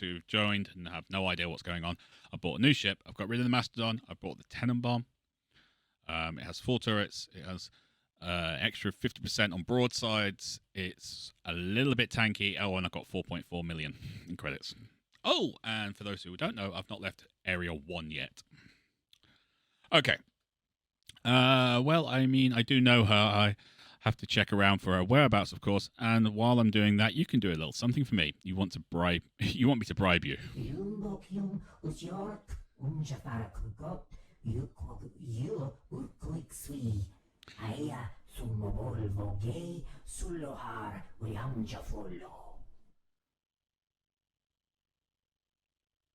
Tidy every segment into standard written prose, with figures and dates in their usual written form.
who've joined and have no idea what's going on, I bought a new ship. I've got rid of the Mastodon. I bought the Tenenbaum. It has 4 turrets. It has extra 50% on broadsides. It's a little bit tanky. Oh, and I've got 4.4 million in credits. Oh, and for those who don't know, I've not left Area 1 yet. Okay. Well, I mean, I do know her. I have to check around for her whereabouts, of course. And while I'm doing that, you can do a little something for me. You want to bribe? You want me to bribe you?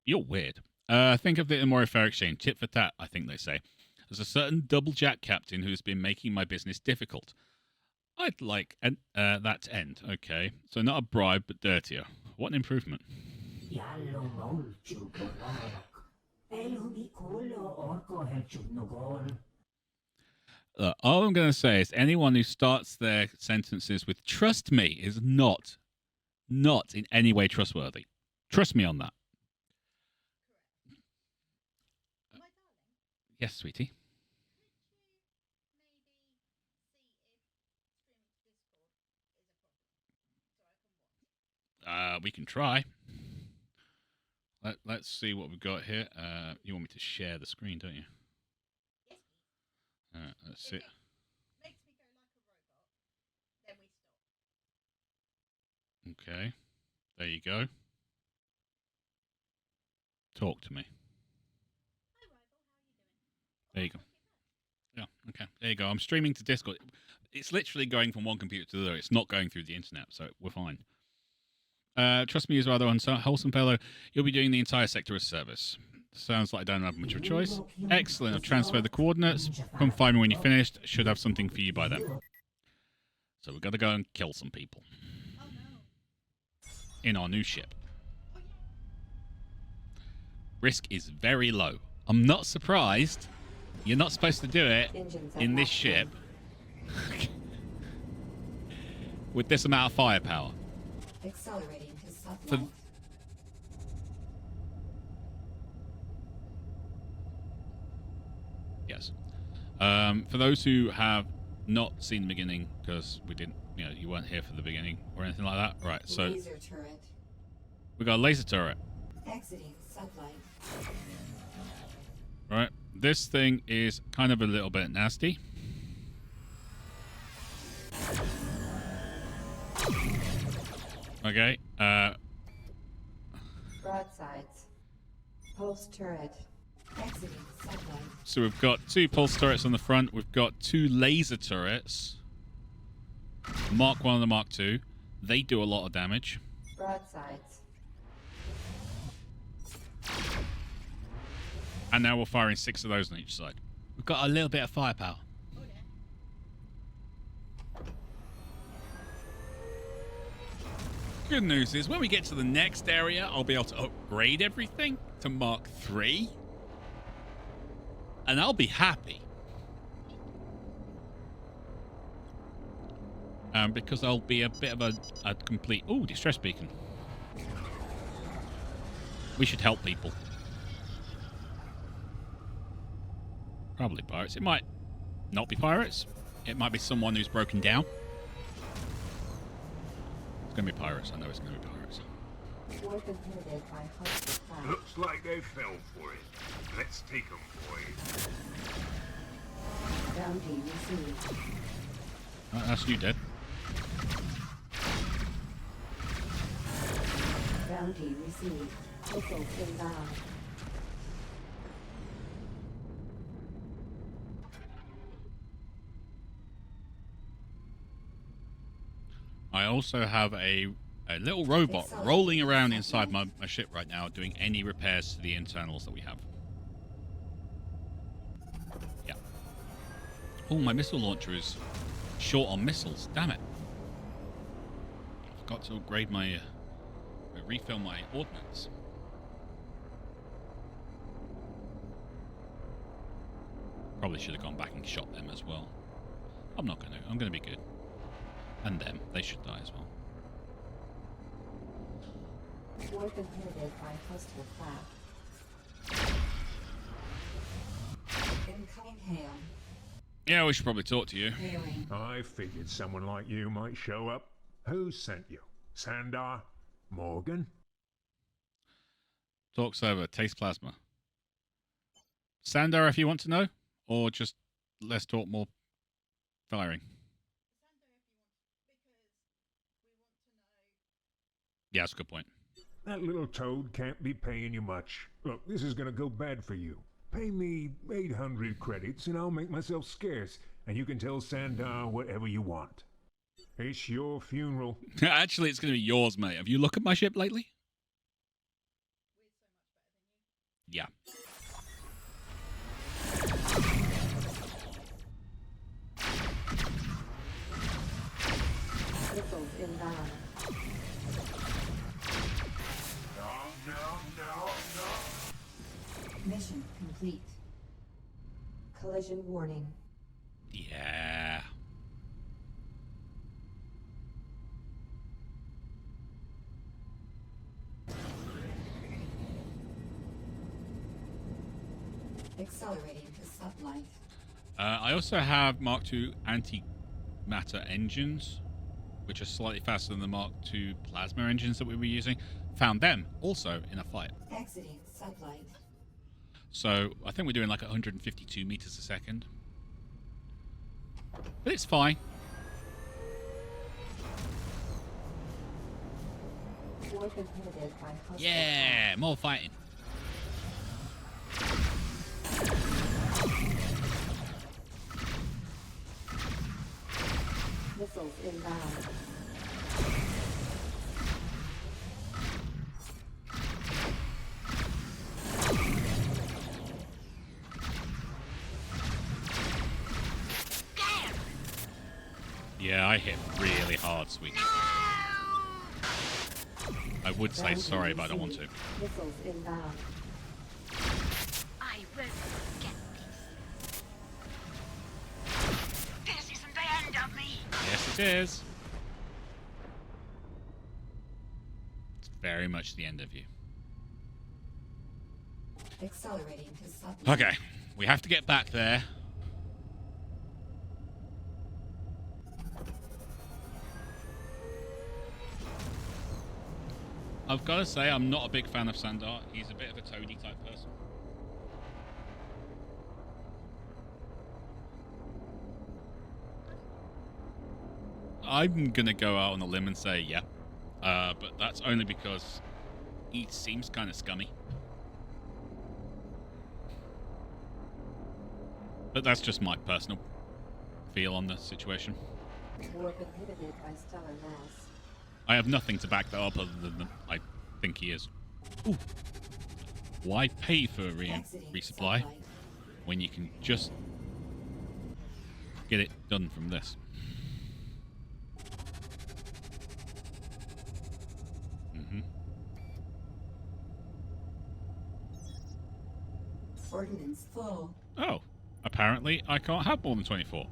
You're weird. Think of it in more fair exchange. Tit for tat, I think they say. There's a certain double jack captain who's been making my business difficult. I'd like that to end. Okay, so not a bribe, but dirtier. What an improvement. All I'm going to say is anyone who starts their sentences with "trust me" is not in any way trustworthy. Trust me on that. Yes, sweetie. We can try. Let's see what we've got here. You want me to share the screen, don't you? Let's see. Okay. There you go. Talk to me. There you go. Yeah, okay. There you go. I'm streaming to Discord. It's literally going from one computer to the other. It's not going through the internet, so we're fine. Trust me, is rather unwholesome fellow. You'll be doing the entire sector as service. Sounds like I don't have much of a choice. Excellent. I've transferred the coordinates. Come find me when you're finished. Should have something for you by then. So we've got to go and kill some people. In our new ship. Risk is very low. I'm not surprised. You're not supposed to do it in this ship with this amount of firepower. Accelerating to subflight. Yes. For those who have not seen the beginning, because we didn't, you weren't here for the beginning or anything like that. Right, so Laser turret. We got a laser turret. Exiting subflight. Right, this thing is kind of a little bit nasty. Okay. Broadsides. Pulse turret. Exiting subflight. So we've got 2 pulse turrets on the front. We've got 2 laser turrets. Mark 1 and the Mark 2. They do a lot of damage. Broadsides. And now we're firing 6 of those on each side. We've got a little bit of firepower. Good news is when we get to the next area, I'll be able to upgrade everything to Mark 3. And I'll be happy. Because I'll be a bit of a complete... Ooh, distress beacon. We should help people. Probably pirates. It might not be pirates. It might be someone who's broken down. It's going to be pirates. I know it's going to be pirates. Looks like they fell for it. Let's take them, boys. Bounty received. That's you dead. Bounty received. Missile inbound. I also have a little robot rolling around inside my ship right now doing any repairs to the internals that we have. Yeah. Oh, my missile launcher is short on missiles. Damn it. I forgot to upgrade my... refill my ordnance. Probably should have gone back and shot them as well. I'm not going to. I'm going to be good. And them. They should die as well. Warp inhibited by hostile craft. Incoming hail. Yeah, we should probably talk to you. Hailing. I figured someone like you might show up. Who sent you? Sandar? Morgan? Talks over. Taste plasma. Sandar, if you want to know, or just let's talk more firing. Yeah, that's a good point. That little toad can't be paying you much. Look, this is gonna go bad for you. Pay me 800 credits and I'll make myself scarce, and you can tell Sandar whatever you want. It's your funeral. Actually, it's going to be yours, mate. Have you looked at my ship lately? Yeah. Missiles inbound. Mission complete. Collision warning. Yeah. Accelerating to sublight. I also have Mark II antimatter engines, which are slightly faster than the Mark II plasma engines that we were using. Found them also in a fight. Exiting sublight. So I think we're doing like 152 meters a second. But it's fine. Warp inhibited by hostile Yeah, more fighting. missiles inbound. Yeah, I hit really hard, sweetie. I would say sorry, but I don't want to. Missiles inbound. I will get this. This isn't the end of me. Yes, it is. It's very much the end of you. Accelerating to sublight. Okay, we have to get back there. I've got to say, I'm not a big fan of Sandar. He's a bit of a toady type person. I'm going to go out on a limb and say yeah. But that's only because he seems kind of scummy. But that's just my personal feel on the situation. Warp inhibited by stellar mass. I have nothing to back that up other than I think he is. Ooh. Why pay for a Exiting resupply sublight. when you can just get it done from this? Mm-hmm. Ordnance full. Oh, apparently I can't have more than 24.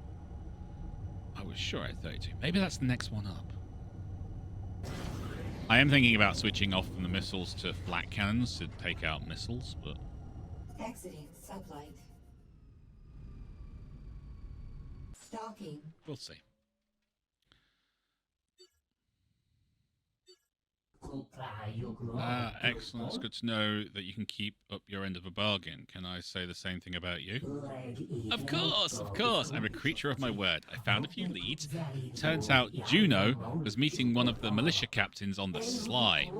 I was sure I had 32. Maybe that's the next one up. I am thinking about switching off from the missiles to flat cannons to take out missiles, but Exiting sublight. Stalking. we'll see. Excellent. It's good to know that you can keep up your end of a bargain. Can I say the same thing about you? Of course, of course. I'm a creature of my word. I found a few leads. Turns out Juno was meeting one of the militia captains on the sly.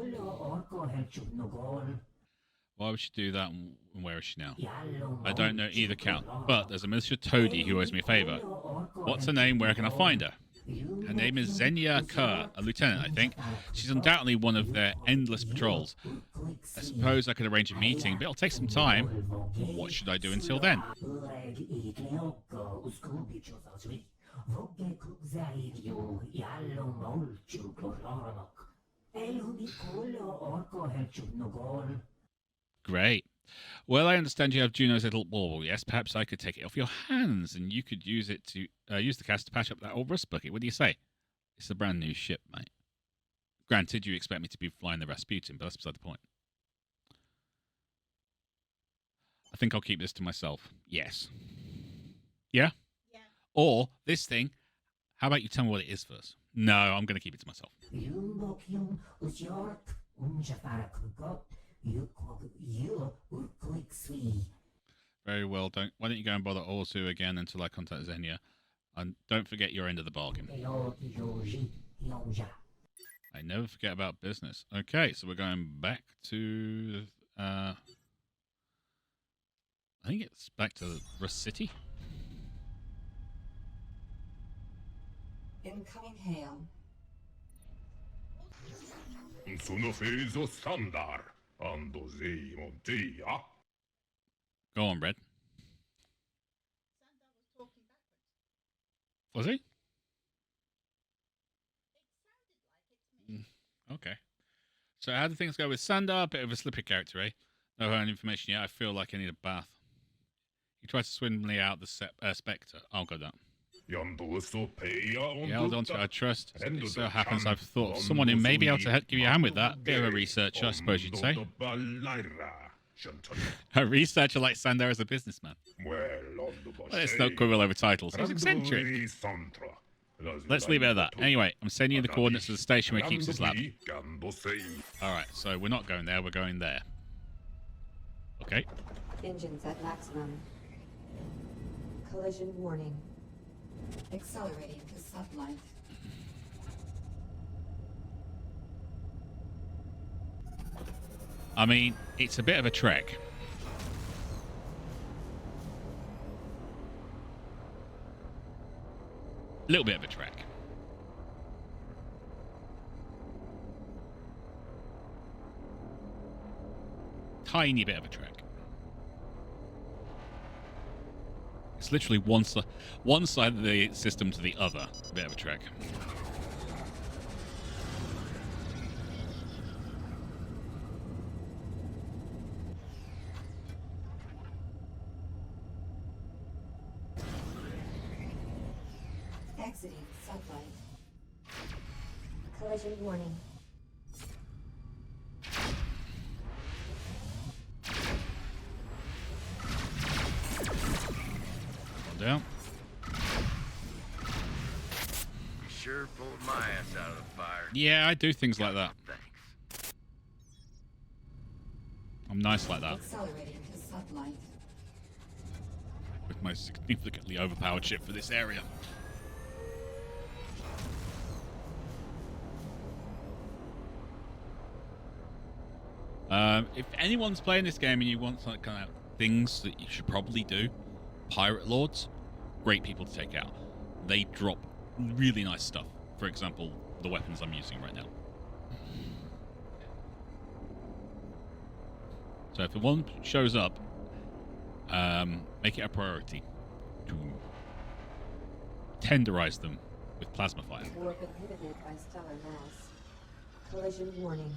Why would she do that, and where is she now? I don't know either count, but there's a militia toady who owes me a favor. What's her name? Where can I find her? Her name is Xenia Kerr, a lieutenant, I think. She's undoubtedly one of their endless patrols. I suppose I could arrange a meeting, but it'll take some time. What should I do until then? Great. Well, I understand you have Juno's little bauble. Yes, perhaps I could take it off your hands, and you could use it to use the cast to patch up that old rust bucket. What do you say? It's a brand new ship, mate. Granted, you expect me to be flying the Rasputin, but that's beside the point. I think I'll keep this to myself. Yes. Yeah? Yeah. Or this thing, how about you tell me what it is first? No, I'm going to keep it to myself. Very well. Why don't you go and bother Orzu again until I contact Xenia? And don't forget your end of the bargain. I never forget about business. Okay, so we're going back to... I think it's back to Rust City. Incoming hail. Go on, Red. Sandar was talking backwards. Was he? It sounded like it to me. Okay. So how do things go with Sandar? Bit of a slippery character, eh? No hard information yet. I feel like I need a bath. He tries to swim me out the Spectre. I'll go down. Yeah, hold on to it. I trust. It so happens I've thought of someone who may be able to help give you a hand with that. Bit of a researcher, I suppose you'd say. A researcher like Sandar is a businessman. Well, let's not quibble over titles. He's eccentric. Let's leave it at that. Anyway, I'm sending you the coordinates of the station where he keeps his lab. Alright, so we're not going there, we're going there. Okay. Engines at maximum. Collision warning. Accelerating to sublight. I mean, it's a bit of a trek. A little bit of a trek. Tiny bit of a trek. It's literally one side of the system to the other. A bit of a trek. Exiting sublight. Collision warning. Down. You sure pulled my ass out of the fire. Yeah, I do things like that. Thanks. I'm nice like that. Accelerating to sublight. With my significantly overpowered ship for this area. If anyone's playing this game and you want some kind of things that you should probably do, pirate lords, great people to take out. They drop really nice stuff. For example, the weapons I'm using right now. So if one shows up, make it a priority to tenderize them with plasma fire. Warp inhibited by stellar mass. Collision warning.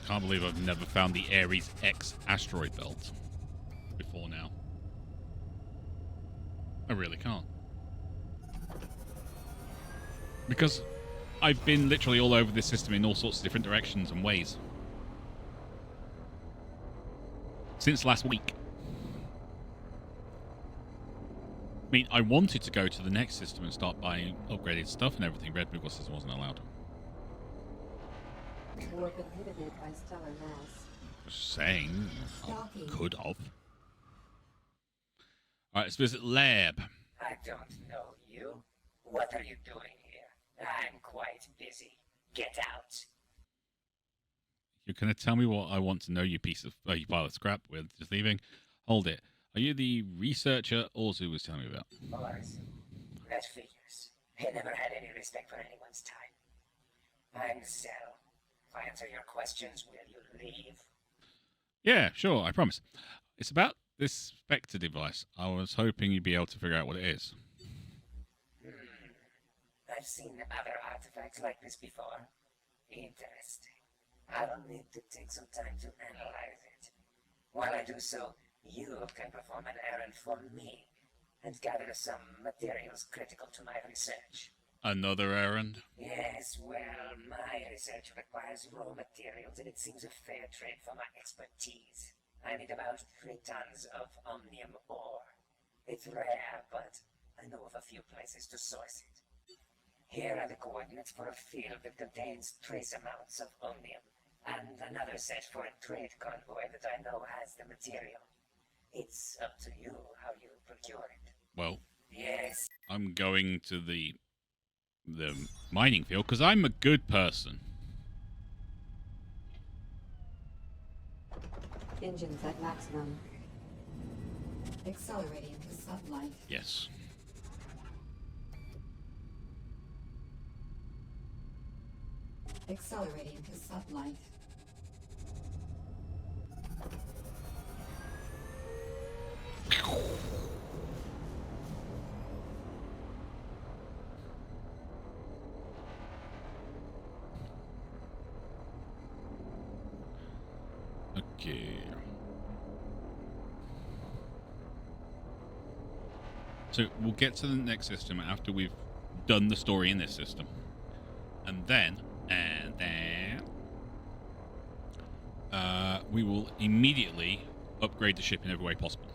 Can't believe I've never found the Ares X asteroid belt before now. I really can't. Because I've been literally all over this system in all sorts of different directions and ways. Since last week. I mean, I wanted to go to the next system and start buying upgraded stuff and everything. Red Regal system wasn't allowed. Warp inhibited by stellar mass. Just saying. I Stalking. could have. Alright, let's visit lab. I don't know you. What are you doing here? I'm quite busy. Get out. You're going to tell me what I want to know, you piece of... Oh, you pile of scrap. We're just leaving. Hold it. Are you the researcher Orzu was telling me about? Boys, that figures. He never had any respect for anyone's time. I'm Zell. If I answer your questions, will you leave? Yeah, sure, I promise. It's about this Spectre device. I was hoping you'd be able to figure out what it is. I've seen other artifacts like this before. Interesting. I'll need to take some time to analyze it. While I do so, you can perform an errand for me and gather some materials critical to my research. Another errand? Yes, well, my research requires raw materials, and it seems a fair trade for my expertise. I need about 3 tons of omnium ore. It's rare, but I know of a few places to source it. Here are the coordinates for a field that contains trace amounts of omnium, and another set for a trade convoy that I know has the material. It's up to you how you procure it. Well, Yes. I'm going to the mining field because I'm a good person. Engines at maximum. Accelerating to sublight. Yes. Accelerating to sublight. Okay. So we'll get to the next system after we've done the story in this system. And then we will immediately upgrade the ship in every way possible.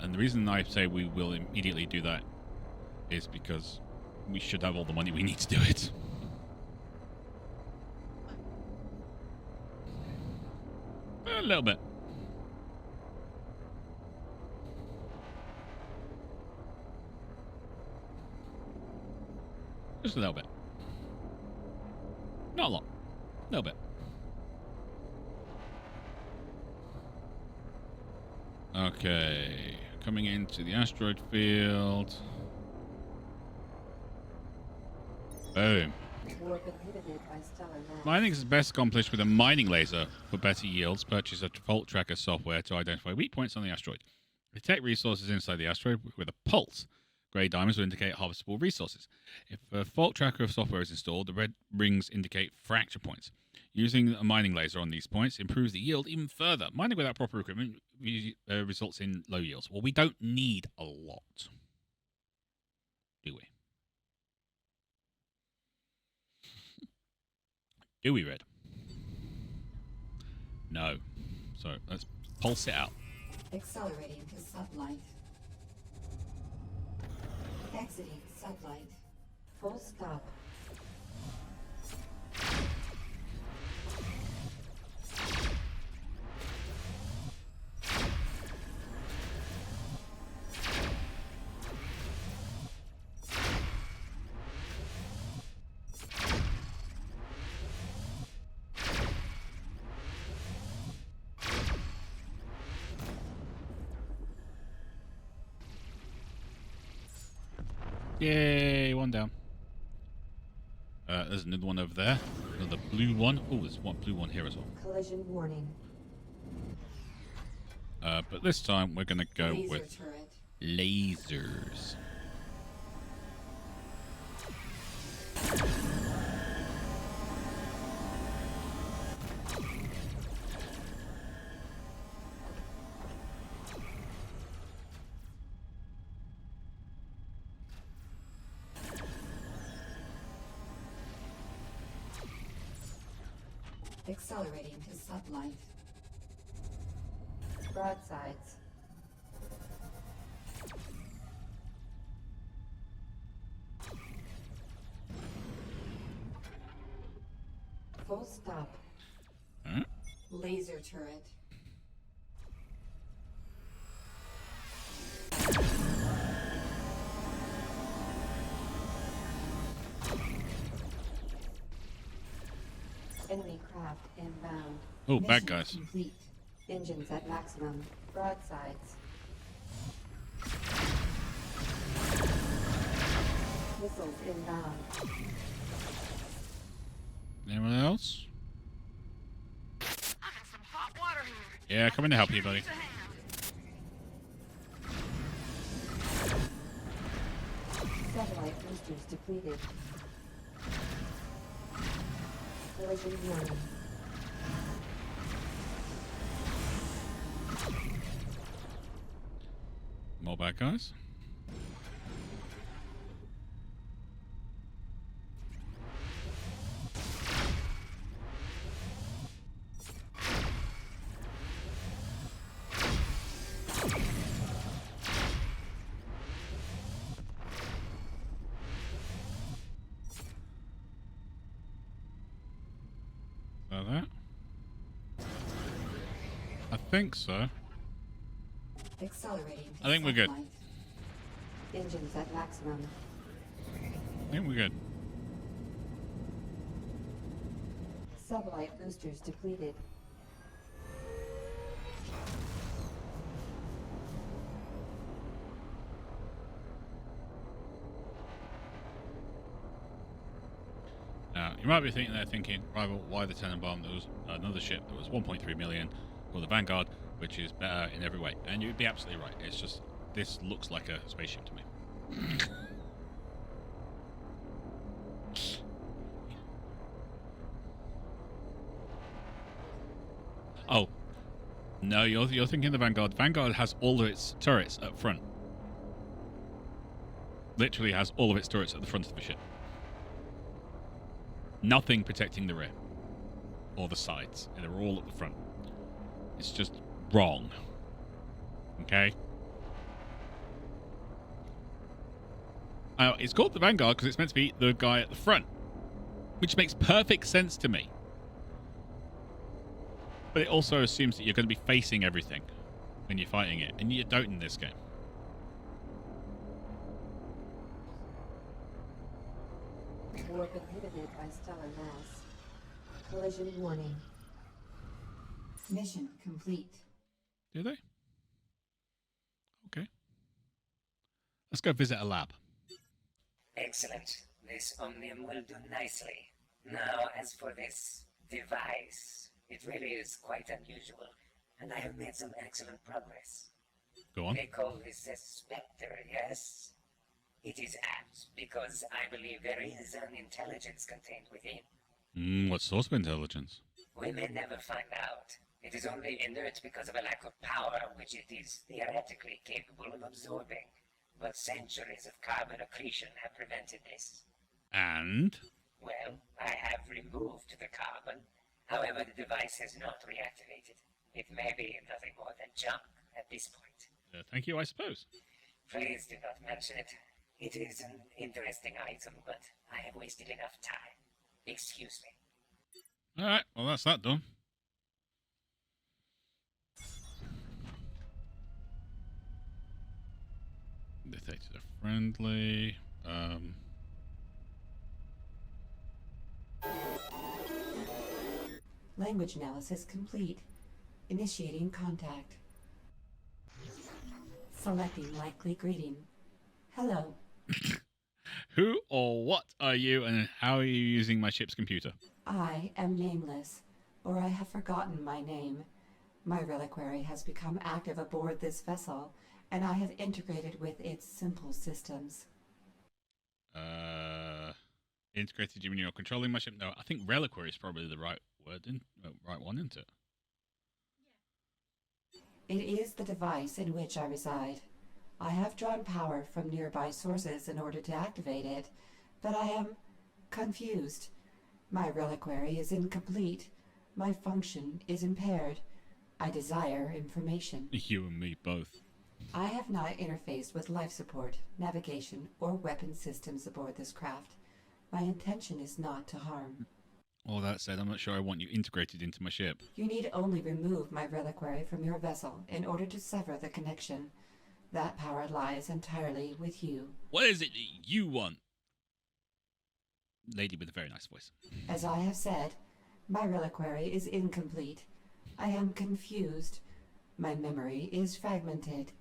And the reason I say we will immediately do that is because we should have all the money we need to do it. A little bit. Just a little bit. Not a lot. A little bit. Okay. Coming into the asteroid field. Boom. Warp inhibited by stellar mass. Mining is best accomplished with a mining laser for better yields. Purchase a fault tracker software to identify weak points on the asteroid. Detect resources inside the asteroid with a pulse. Grey diamonds will indicate harvestable resources. If a fault tracker of software is installed, the red rings indicate fracture points. Using a mining laser on these points improves the yield even further. Mining without proper equipment results in low yields. Well, we don't need a lot, do we? Do we, Red? No. So let's pulse it out. Accelerating to sublight. Exiting sublight. Full stop. Yay, one down. There's another one over there. Another blue one. Oh, there's one blue one here as well. Collision warning. But this time we're going to go Laser with turret. lasers. Accelerating to sublight. Broadsides. Full stop. Huh? Laser turret. Enemy craft inbound. Oh, bad Mission guys. Complete. Engines at maximum. Broadsides. Missiles inbound. Anyone else? I got some hot water here. Yeah, coming to help you, buddy. Needs a hand. boosters depleted. Collision warning. More bad guys. That? I think so. Accelerating to I think we're good. sublight. Engines at maximum. I think we're good. Sublight boosters depleted. Now, you might be thinking, right, well, why the Tenenbaum? There was another ship that was 1.3 million called the Vanguard, which is better in every way. And you'd be absolutely right. It's just, this looks like a spaceship to me. Oh. No, you're thinking the Vanguard. Vanguard has all of its turrets up front. Literally has all of its turrets at the front of the ship. Nothing protecting the rear or the sides. They're all at the front. It's just wrong. Okay? It's called the Vanguard because it's meant to be the guy at the front, which makes perfect sense to me. But it also assumes that you're going to be facing everything when you're fighting it, and you don't in this game. Warp inhibited by stellar mass. Collision warning. Mission complete. Do they? Okay. Let's go visit a lab. Excellent. This Omnium will do nicely. Now, as for this device, it really is quite unusual, and I have made some excellent progress. Go on. They call this a specter, yes? It is apt, because I believe there is an intelligence contained within. What sort of intelligence? We may never find out. It is only inert because of a lack of power, which it is theoretically capable of absorbing. But centuries of carbon accretion have prevented this. And? Well, I have removed the carbon. However, the device has not reactivated. It may be nothing more than junk at this point. Thank you, I suppose. Please do not mention it. It is an interesting item, but I have wasted enough time. Excuse me. Alright, well that's that done. Detected a friendly. Language analysis complete. Initiating contact. Selecting likely greeting. Hello. Who or what are you, and how are you using my ship's computer? I am nameless, or I have forgotten my name. My reliquary has become active aboard this vessel, and I have integrated with its simple systems. Integrated, you mean you're controlling my ship? No, I think reliquary is probably the right word, right one, isn't it? It is the device in which I reside. I have drawn power from nearby sources in order to activate it, but I am confused. My reliquary is incomplete. My function is impaired. I desire information. You and me both. I have not interfaced with life support, navigation, or weapon systems aboard this craft. My intention is not to harm. All that said, I'm not sure I want you integrated into my ship. You need only remove my reliquary from your vessel in order to sever the connection. That power lies entirely with you. What is it that you want? Lady with a very nice voice. As I have said, my reliquary is incomplete. I am confused. My memory is fragmented.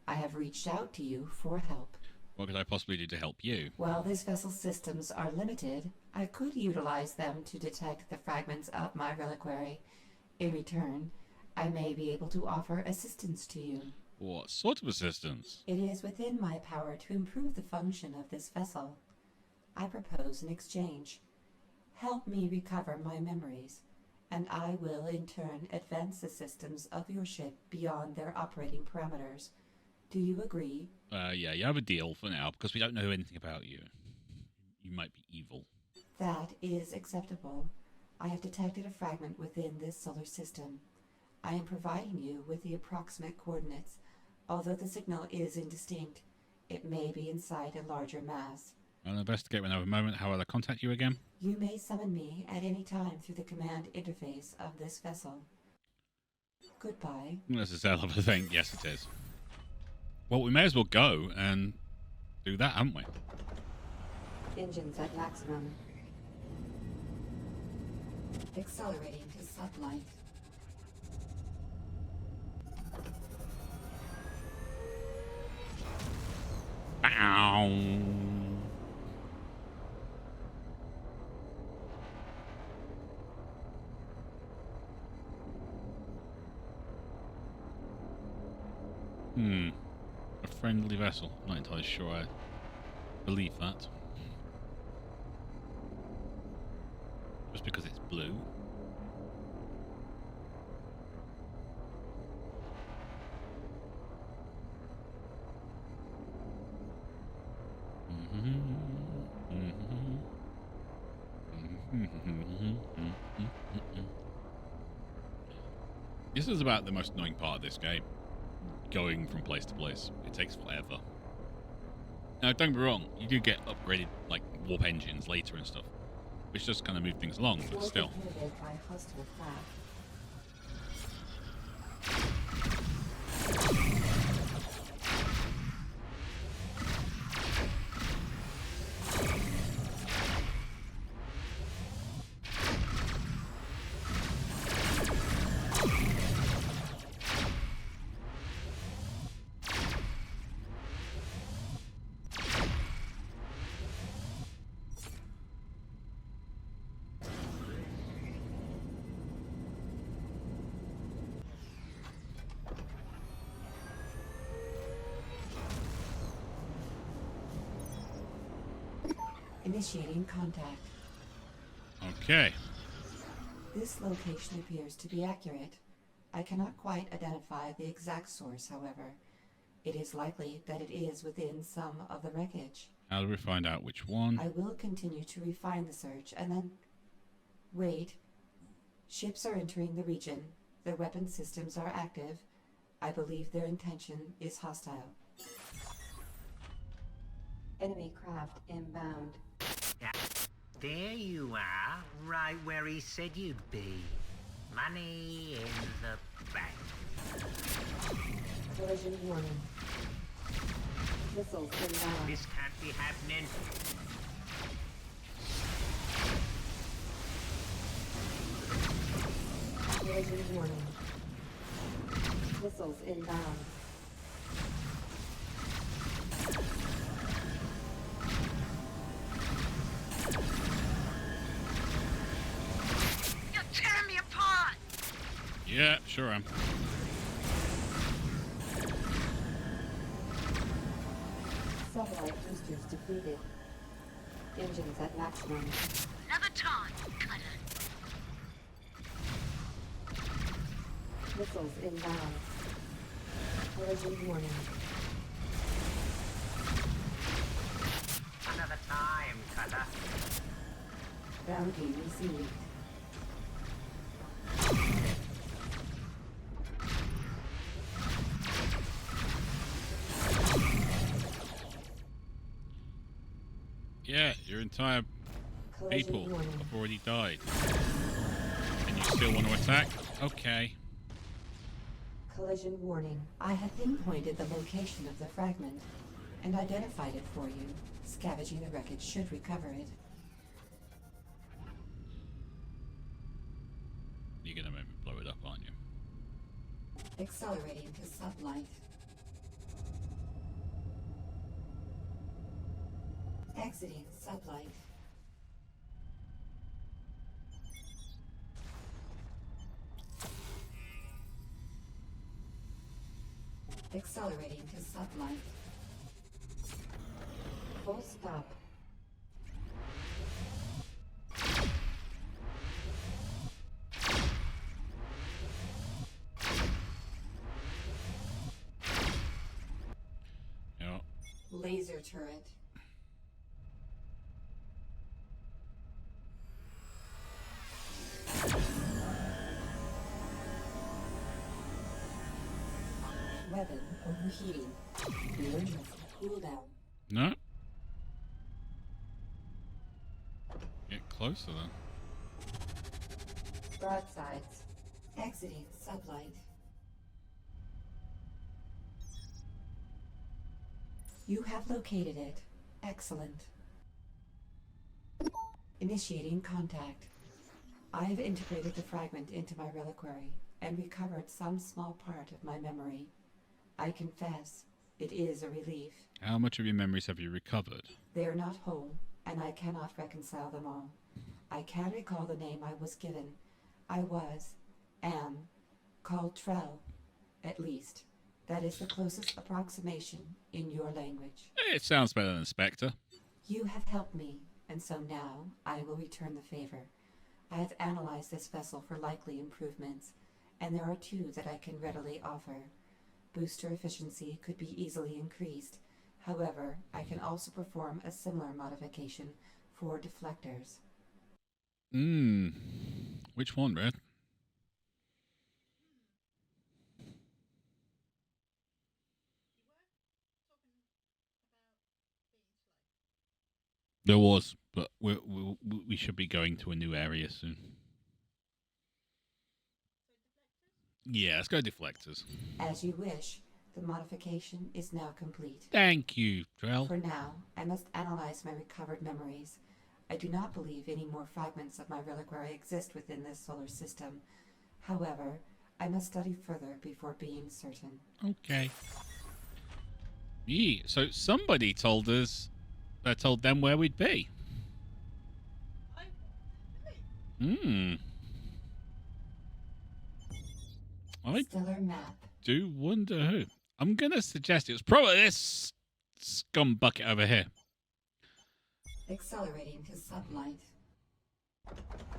I have reached out to you for help. What could I possibly do to help you? While this vessel's systems are limited, I could utilize them to detect the fragments of my reliquary. In return, I may be able to offer assistance to you. What sort of assistance? It is within my power to improve the function of this vessel. I propose an exchange. Help me recover my memories, and I will in turn advance the systems of your ship beyond their operating parameters. Do you agree? Yeah, you have a deal for now, because we don't know anything about you. You might be evil. That is acceptable. I have detected a fragment within this solar system. I am providing you with the approximate coordinates. Although the signal is indistinct, it may be inside a larger mass. I'll investigate when I have a moment. How will I contact you again? You may summon me at any time through the command interface of this vessel. Goodbye. That's a hell of a thing. Yes, it is. Well, we may as well go and do that, haven't we? Engines at maximum. Accelerating to sublight. Bow. A friendly vessel. Not entirely sure I believe that. Just because it's blue. This is about the most annoying part of this game. Going from place to place. It takes forever. Now, don't get me wrong, you do get upgraded, like, warp engines later and stuff, which just kind of move things along, but still. Inhibited by hostile craft. Initiating contact. Okay. This location appears to be accurate. I cannot quite identify the exact source, however. It is likely that it is within some of the wreckage. How do we find out which one? I will continue to refine the search and then... Wait. Ships are entering the region. Their weapon systems are active. I believe their intention is hostile. Enemy craft inbound. Yeah. There you are, right where he said you'd be. Money in the bank. Collision warning. Missiles inbound. This can't be happening. Collision warning. Missiles inbound. You're tearing me apart! Yeah, sure am. Satellite boosters depleted. Engines at maximum. Another time, cutter. Missiles inbound. Collision warning. Another time, cutter. Bounty received. Yeah, your entire Collision people warning. have already died. And you still want to attack? Okay. Collision warning. I have pinpointed the location of the fragment and identified it for you. Scavenging the wreckage should recover it. You're going to make me blow it up, aren't you? Accelerating to sublight. Exiting sublight. Accelerating to sublight. Full stop. Laser turret. Weapon overheating. Emergency cooldown. No. Get closer then. Broadsides. Exiting sublight. You have located it. Excellent. Initiating contact. I have integrated the fragment into my reliquary and recovered some small part of my memory. I confess, it is a relief. How much of your memories have you recovered? They are not whole, and I cannot reconcile them all. I can recall the name I was given. I am, called Trell, at least. That is the closest approximation in your language. It sounds better than Spectre. You have helped me, and so now I will return the favor. I have analyzed this vessel for likely improvements, and there are two that I can readily offer. Booster efficiency could be easily increased. However, I can also perform a similar modification for deflectors. Which one, Red? There was, but we should be going to a new area soon. Yeah, let's go deflectors. As you wish. The modification is now complete. Thank you, Drell. For now, I must analyze my recovered memories. I do not believe any more fragments of my reliquary exist within this solar system. However, I must study further before being certain. Okay. Yeah, so somebody told us, told them where we'd be. I Stellar map. do wonder who. I'm going to suggest it was probably this scum bucket over here. Accelerating to sublight.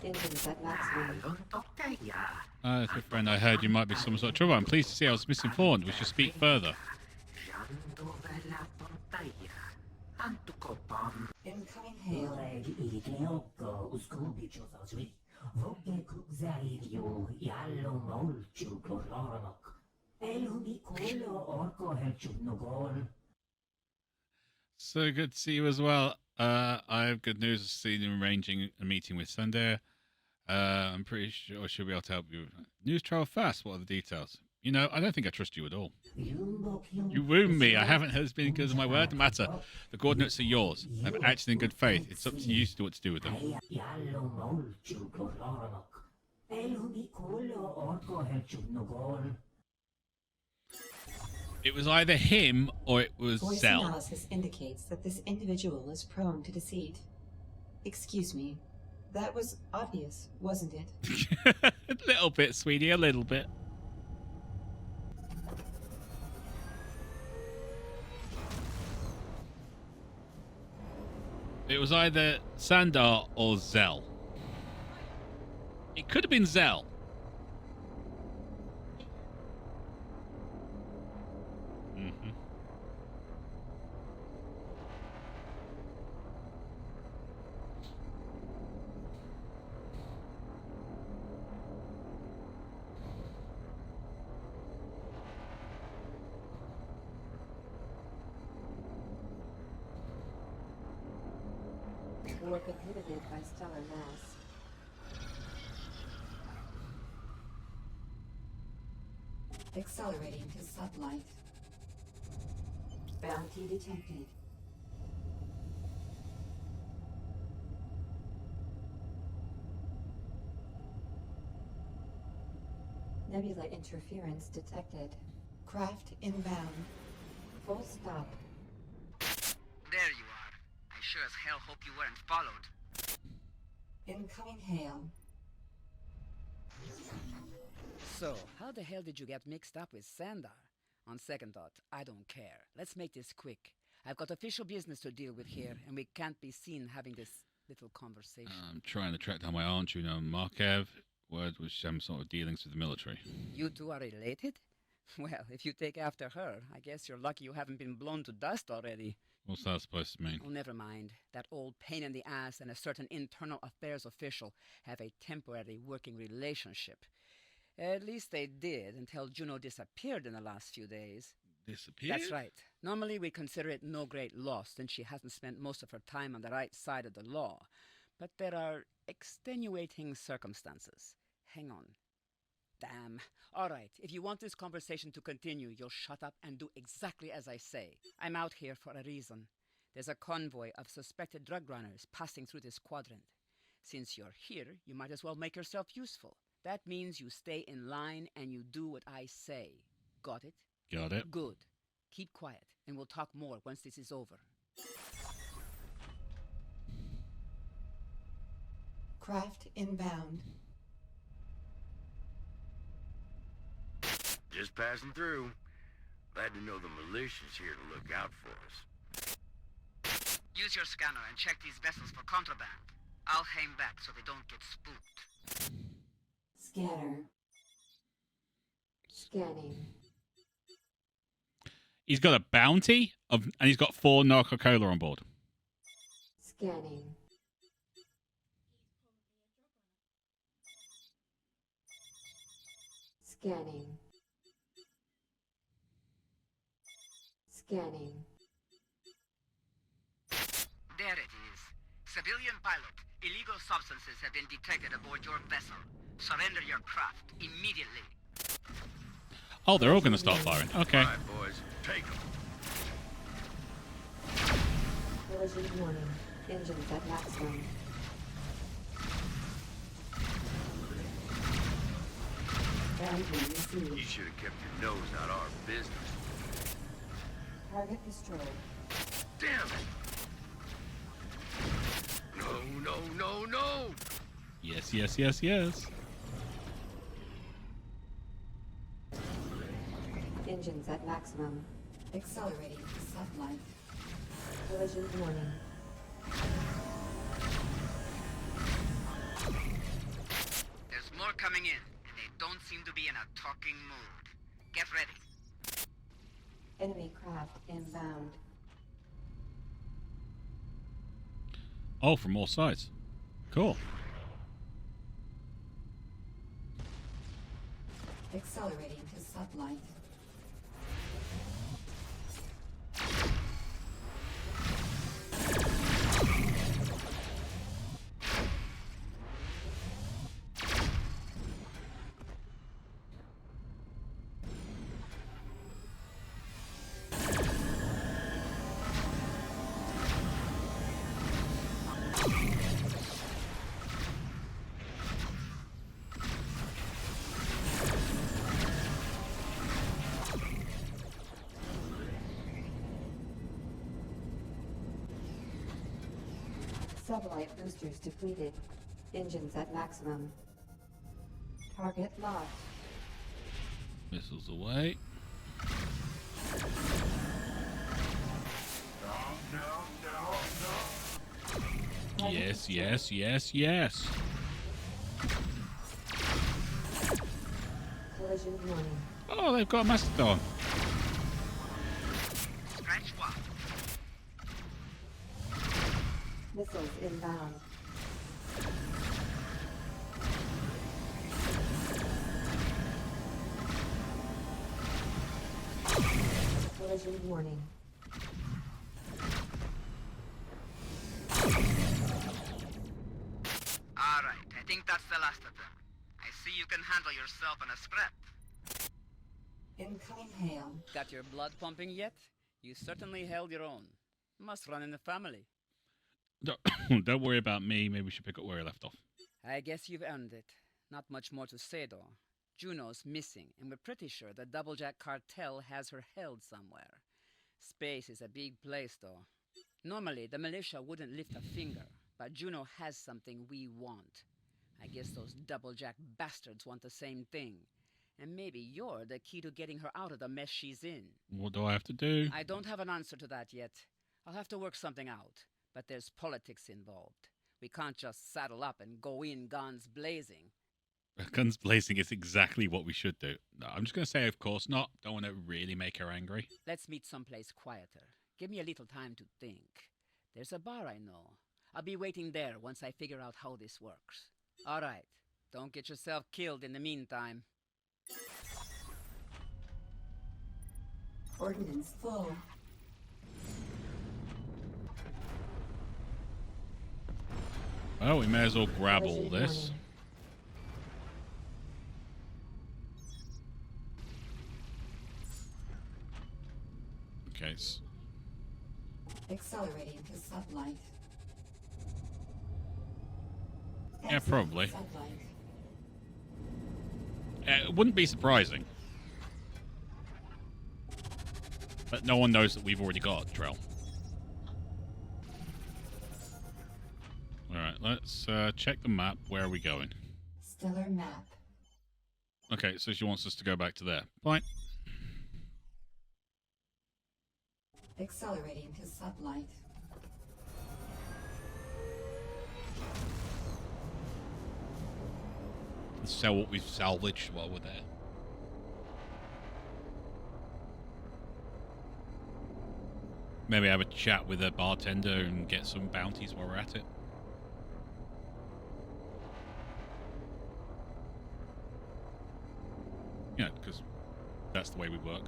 Engines at maximum. Friend, I heard you might be some sort of trouble. I'm pleased to see I was misinformed. We should speak further. Incoming hail. So good to see you as well. I have good news. I've seen you arranging a meeting with Sunday. I'm pretty sure she'll be able to help you. News travel fast. What are the details? You know, I don't think I trust you at all. You wound me. I haven't heard been good as my word. No matter. The coordinates are yours. I've acted in good faith. It's up to you to do what to do with them. It was either him or it was Voice Zell. analysis indicates that this individual is prone to deceit. Excuse me. That was obvious, wasn't it? A little bit, sweetie, a little bit. It was either Sandar or Zell. It could have been Zell. Or prohibited by stellar mass. Accelerating to sublight. Bounty detected. Nebula interference detected. Craft inbound. Full stop. There you are. I sure as hell hope you weren't followed. Incoming hail. So, how the hell did you get mixed up with Sandar? On second thought, I don't care. Let's make this quick. I've got official business to deal with here, and we can't be seen having this little conversation. I'm trying to track down my aunt, Juno Markev. Word was some sort of dealings with the military. You two are related? Well, if you take after her, I guess you're lucky you haven't been blown to dust already. What's that supposed to mean? Oh, never mind. That old pain in the ass and a certain internal affairs official have a temporary working relationship. At least they did until Juno disappeared in the last few days. Disappeared? That's right. Normally we consider it no great loss since she hasn't spent most of her time on the right side of the law. But there are extenuating circumstances. Hang on. Damn. All right, if you want this conversation to continue, you'll shut up and do exactly as I say. I'm out here for a reason. There's a convoy of suspected drug runners passing through this quadrant. Since you're here, you might as well make yourself useful. That means you stay in line and you do what I say. Got it? Got it. Good. Keep quiet, and we'll talk more once this is over. Craft inbound. Just passing through. Glad to know the militia's here to look out for us. Use your scanner and check these vessels for contraband. I'll hang back so they don't get spooked. Scanner. Scanning. He's got a bounty and he's got 4 Narco-Cola on board. Scanning. Scanning. Scanning. There it is. Civilian pilot. Illegal substances have been detected aboard your vessel. Surrender your craft immediately. Oh, they're all going to start firing. Okay. All right, boys. Take them. Collision warning. Engines at maximum. Boundary You received. should have kept your nose out our business. Target destroyed. Damn it! No, no, no, no! Yes, yes, yes, yes. Engines at maximum. Accelerating to sublight. Collision warning. There's more coming in, and they don't seem to be in a talking mood. Get ready. Enemy craft inbound. Oh, from all sides. Cool. Accelerating to sublight. Sublight boosters depleted. Engines at maximum. Target locked. Missiles away. Yes, yes, yes, yes. Collision warning. Oh, they've got a Mastodon. Scratch what? Missiles inbound. Collision warning. All right, I think that's the last of them. I see you can handle yourself on a scrap. Incoming hail. Got your blood pumping yet? You certainly held your own. Must run in the family. Don't worry about me. Maybe we should pick up where I left off. I guess you've earned it. Not much more to say, though. Juno's missing, and we're pretty sure the Doublejack cartel has her held somewhere. Space is a big place, though. Normally, the militia wouldn't lift a finger, but Juno has something we want. I guess those Doublejack bastards want the same thing. And maybe you're the key to getting her out of the mess she's in. What do I have to do? I don't have an answer to that yet. I'll have to work something out. But there's politics involved. We can't just saddle up and go in guns blazing. Guns blazing is exactly what we should do. No, I'm just going to say, of course not. Don't want to really make her angry. Let's meet someplace quieter. Give me a little time to think. There's a bar I know. I'll be waiting there once I figure out how this works. All right. Don't get yourself killed in the meantime. Ordnance full. Well, we may as well grab all this. Okay. Accelerating to sublight. Yeah, probably. Sublight. It wouldn't be surprising. But no one knows that we've already got a drill. Alright, let's check the map. Where are we going? Stellar map. Okay, so she wants us to go back to there. Fine. Accelerating to sublight. Let's sell what we've salvaged while we're there. Maybe have a chat with a bartender and get some bounties while we're at it. Yeah, because that's the way we work.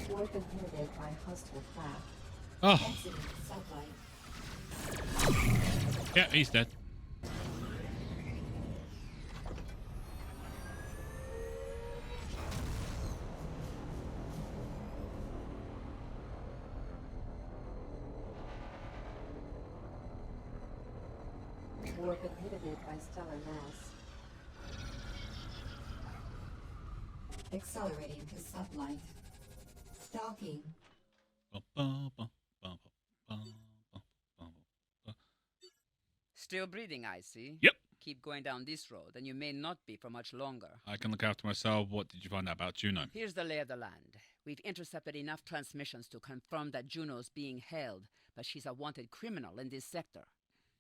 Warp inhibited by hostile craft. Oh, Exiting sublight. yeah, he's dead. Warp inhibited by stellar mass. Accelerating to sublight. Stalking. Still breathing, I see. Yep. Keep going down this road, and you may not be for much longer. I can look after myself. What did you find out about Juno? Here's the lay of the land. We've intercepted enough transmissions to confirm that Juno's being held, but she's a wanted criminal in this sector.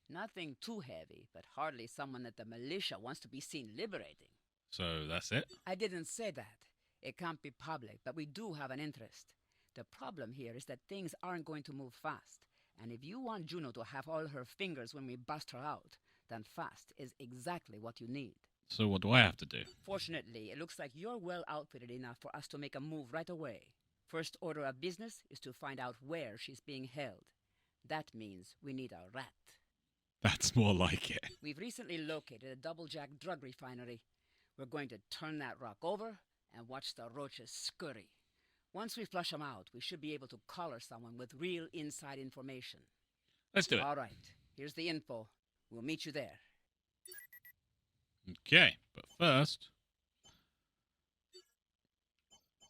Nothing too heavy, but hardly someone that the militia wants to be seen liberating. So that's it? I didn't say that. It can't be public, but we do have an interest. The problem here is that things aren't going to move fast. And if you want Juno to have all her fingers when we bust her out, then fast is exactly what you need. So what do I have to do? Fortunately, it looks like you're well outfitted enough for us to make a move right away. First order of business is to find out where she's being held. That means we need a rat. That's more like it. We've recently located a double-jack drug refinery. We're going to turn that rock over and watch the roaches scurry. Once we flush them out, we should be able to collar someone with real inside information. Let's do it. All right, here's the info. We'll meet you there. Okay, but first,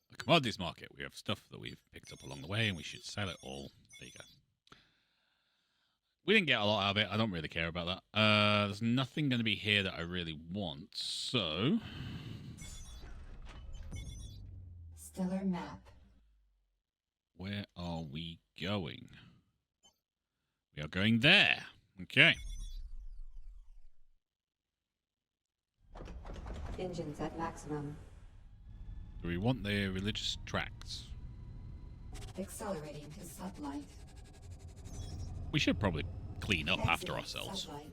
the commodities market. We have stuff that we've picked up along the way, and we should sell it all. There you go. We didn't get a lot out of it. I don't really care about that. There's nothing going to be here that I really want, so... Stellar map. Where are we going? We are going there. Okay. Engines at maximum. Do we want the religious tracts? Accelerating to sublight. We should probably clean up after Exiting ourselves. sublight.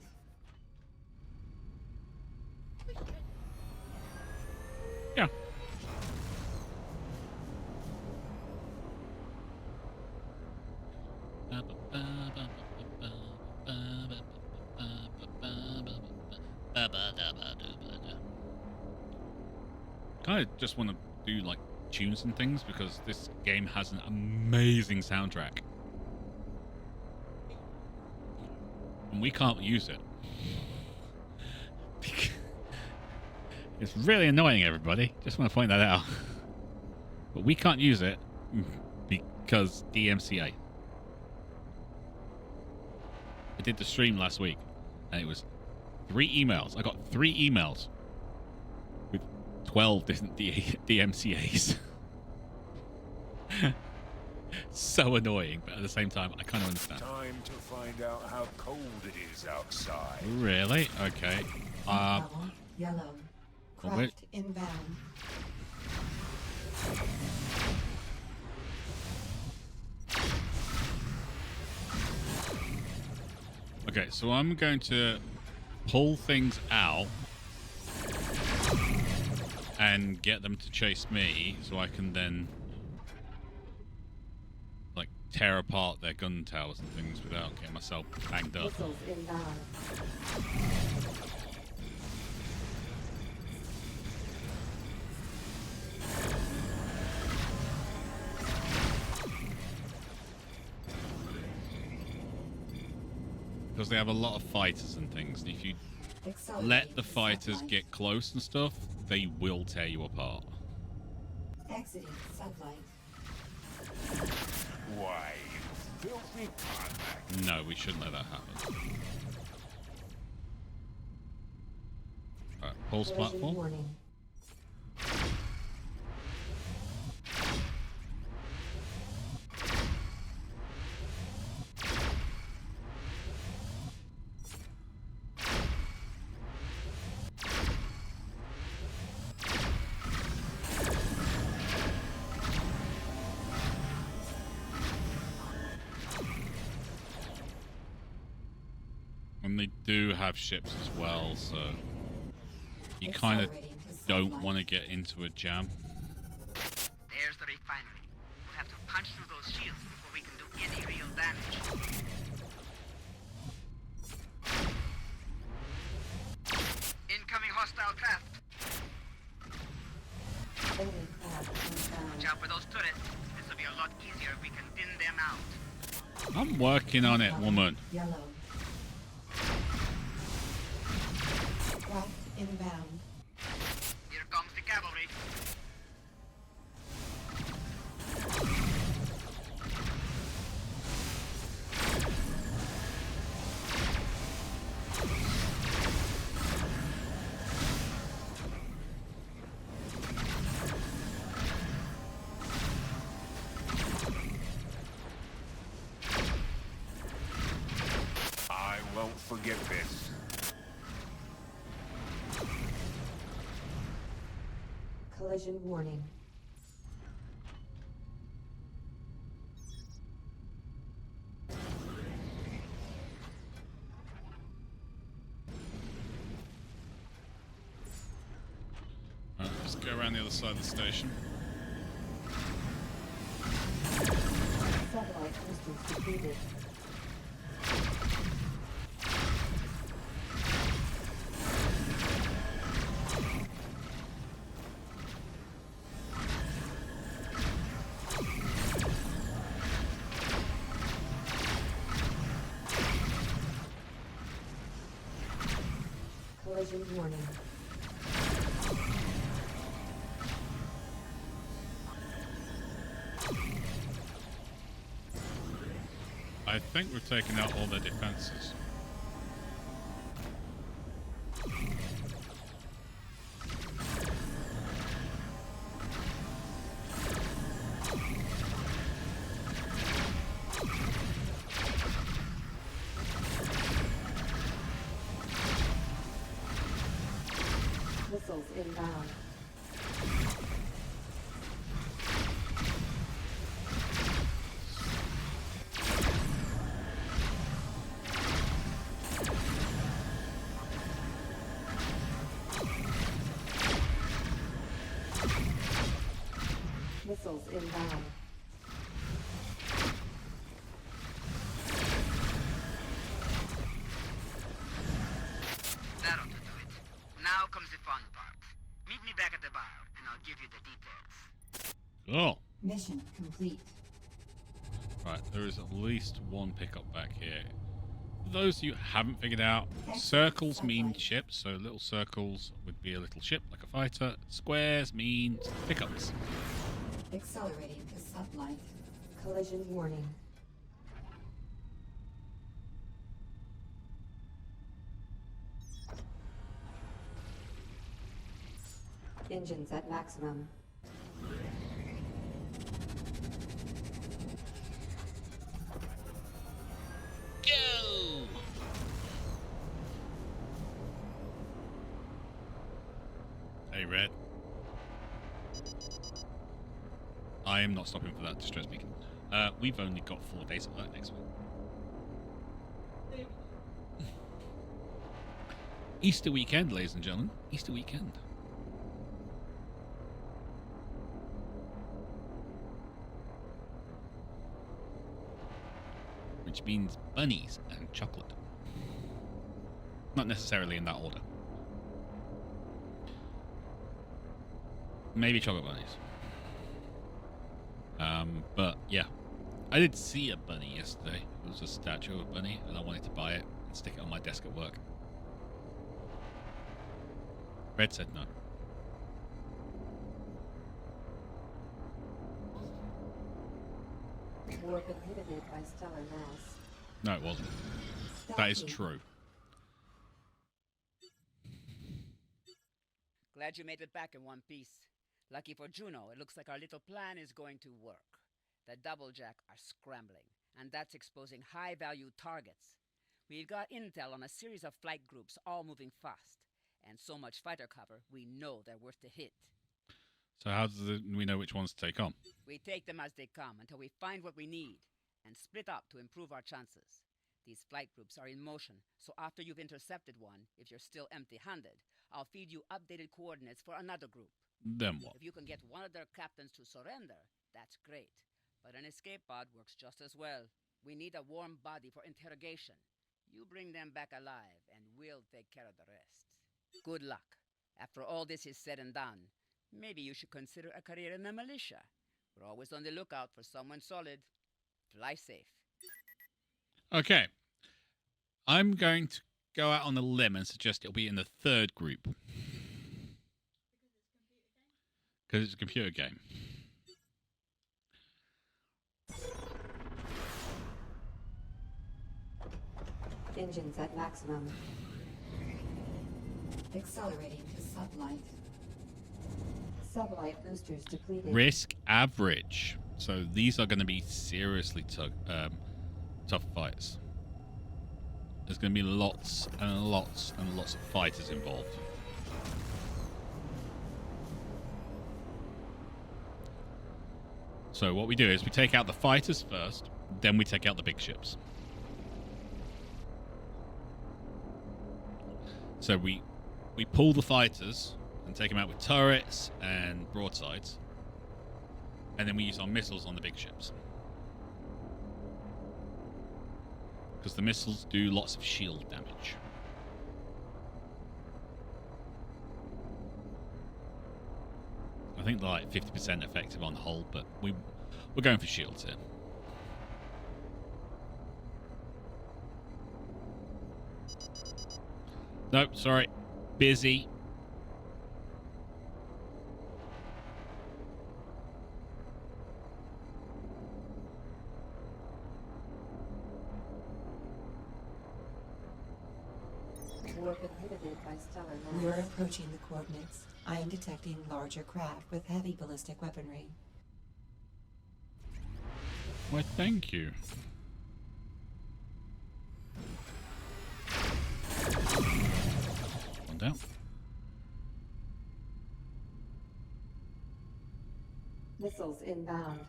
Yeah. Kind of just want to do like tunes and things because this game has an amazing soundtrack. And we can't use it. It's really annoying, everybody. Just want to point that out. But we can't use it because DMCA. I did the stream last week, and it was 3 emails. I got 3 emails with 12 different DMCAs. So annoying, but at the same time, I kind of understand. Time to find out how cold it is outside. Really? Okay. Yellow. Well, wait. Craft inbound. Okay, so I'm going to pull things out and get them to chase me so I can then like tear apart their gun towers and things without getting myself banged up. Missiles inbound. Because they have a lot of fighters and things, and if you Accelerating let the fighters sublight. get close and stuff, they will tear you apart. Exiting sublight. Why, you filthy convict. No, we shouldn't let that happen. Alright, pulse Collision platform. warning. And they do have ships as well, so you kind of Accelerating to don't sublight. want to get into a jam. There's the refinery. We'll have to punch through those shields before we can do any real damage. Incoming hostile craft. Enemy craft Watch inbound. out for those turrets. This will be a lot easier if we can thin them out. I'm working on it, woman. Yellow. Craft inbound. Here comes the cavalry. I won't forget this. Collision warning. Alright, let's go around the other side of the station. Satellite crystals depleted. Collision warning. I think we've taken out all their defenses. Missiles inbound. Missiles inbound. That ought to do it. Now comes the fun part. Meet me back at the bar, and I'll give you the details. Oh, Mission complete. right. There is at least one pickup back here. For those of you who haven't figured out, circles mean ships, so little circles would be a little ship, like a fighter. Squares mean pickups. Accelerating to sublight. Collision warning. Engines at maximum. Go! Hey, Red. I am not stopping for that distress beacon. We've only got 4 days of work next week. Easter weekend, ladies and gentlemen. Easter weekend. Which means bunnies and chocolate. Not necessarily in that order. Maybe chocolate bunnies. But yeah. I did see a bunny yesterday. It was a statue of a bunny, and I wanted to buy it and stick it on my desk at work. Red said no. Warp inhibited by stellar mass. No, it wasn't. That is true. Glad you made it back in one piece. Lucky for Juno, it looks like our little plan is going to work. The Doublejack are scrambling, and that's exposing high-value targets. We've got intel on a series of flight groups all moving fast, and so much fighter cover, we know they're worth the hit. So how do we know which ones to take on? We take them as they come until we find what we need, and split up to improve our chances. These flight groups are in motion, so after you've intercepted one, if you're still empty-handed, I'll feed you updated coordinates for another group. Then what? If you can get one of their captains to surrender, that's great. But an escape pod works just as well. We need a warm body for interrogation. You bring them back alive, and we'll take care of the rest. Good luck. After all this is said and done, maybe you should consider a career in the militia. We're always on the lookout for someone solid. Fly safe. Okay. I'm going to go out on a limb and suggest it'll be in the 3rd group. Because it's a computer game. Engines at maximum. Accelerating to sublight. Sublight boosters depleted. Risk average. So these are going to be seriously tough fights. There's going to be lots and lots and lots of fighters involved. So what we do is we take out the fighters first, then we take out the big ships. So we pull the fighters and take them out with turrets and broadsides, and then we use our missiles on the big ships. Because the missiles do lots of shield damage. I think they're like 50% effective on the whole, but we're going for shields here. Nope, sorry. Busy. Warp inhibited by stellar mass. We are approaching the coordinates. I am detecting larger craft with heavy ballistic weaponry. Why, thank you. One down. Missiles inbound.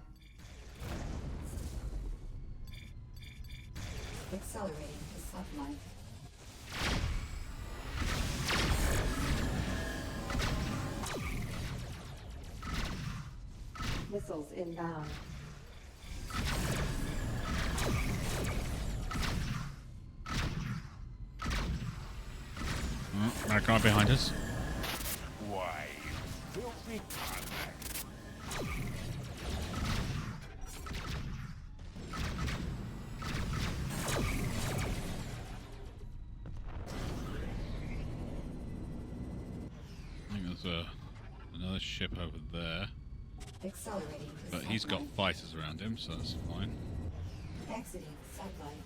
Accelerating to sublight. Missiles inbound. Oh, that guy behind us. Why, you filthy convict. I think there's another ship over there. Accelerating to But he's got sublight. fighters around him, so that's fine. Exiting sublight.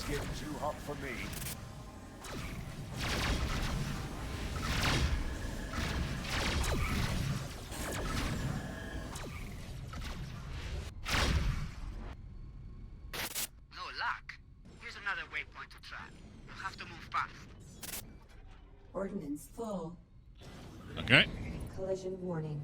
getting too hot for me. No luck. Here's another waypoint to track. You'll have to move fast. Ordnance full. Okay. Collision warning.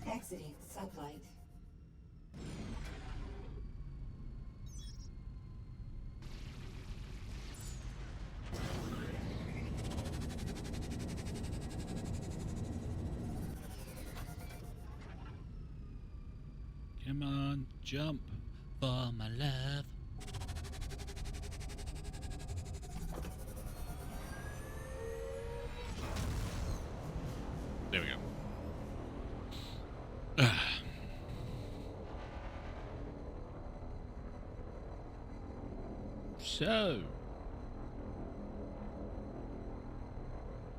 Exiting sublight. Come on, jump for my love. There we go. So,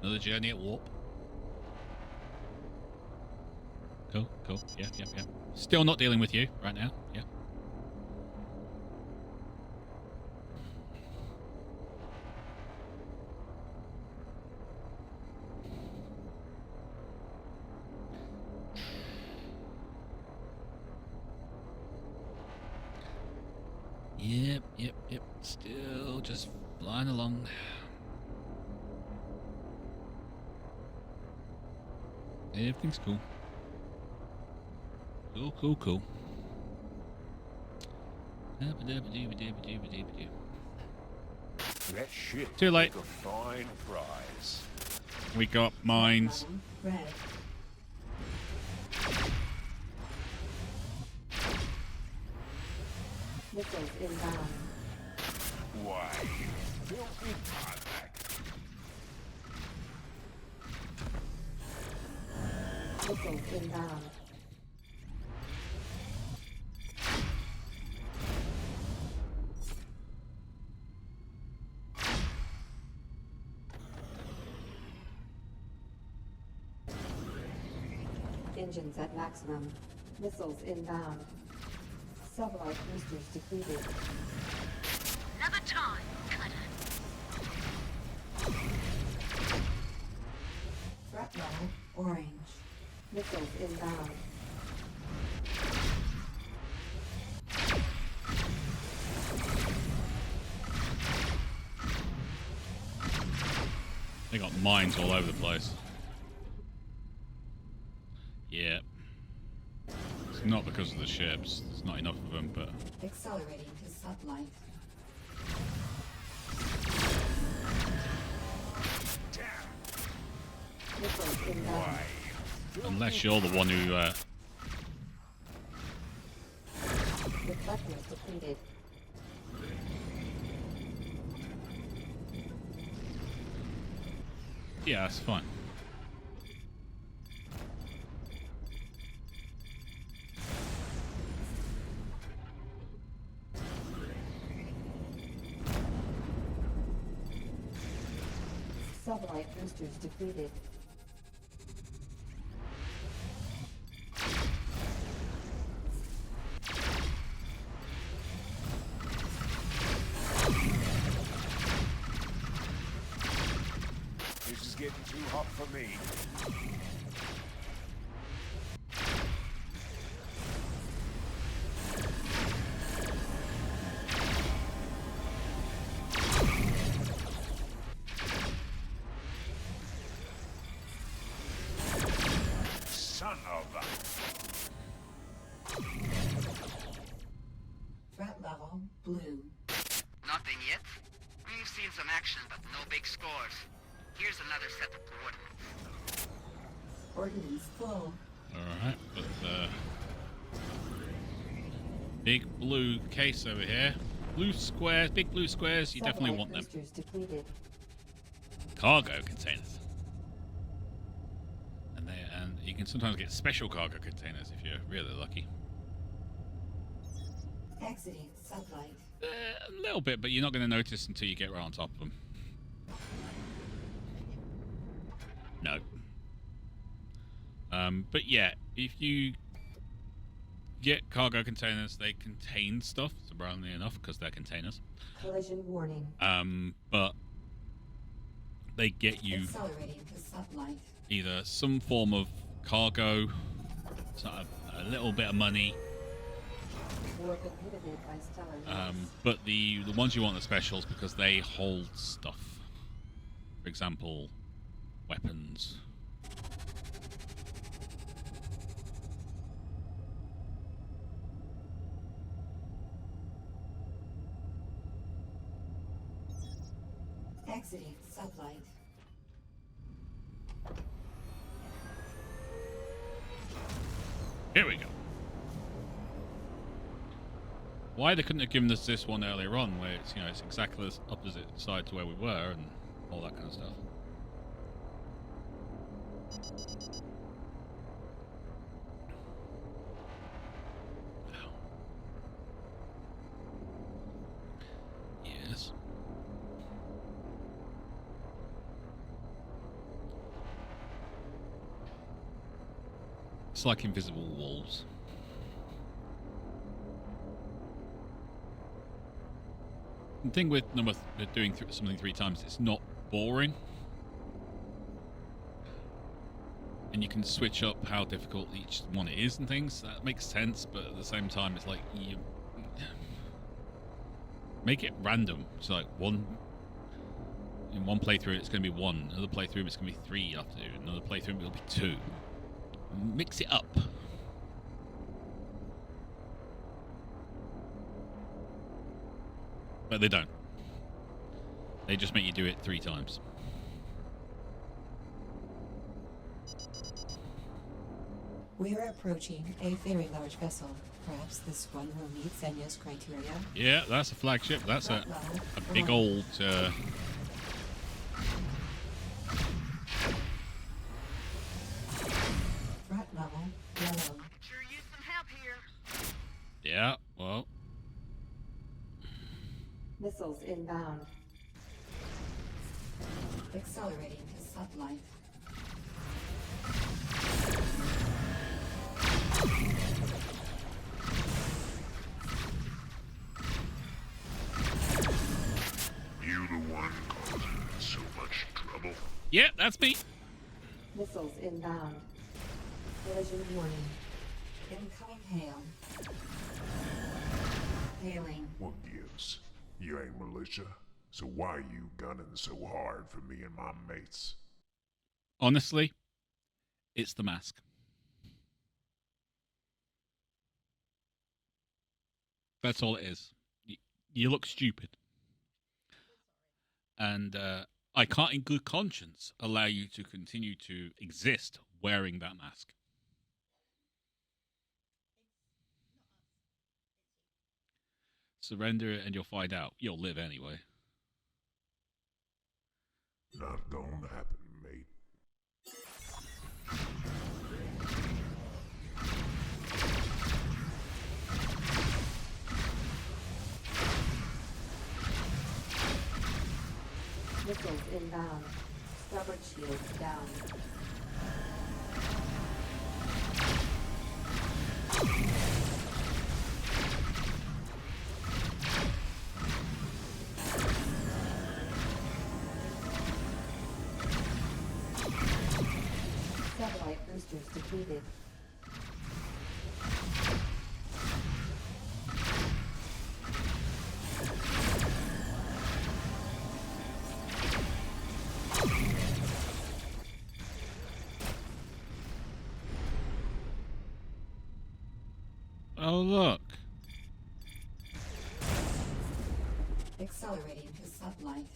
another journey at warp. Cool, cool. Yeah. Still not dealing with you right now. Yeah. Yep. Still just flying along. Everything's cool. Cool. That shit Too late. took a fine prize. We got mines. Red. Missiles inbound. Why, you filthy contact. Missiles inbound. Engines at maximum. Missiles inbound. Sublight boosters depleted. Another time, cutter. Threat level orange. Missiles inbound. They got mines all over the place. Yeah. It's not because of the ships. There's not enough of them, but... Accelerating to sublight. Missiles inbound. Unless you're the one who... Reflectors depleted. Yeah, that's fine. Sublight boosters depleted. This is getting too hot for me. Son of a... Threat level blue. Nothing yet? We've seen some action, but no big scores. Here's another set of coordinates. Ordnance full. Alright, but big blue case over here. Blue squares, big blue squares, you definitely Sublight want them. boosters depleted. Cargo containers. And you can sometimes get special cargo containers if you're really lucky. Exiting sublight. A little bit, but you're not going to notice until you get right on top of them. No. But yeah, if you get cargo containers, they contain stuff, surprisingly enough, because they're containers. Collision warning. But they get you Accelerating to sublight. either some form of cargo, sort of a little bit of money. Warp inhibited by stellar mass. But the ones you want are specials because they hold stuff. For example, weapons. Exiting sublight. Here we go. Why they couldn't have given us this one earlier on, where it's, you know, it's exactly the opposite side to where we were and all that kind of stuff. Yes. It's like invisible walls. The thing with doing something 3 times, it's not boring. And you can switch up how difficult each one is and things. That makes sense, but at the same time, it's like you make it random. It's like in one playthrough it's going to be 1, another playthrough it's going to be 3 you have to do, another playthrough it'll be 2. Mix it up. But they don't. They just make you do it 3 times. We are approaching a very large vessel. Perhaps this one will meet Senya's criteria. Yeah, that's a flagship. That's a big old... Threat level yellow. Sure use some help here. yeah, well... Missiles inbound. Accelerating to sublight. You the one causing so much trouble? Yeah, that's me. Missiles inbound. Collision warning. Incoming hail. Hailing. What gives? You ain't militia, so why you gunning so hard for me and my mates? Honestly, it's the mask. That's all it is. You look stupid. And I can't in good conscience allow you to continue to exist wearing that mask. Surrender it and you'll find out. You'll live anyway. Not gonna happen, mate. Missiles inbound. Starboard shields down. Satellite boosters depleted. Oh, look. Accelerating to sublight.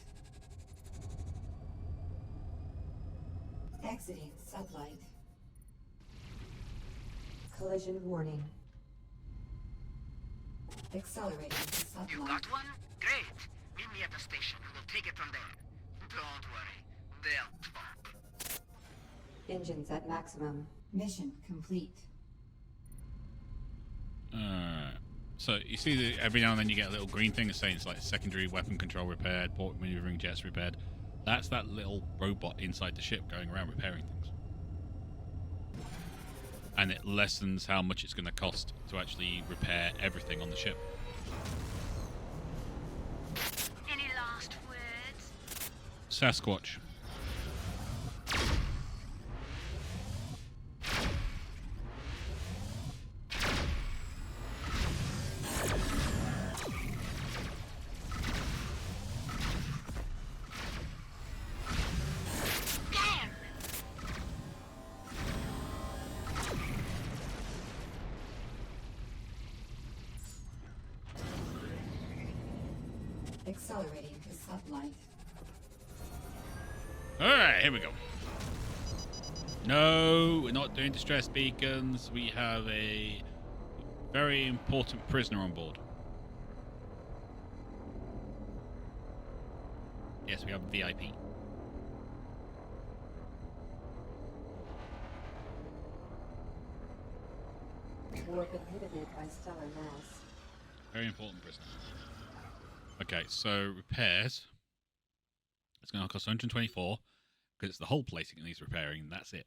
Exiting sublight. Collision warning. Accelerating to You sublight. got one? Great. Meet me at the station. We'll take it from there. Don't worry. They'll talk. Engines at maximum. Mission complete. So you see that every now and then you get a little green thing saying it's like secondary weapon control repaired, port maneuvering jets repaired. That's that little robot inside the ship going around repairing things. and it lessens how much it's going to cost to actually repair everything on the ship. Any last words? Sasquatch. Damn! Accelerating to sublight. Alright, here we go. No, we're not doing distress beacons. We have a very important prisoner on board. Yes, we have a VIP. Warp inhibited by stellar mass. Very important prisoner. Okay, so repairs. It's going to cost 124 because it's the whole place it needs repairing, and that's it.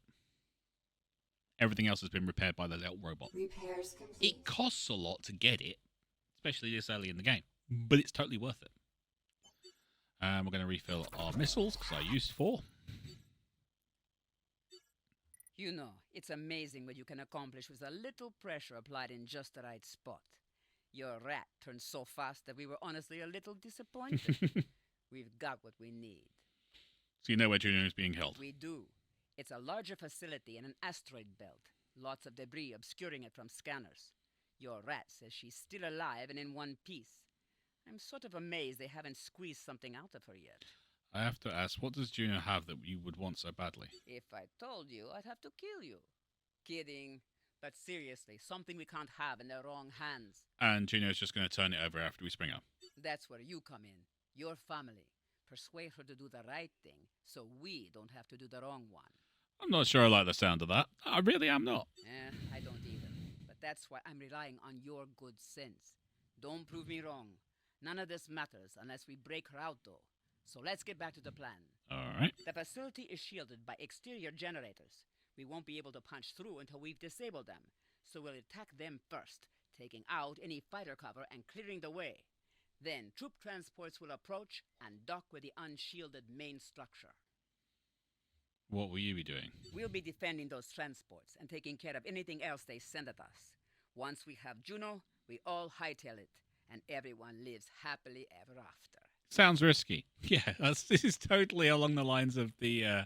Everything else has been repaired by the little robot. Repairs complete. It costs a lot to get it, especially this early in the game, but it's totally worth it. We're going to refill our missiles because I used 4. You know, it's amazing what you can accomplish with a little pressure applied in just the right spot. Your rat turned so fast that we were honestly a little disappointed. We've got what we need. So you know where Junior is being held. We do. It's a larger facility in an asteroid belt. Lots of debris obscuring it from scanners. Your rat says she's still alive and in one piece. I'm sort of amazed they haven't squeezed something out of her yet. I have to ask, what does Junior have that you would want so badly? If I told you, I'd have to kill you. Kidding. But seriously, something we can't have in the wrong hands. And Junior's just going to turn it over after we spring up. That's where you come in. Your family. Persuade her to do the right thing, so we don't have to do the wrong one. I'm not sure I like the sound of that. I really am not. I don't either. But that's why I'm relying on your good sense. Don't prove me wrong. None of this matters unless we break her out, though. So let's get back to the plan. All right. The facility is shielded by exterior generators. We won't be able to punch through until we've disabled them. So we'll attack them first, taking out any fighter cover and clearing the way. Then troop transports will approach and dock with the unshielded main structure. What will you be doing? We'll be defending those transports and taking care of anything else they send at us. Once we have Juno, we all hightail it, and everyone lives happily ever after. Sounds risky. Yeah, this is totally along the lines of the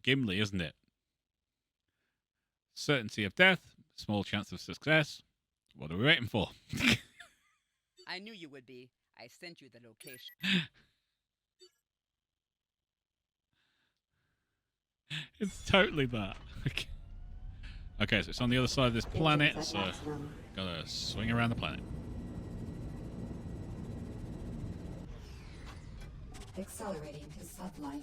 Gimli, isn't it? Certainty of death, small chance of success. What are we waiting for? I knew you would be. I sent you the location. It's totally that. Okay, so it's on the other side of this planet, so gotta swing around the planet. Accelerating to sublight.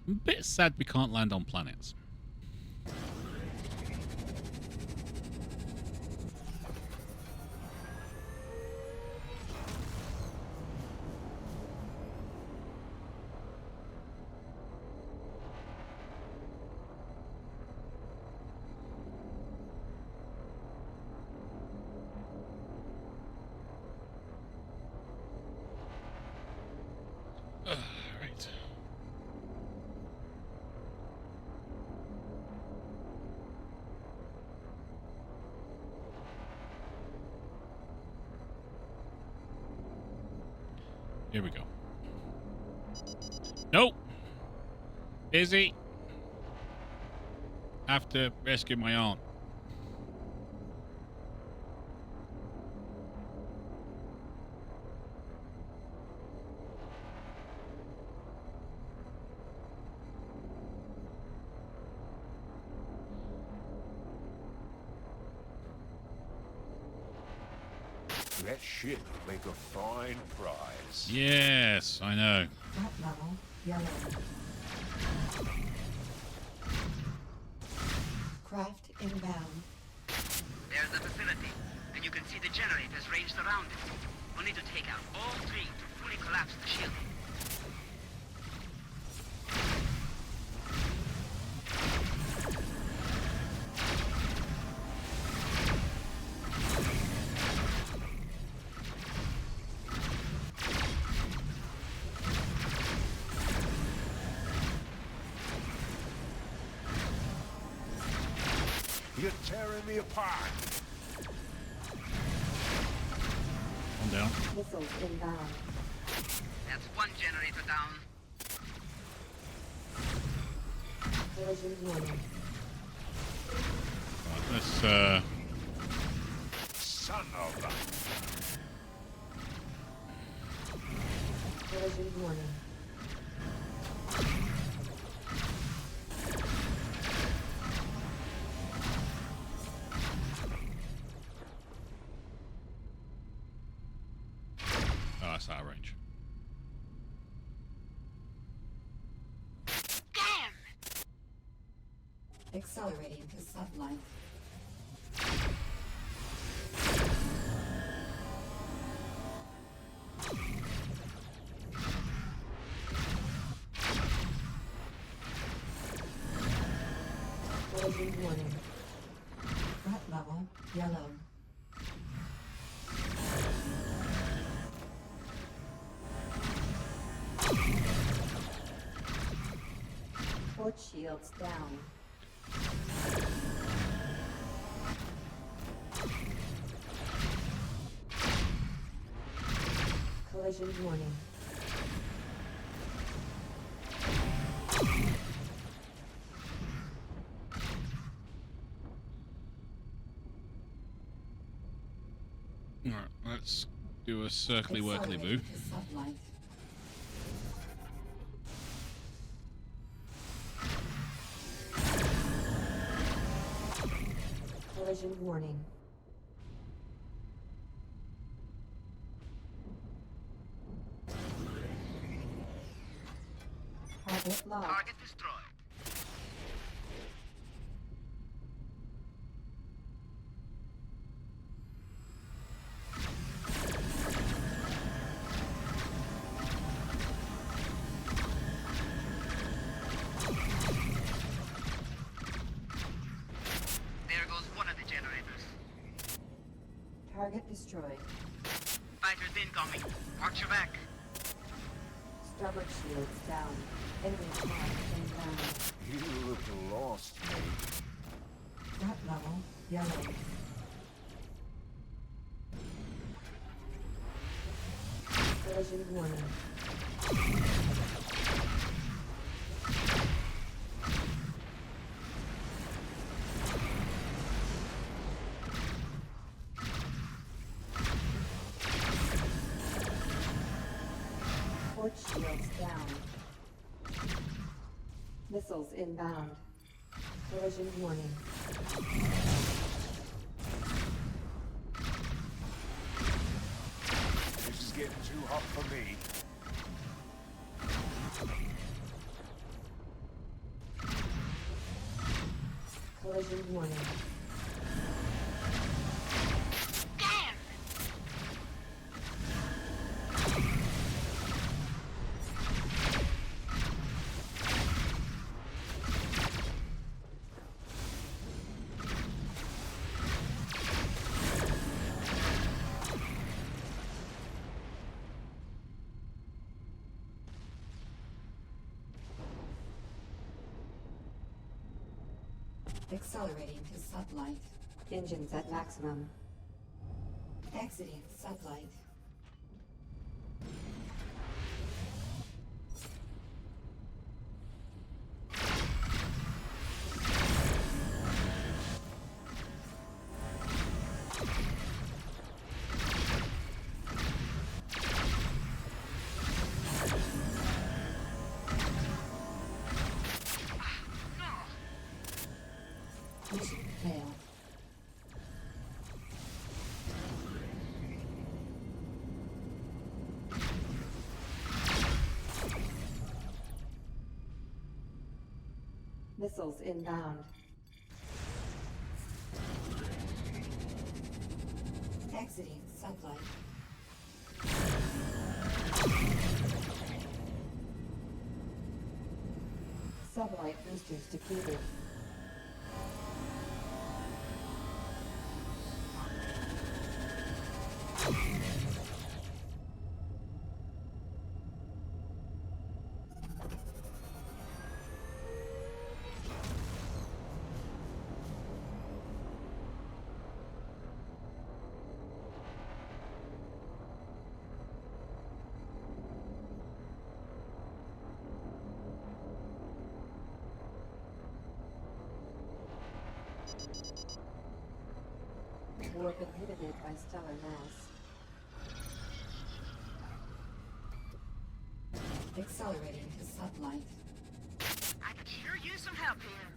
I'm a bit sad we can't land on planets. Right. Here we go. Nope. Busy. Have to rescue my aunt. That ship will make a fine prize. Yes, I know. That level, yellow. Craft inbound. There's the facility, and you can see the generators ranged around it. We'll need to take out all 3 to fully collapse the shield. You're tearing me apart. One down. Missiles inbound. That's one generator down. Collision warning. Right, let's Son of a... Collision warning. oh, that's out of range. Damn! Accelerating to sublight. Collision warning. Threat level yellow. Port shields down. Collision warning. All right, let's do a circly workly boo. Accelerating to sublight. Collision warning. Target locked. Target destroyed. There goes one of the generators. Target destroyed. Fighters incoming. Watch your back. Starboard shields down. Enemy attack inbound. You look lost, mate. Threat level yellow. Collision warning. Port shields down. Missiles inbound. Collision warning. This is getting too hot for me. Collision warning. Damn! Accelerating to sublight. Engines at maximum. Exiting sublight. Mission failed. Missiles inbound. Exiting sublight. Sublight boosters depleted. Warp inhibited by stellar mass. Accelerating to sublight. I could sure use some help here.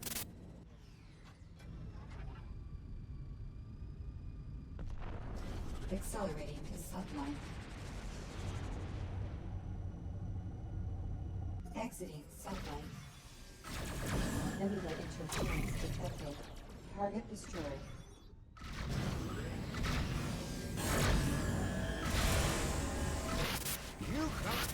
Accelerating to sublight. Exiting sublight. Nebula interference detected. Target destroyed. You can't.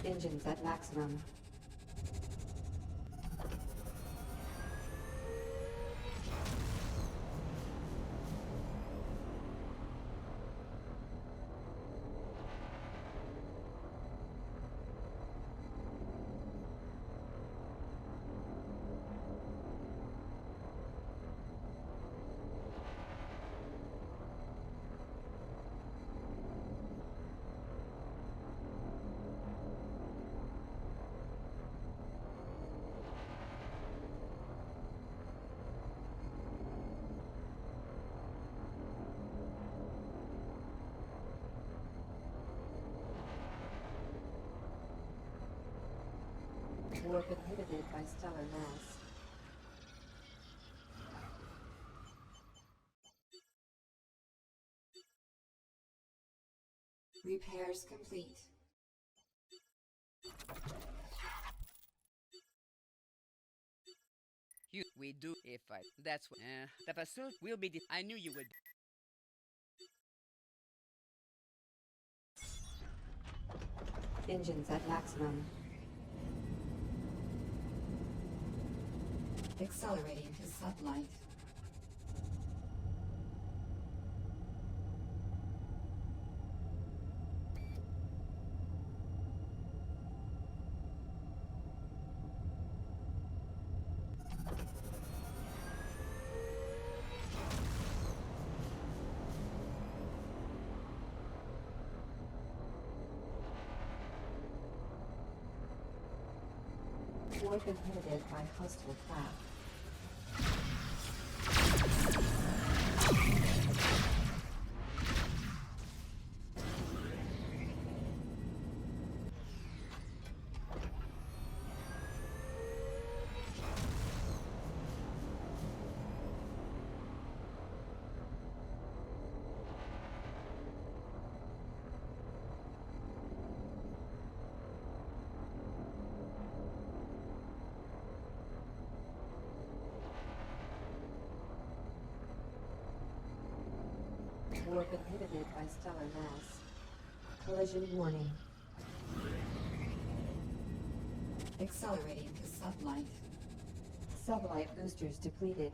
Engines at maximum. Warp inhibited by stellar mass. Repairs complete. We do if I. That's what. The pursuit will be. I knew you would. Engines at maximum. Accelerating to sublight. Warp inhibited by hostile craft. Warp inhibited by stellar mass. Collision warning. Accelerating to sublight. Sublight boosters depleted.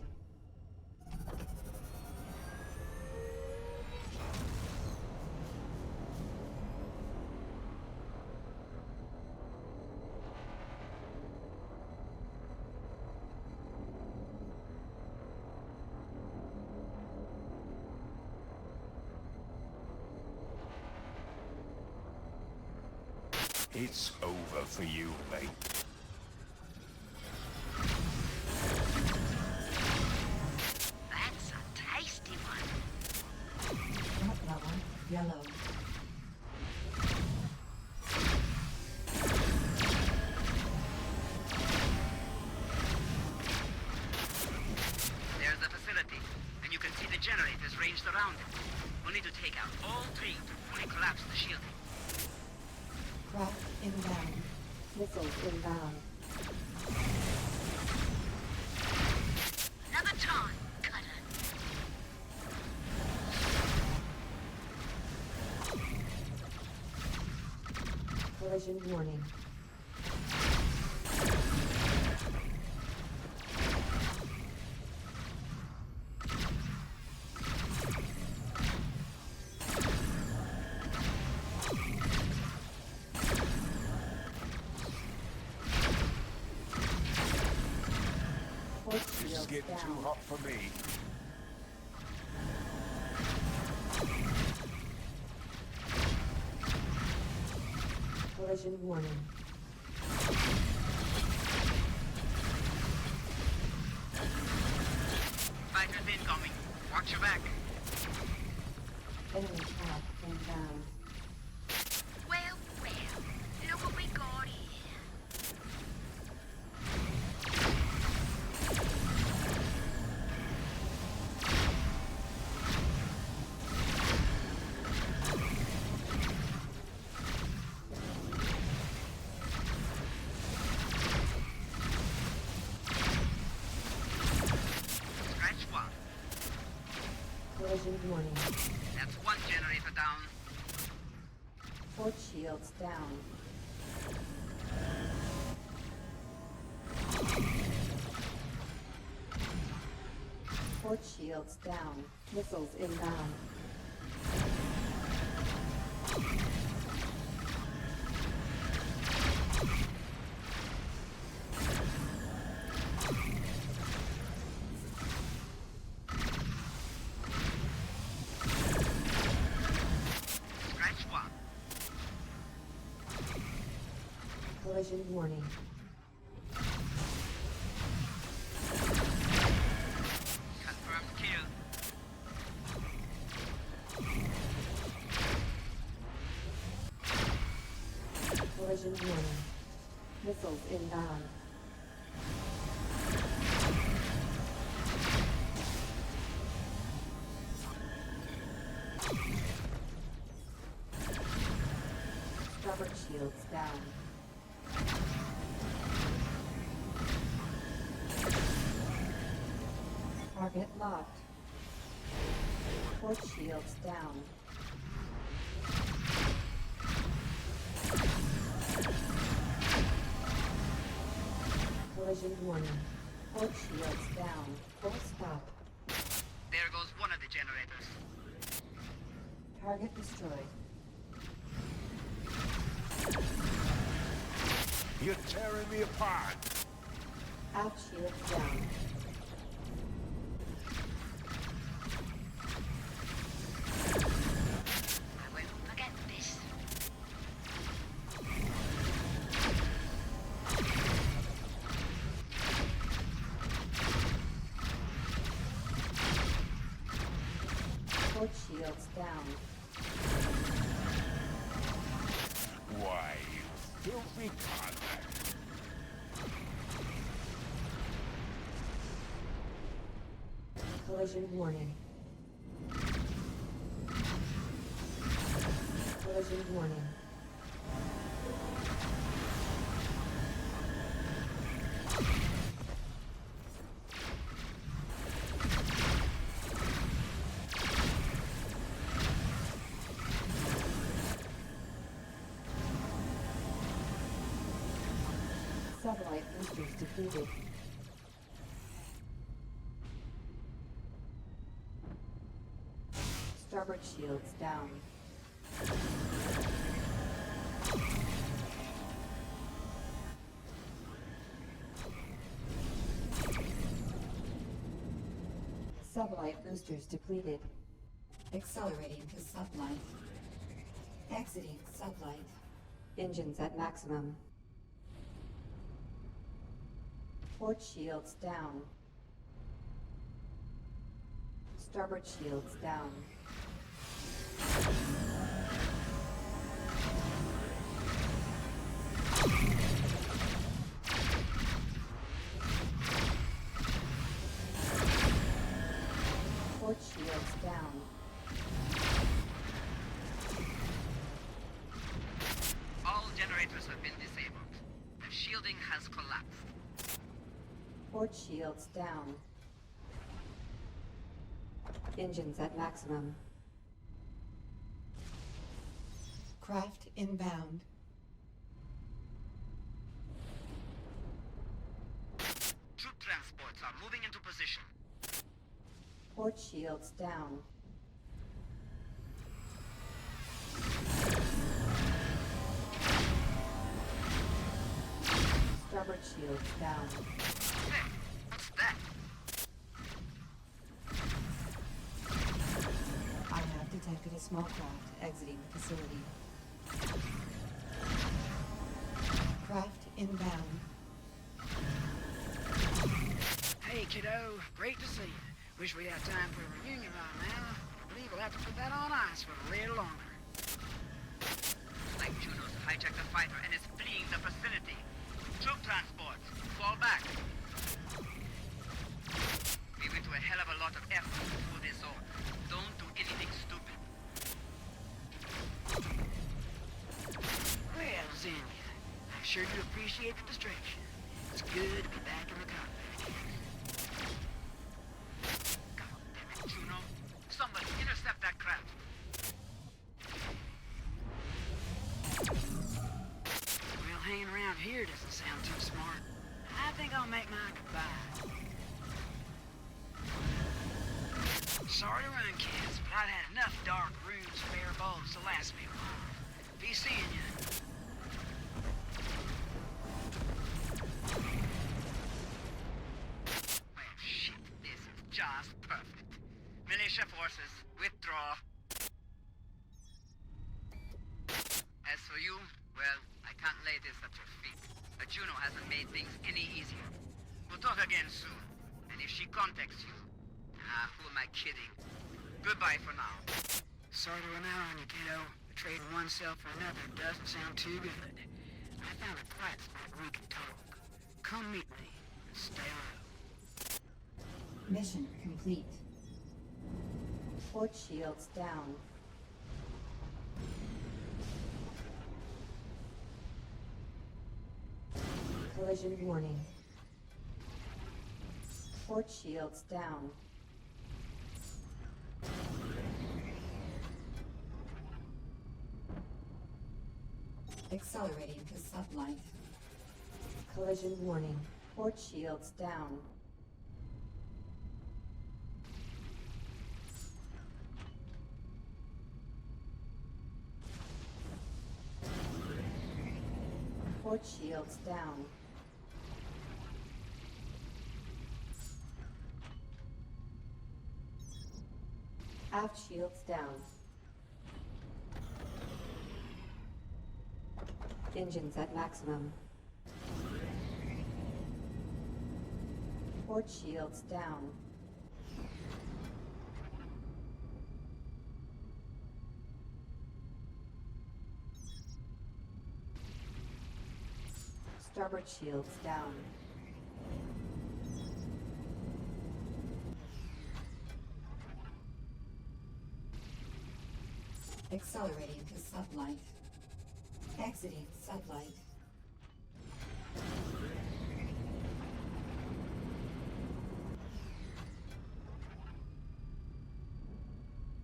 It's over for you, mate. That's a tasty one. Threat level yellow. There's the facility, and you can see the generators ranged around it. We'll need to take out all three to fully collapse the shielding. Craft inbound. Missiles inbound. Another time, cutter. Collision warning. Force This is shields getting down. too hot for me. Collision warning. Fighters incoming. Watch your back. Enemy trap inbound. Well, well. Look what we got here. Scratch one. Collision warning. That's one generator down. Port shields down. Port shields down. Missiles inbound. Scratch one. Collision warning. Confirmed kill. Collision warning. Missiles inbound. Starboard shields down. Target locked. Port shields down. Collision warning. Port shields down. Full stop. There goes one of the generators. Target destroyed. You're tearing me apart. Aft shields down. I won't forget this. Port shields down. Why, you filthy convict. Collision warning. Collision warning. Satellite boosters depleted. Starboard shields down. Sublight boosters depleted. Accelerating to sublight. Exiting sublight. Engines at maximum. Port shields down. Starboard shields down. Port shields down. All generators have been disabled. The shielding has collapsed. Port shields down. Engines at maximum. Craft inbound. Troop transports are moving into position. Port shields down. Starboard shields down. Hey, what's that? small craft exiting the facility. Craft inbound. Hey, kiddo. Great to see you. Wish we had time for a reunion right now. I believe we'll have to put that on ice for a little longer. Like Juno's hijacked the fighter and is fleeing the facility. Troop transports, fall back. We went to a hell of a lot of effort to pull this off. Don't do anything stupid. Well, Xenia, I sure do appreciate the distraction. It's good to be back in the cockpit again. God damn it, Juno. Somebody intercept that craft. Well, hanging around here doesn't sound too smart. I think I'll make my goodbye. Sorry to run, kids, but I've had enough dark rooms, bare balls to last me a while. Be seeing you. Well, shit, this is just perfect. Militia forces, withdraw. As for you, well, I can't lay this at your feet. But Juno hasn't made things any easier. We'll talk again soon. And if she contacts you, who am I kidding? Goodbye for now. Sorry to run out on you, kiddo. Trading oneself for another doesn't sound too good. I found a quiet spot where we can talk. Come meet me. Stay low. Mission complete. Port shields down. Collision warning. Port shields down. Accelerating to sublight. Collision warning. Port shields down. Port shields down. Aft shields down. Engines at maximum. Port shields down. Starboard shields down. Accelerating to sublight. Exiting sublight.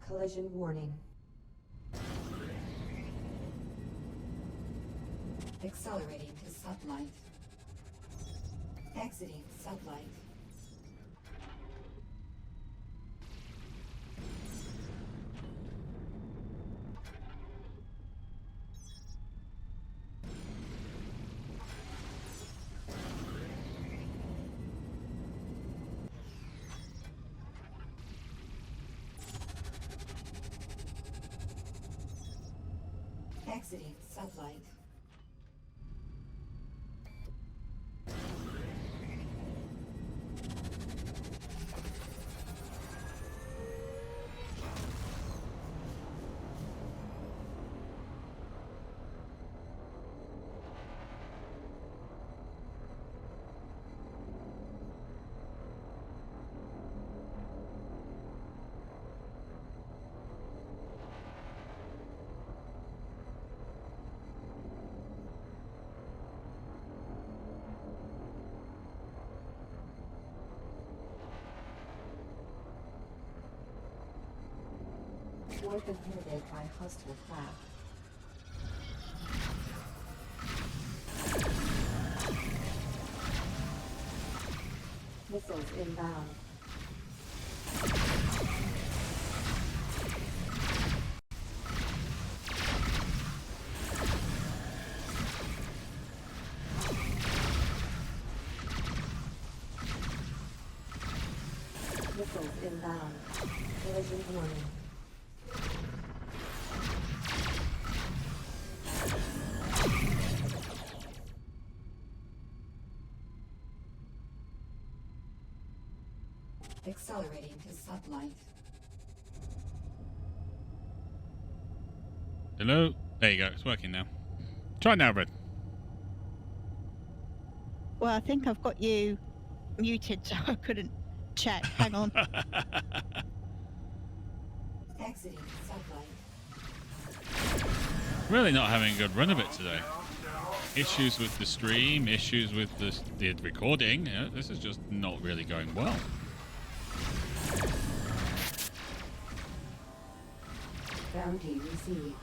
Collision warning. Accelerating to sublight. Exiting sublight. Exiting sublight. Worth inhibited by hostile craft. Missiles inbound. Missiles inbound. Collision warning. Accelerating to sublight. Hello? There you go. It's working now. Try now, Red. Well, I think I've got you muted, so I couldn't check. Hang on. Exiting sublight. Really not having a good run of it today. Issues with the stream, issues with the recording. This is just not really going well. Bounty received.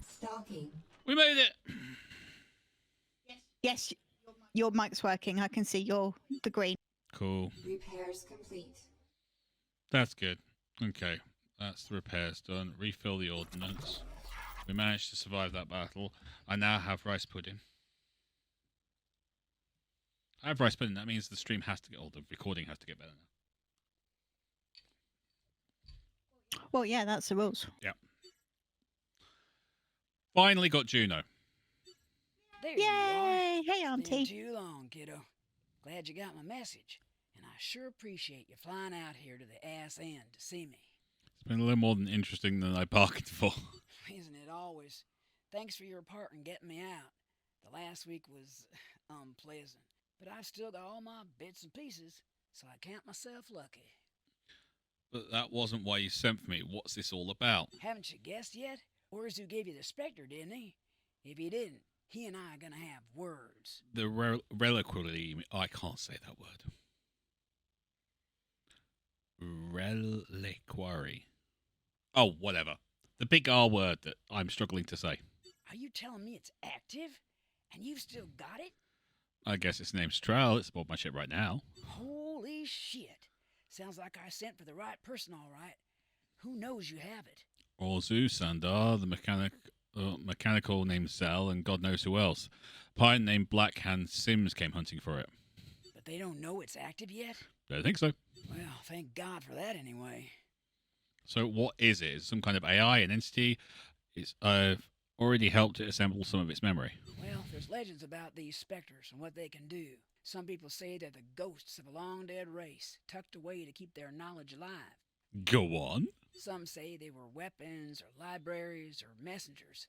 Stalking. We made it! Yes, your mic's working. I can see the green. Cool. Repairs complete. That's good. Okay. That's the repairs done. Refill the ordnance. We managed to survive that battle. I now have rice pudding. I have rice pudding. That means the stream has to get, or the recording has to get better now. Well, yeah, that's the rules. Yeah. Finally got Juno. There you are. Yay! Hey, Been Auntie. too long, kiddo. Glad you got my message, and I sure appreciate you flying out here to the ass end to see me. It's been a little more than interesting than I bargained for. Isn't it always? Thanks for your part in getting me out. The last week was unpleasant, but I've still got all my bits and pieces, so I count myself lucky. But that wasn't why you sent for me. What's this all about? Haven't you guessed yet? Orzu gave you the Spectre, didn't he? If he didn't, he and I are gonna have words. The reliquary. I can't say that word. Reliquary. Oh, whatever. The big R word that I'm struggling to say. Are you telling me it's active? And you've still got it? I guess its name's Trowel. It's aboard my ship right now. Holy shit. Sounds like I sent for the right person, all right. Who knows you have it? Orzu, Sandar, the mechanical named Zell, and God knows who else. Pine named Blackhand Sims came hunting for it. But they don't know it's active yet? Don't think so. Well, thank God for that anyway. So what is it? Is it some kind of AI, an entity? It's already helped it assemble some of its memory. Well, there's legends about these specters and what they can do. Some people say they're the ghosts of a long-dead race, tucked away to keep their knowledge alive. Go on. Some say they were weapons or libraries or messengers.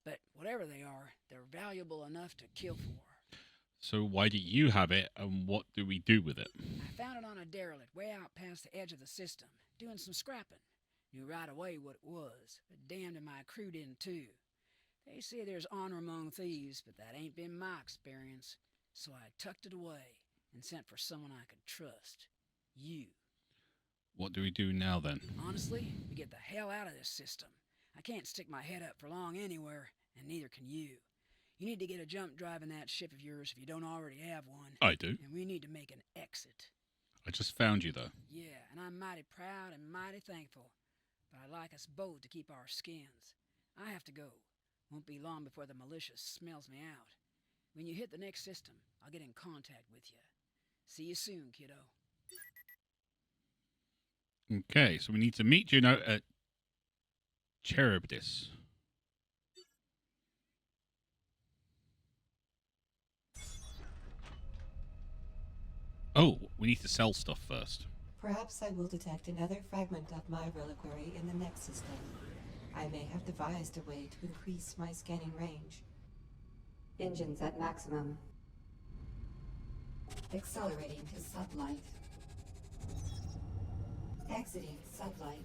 But whatever they are, they're valuable enough to kill for. So why do you have it, and what do we do with it? I found it on a derelict way out past the edge of the system, doing some scrapping. Knew right away what it was, but damned if my crew didn't too. They say there's honor among thieves, but that ain't been my experience. So I tucked it away and sent for someone I could trust. You. What do we do now, then? Honestly, we get the hell out of this system. I can't stick my head up for long anywhere, and neither can you. You need to get a jump drive in that ship of yours if you don't already have one. I do. And we need to make an exit. I just found you, though. Yeah, and I'm mighty proud and mighty thankful. But I'd like us both to keep our skins. I have to go. Won't be long before the militia smells me out. When you hit the next system, I'll get in contact with you. See you soon, kiddo. Okay, so we need to meet Juno at Charybdis. Oh, we need to sell stuff first. Perhaps I will detect another fragment of my reliquary in the next system. I may have devised a way to increase my scanning range. Engines at maximum. Accelerating to sublight. Exiting sublight.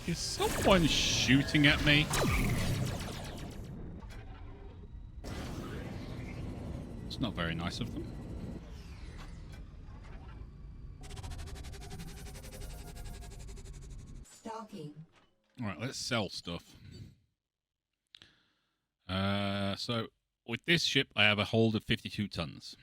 Is someone shooting at me? It's not very nice of them. Stalking. Alright, let's sell stuff. So, with this ship, I have a hold of 52 tons.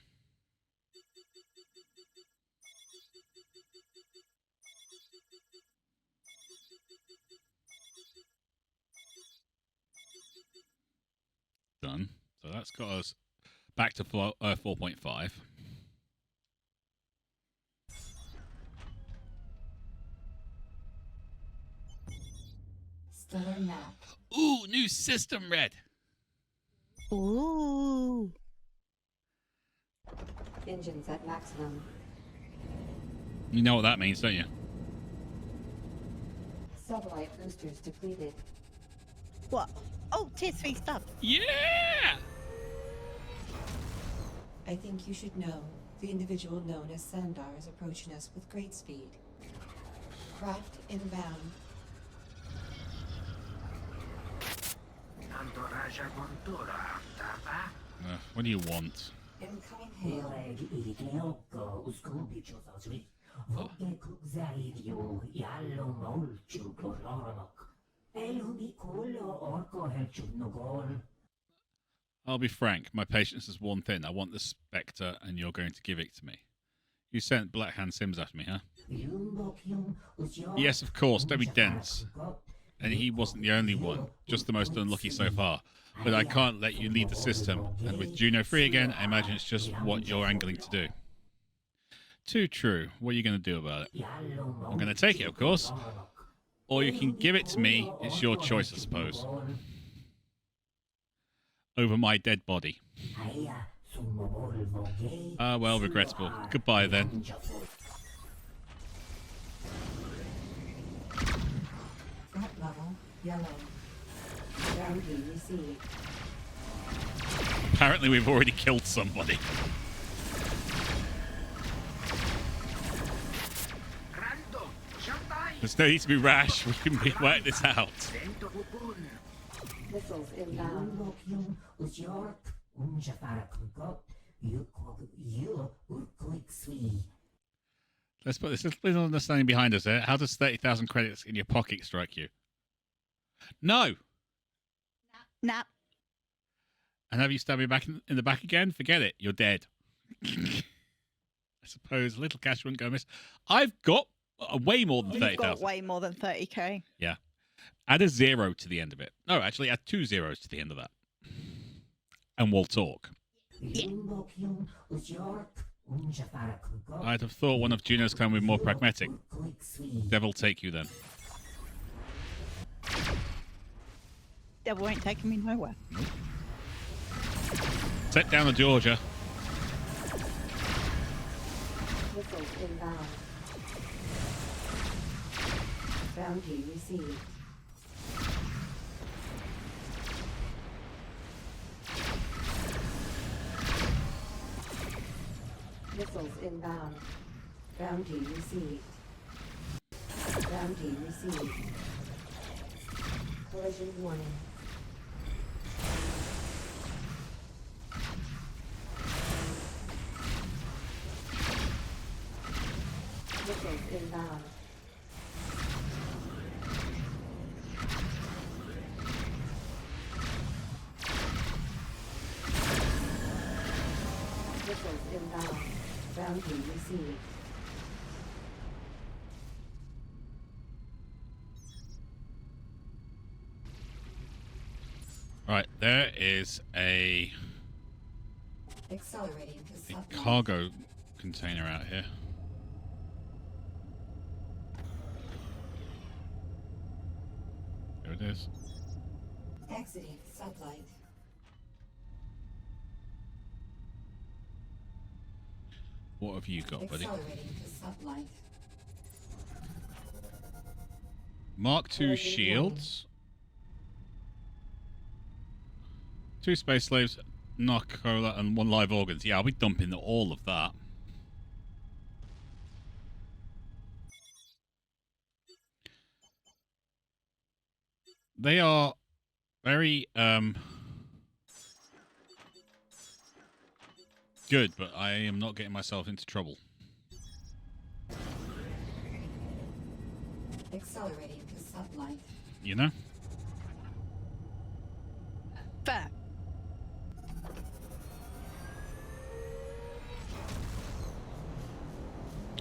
Done. So that's got us back to 4.5. Stellar map. Ooh, new system, Red. Ooh. Engines at maximum. You know what that means, don't you? Satellite boosters depleted. What? Oh, tier 3 stuff. Yeah! I think you should know the individual known as Sandar is approaching us with great speed. Craft inbound. What do you want? Incoming hail. I'll be frank. My patience is worn thin. I want the Spectre, and you're going to give it to me. You sent Black Hand Sims after me, huh? Yes, of course. Don't be dense. And he wasn't the only one. Just the most unlucky so far. But I can't let you leave the system. And with Juno free again, I imagine it's just what you're angling to do. Too true. What are you going to do about it? I'm going to take it, of course. Or you can give it to me. It's your choice, I suppose. Over my dead body. Ah, well, regrettable. Goodbye, then. Front level, yellow. Bounty received. Apparently, we've already killed somebody. There's no need to be rash. We can work this out. Missiles inbound. Let's put this little understanding behind us here. How does 30,000 credits in your pocket strike you? No! Nah. And have you stabbed me back in the back again? Forget it. You're dead. I suppose a little cash wouldn't go amiss. I've got way more than You've 30,000. got way more than 30k. Yeah. Add a 0 to the end of it. No, actually, add 2 zeros to the end of that. And we'll talk. Yeah. I'd have thought one of Juno's clan would be more pragmatic. Devil take you then. Devil ain't taking me nowhere. Nope. Set down the Georgia. Missiles inbound. Bounty received. Missiles inbound. Bounty received. Bounty received. Collision warning. Missiles inbound. Missiles inbound. Bounty received. Right, there is a Accelerating to submarine. cargo container out here. There it is. Exiting sublight. What have you got, buddy? Accelerating to sublight. Mark II shields. 2 space slaves, narcola, and 1 live organs. Yeah, I'll be dumping all of that. They are very good, but I am not getting myself into trouble. Accelerating to sublight. You know? Fair.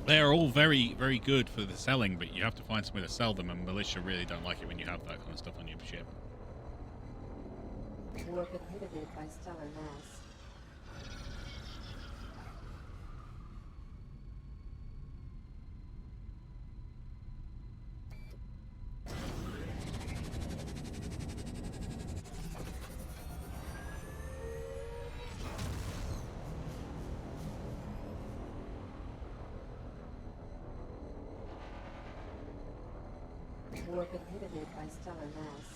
They are all very, very good for the selling, but you have to find somewhere to sell them, and militia really don't like it when you have that kind of stuff on your ship. Warp inhibited by stellar mass. Warp inhibited by stellar mass.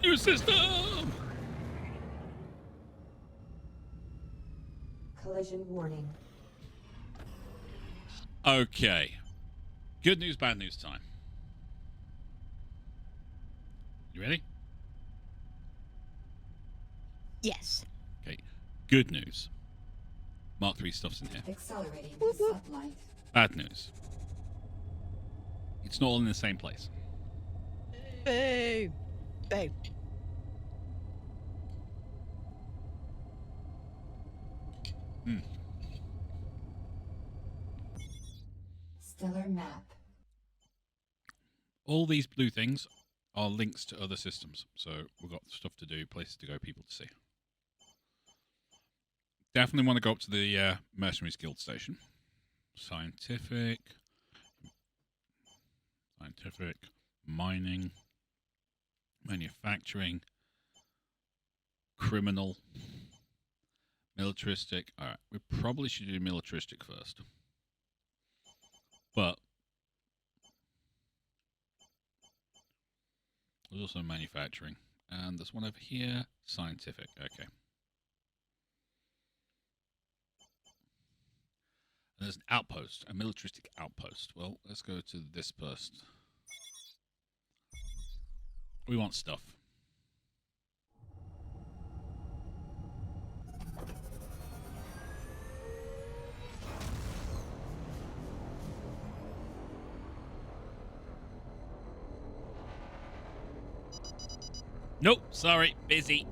New system! Collision warning. Okay. Good news, bad news time. You ready? Yes. Okay. Good news. Mark 3 stuff's in here. Accelerating to sublight. Bad news. It's not all in the same place. Boo. Boo. Stellar map. All these blue things are links to other systems. So we've got stuff to do, places to go, people to see. Definitely want to go up to the Mercenaries Guild station. Scientific, mining, manufacturing, criminal, militaristic. Alright, we probably should do militaristic first. But there's also manufacturing. And there's one over here, scientific. Okay. And there's an outpost, a militaristic outpost. Well, let's go to this first. We want stuff. Nope, sorry, busy.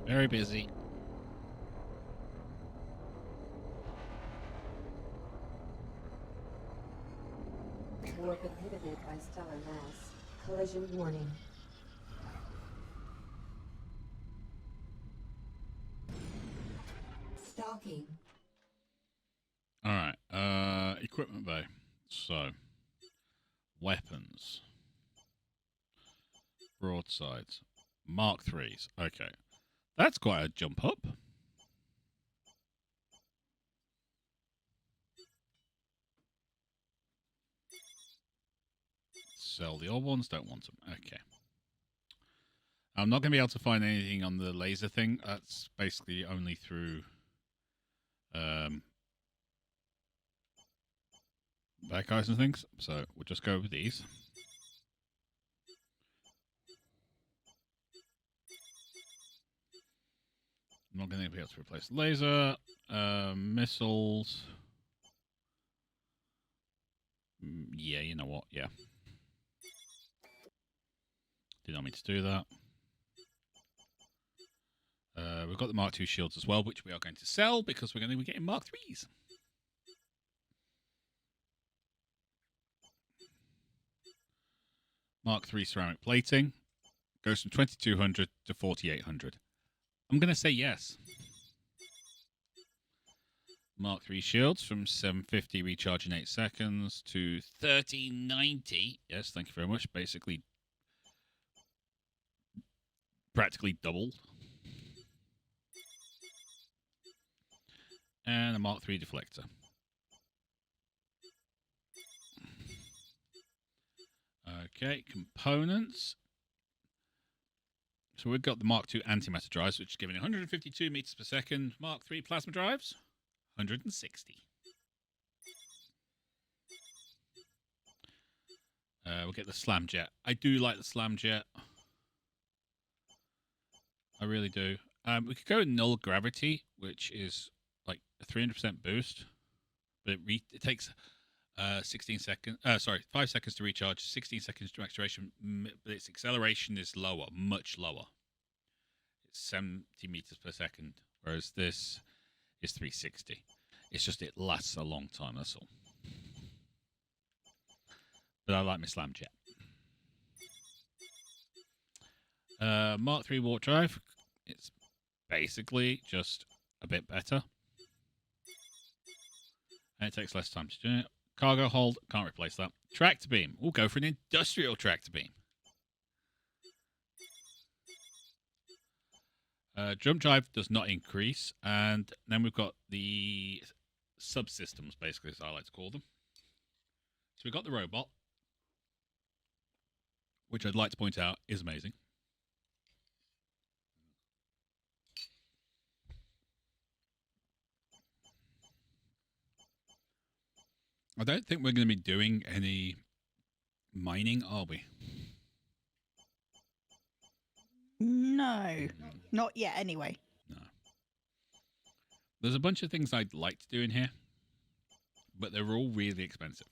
Very busy. Warp inhibited by stellar mass. Collision warning. Stalking. Alright, equipment bay. So, weapons. Broadsides. Mark 3s. Okay. That's quite a jump up. Sell the old ones, don't want them. Okay. I'm not going to be able to find anything on the laser thing. That's basically only through back eyes and things. So we'll just go with these. I'm not going to be able to replace laser, missiles. Yeah, you know what? Yeah. Did not mean to do that. We've got the Mark II shields as well, which we are going to sell because we're going to be getting Mark IIIs. Mark III ceramic plating goes from 2200 to 4800. I'm going to say yes. Mark III shields from 750 recharge in 8 seconds to 1390. Yes, thank you very much. Basically, practically double. And a Mark III deflector. Okay, components. So we've got the Mark II antimatter drives, which is giving 152 meters per second. Mark III plasma drives, 160. We'll get the slam jet. I do like the slam jet. I really do. We could go with null gravity, which is like a 300% boost, but it takes 16 seconds. 5 seconds to recharge, 16 seconds to acceleration. But its acceleration is lower, much lower. It's 70 meters per second, whereas this is 360. It's just it lasts a long time. That's all. But I like my slam jet. Mark III warp drive. It's basically just a bit better. And it takes less time to do it. Cargo hold, can't replace that. Tractor beam, we'll go for an industrial tractor beam. Jump drive does not increase, and then we've got the subsystems, basically, as I like to call them. So we've got the robot, which I'd like to point out is amazing. I don't think we're going to be doing any mining, are we? No, not yet anyway. No. There's a bunch of things I'd like to do in here, but they're all really expensive.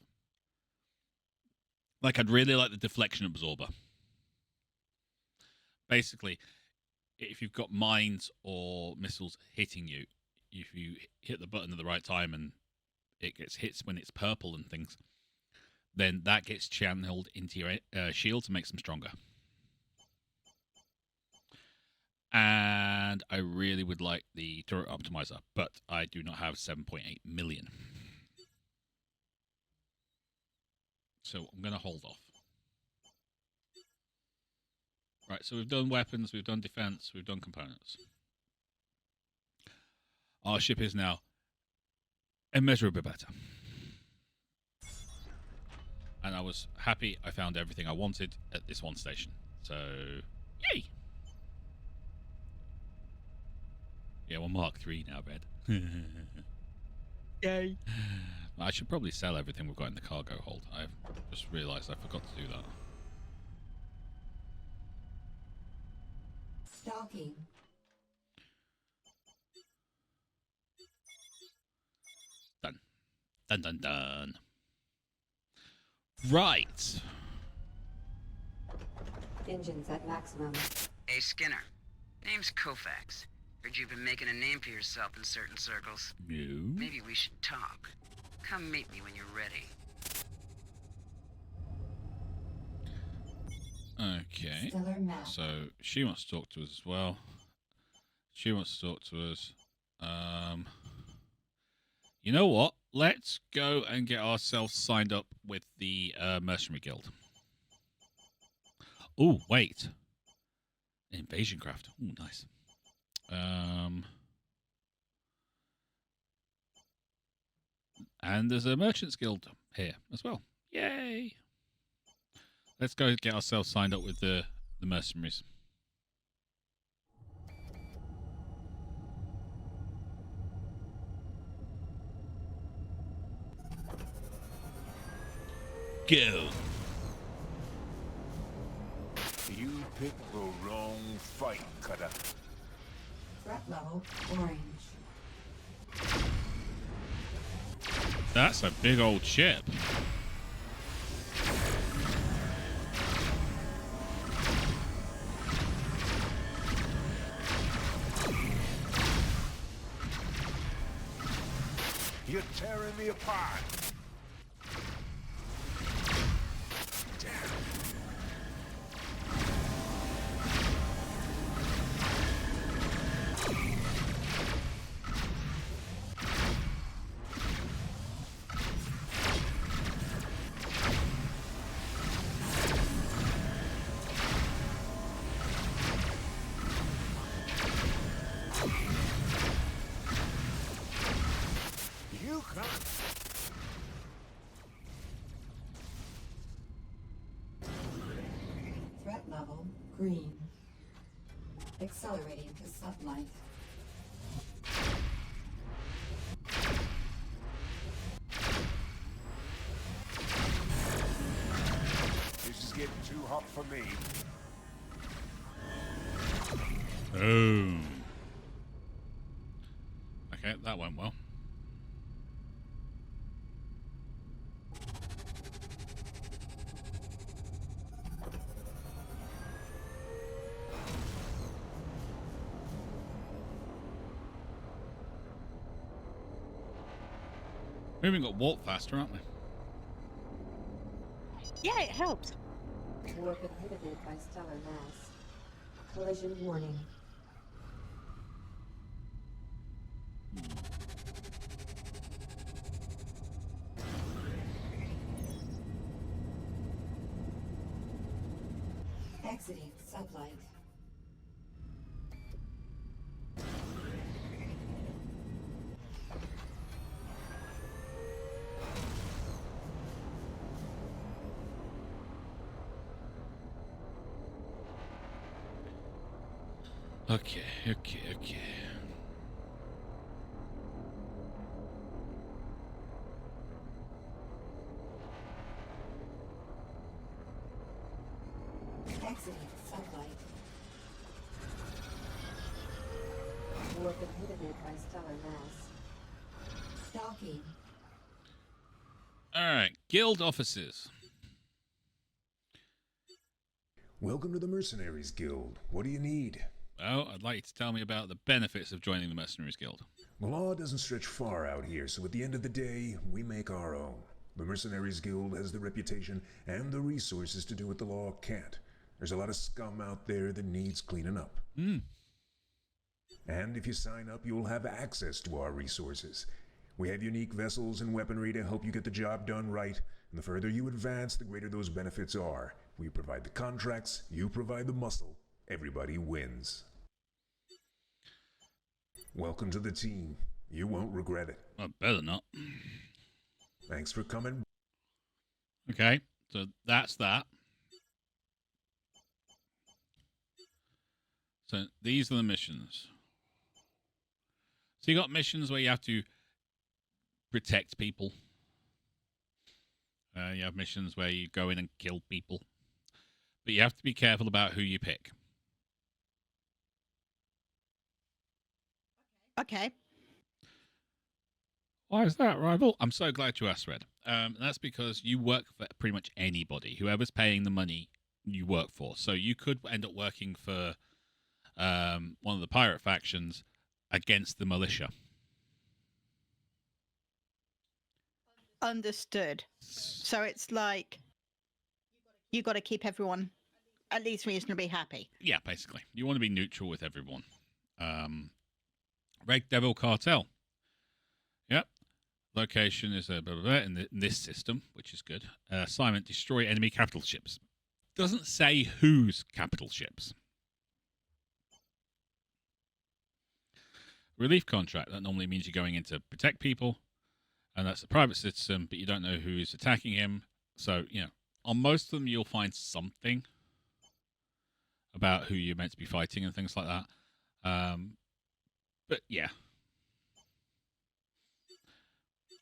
Like, I'd really like the deflection absorber. Basically, if you've got mines or missiles hitting you, if you hit the button at the right time and it gets hits when it's purple and things, then that gets channeled into your shield to make them stronger. And I really would like the turret optimizer, but I do not have 7.8 million. So I'm going to hold off. Right, so we've done weapons, we've done defense, we've done components. Our ship is now immeasurably better. And I was happy I found everything I wanted at this one station. So, yay! Yeah, we're Mark III now, Red. Yay. I should probably sell everything we've got in the cargo hold. I've just realised I forgot to do that. Stalking. Done. Dun dun dun. Right. Engines at maximum. Hey, Skinner. Name's Koufax. Heard you've been making a name for yourself in certain circles. No. Maybe we should talk. Come meet me when you're ready. Okay. Stellar map. So she wants to talk to us as well. She wants to talk to us. You know what? Let's go and get ourselves signed up with the Mercenary Guild. Oh, wait. Invasion craft. Oh, nice. And there's a Merchants Guild here as well. Yay! Let's go get ourselves signed up with the mercenaries. Go! You picked the wrong fight, Cutter. Threat level orange. That's a big old ship. You're tearing me apart. You can't. Threat level green. Accelerating to sublight. This is getting too hot for me. Boom. Okay, that went well. We even got warp faster, aren't we? Yeah, it helps. Warp inhibited by stellar mass. Collision warning. Exiting sublight. Okay. Exiting sublight. Warp inhibited by stellar mass. Stalking. Alright, guild offices. Welcome to the Mercenaries Guild. What do you need? Well, I'd like you to tell me about the benefits of joining the Mercenaries Guild. The law doesn't stretch far out here, so at the end of the day, we make our own. The Mercenaries Guild has the reputation and the resources to do what the law can't. There's a lot of scum out there that needs cleaning up. And if you sign up, you'll have access to our resources. We have unique vessels and weaponry to help you get the job done right, and the further you advance, the greater those benefits are. We provide the contracts, you provide the muscle. Everybody wins. Welcome to the team. You won't regret it. I better not. Thanks for coming. Okay, so that's that. So these are the missions. So you got missions where you have to protect people. You have missions where you go in and kill people. But you have to be careful about who you pick. Okay. Why is that, Rival? I'm so glad you asked, Red. That's because you work for pretty much anybody. Whoever's paying the money, you work for. So you could end up working for one of the pirate factions against the militia. Understood. So it's like you got to keep everyone at least reasonably happy. Yeah, basically. You want to be neutral with everyone. Red Devil Cartel. Yep. Location is in this system, which is good. Assignment, destroy enemy capital ships. Doesn't say whose capital ships. Relief contract. That normally means you're going in to protect people. And that's a private citizen, but you don't know who's attacking him. So, on most of them, you'll find something about who you're meant to be fighting and things like that. But yeah,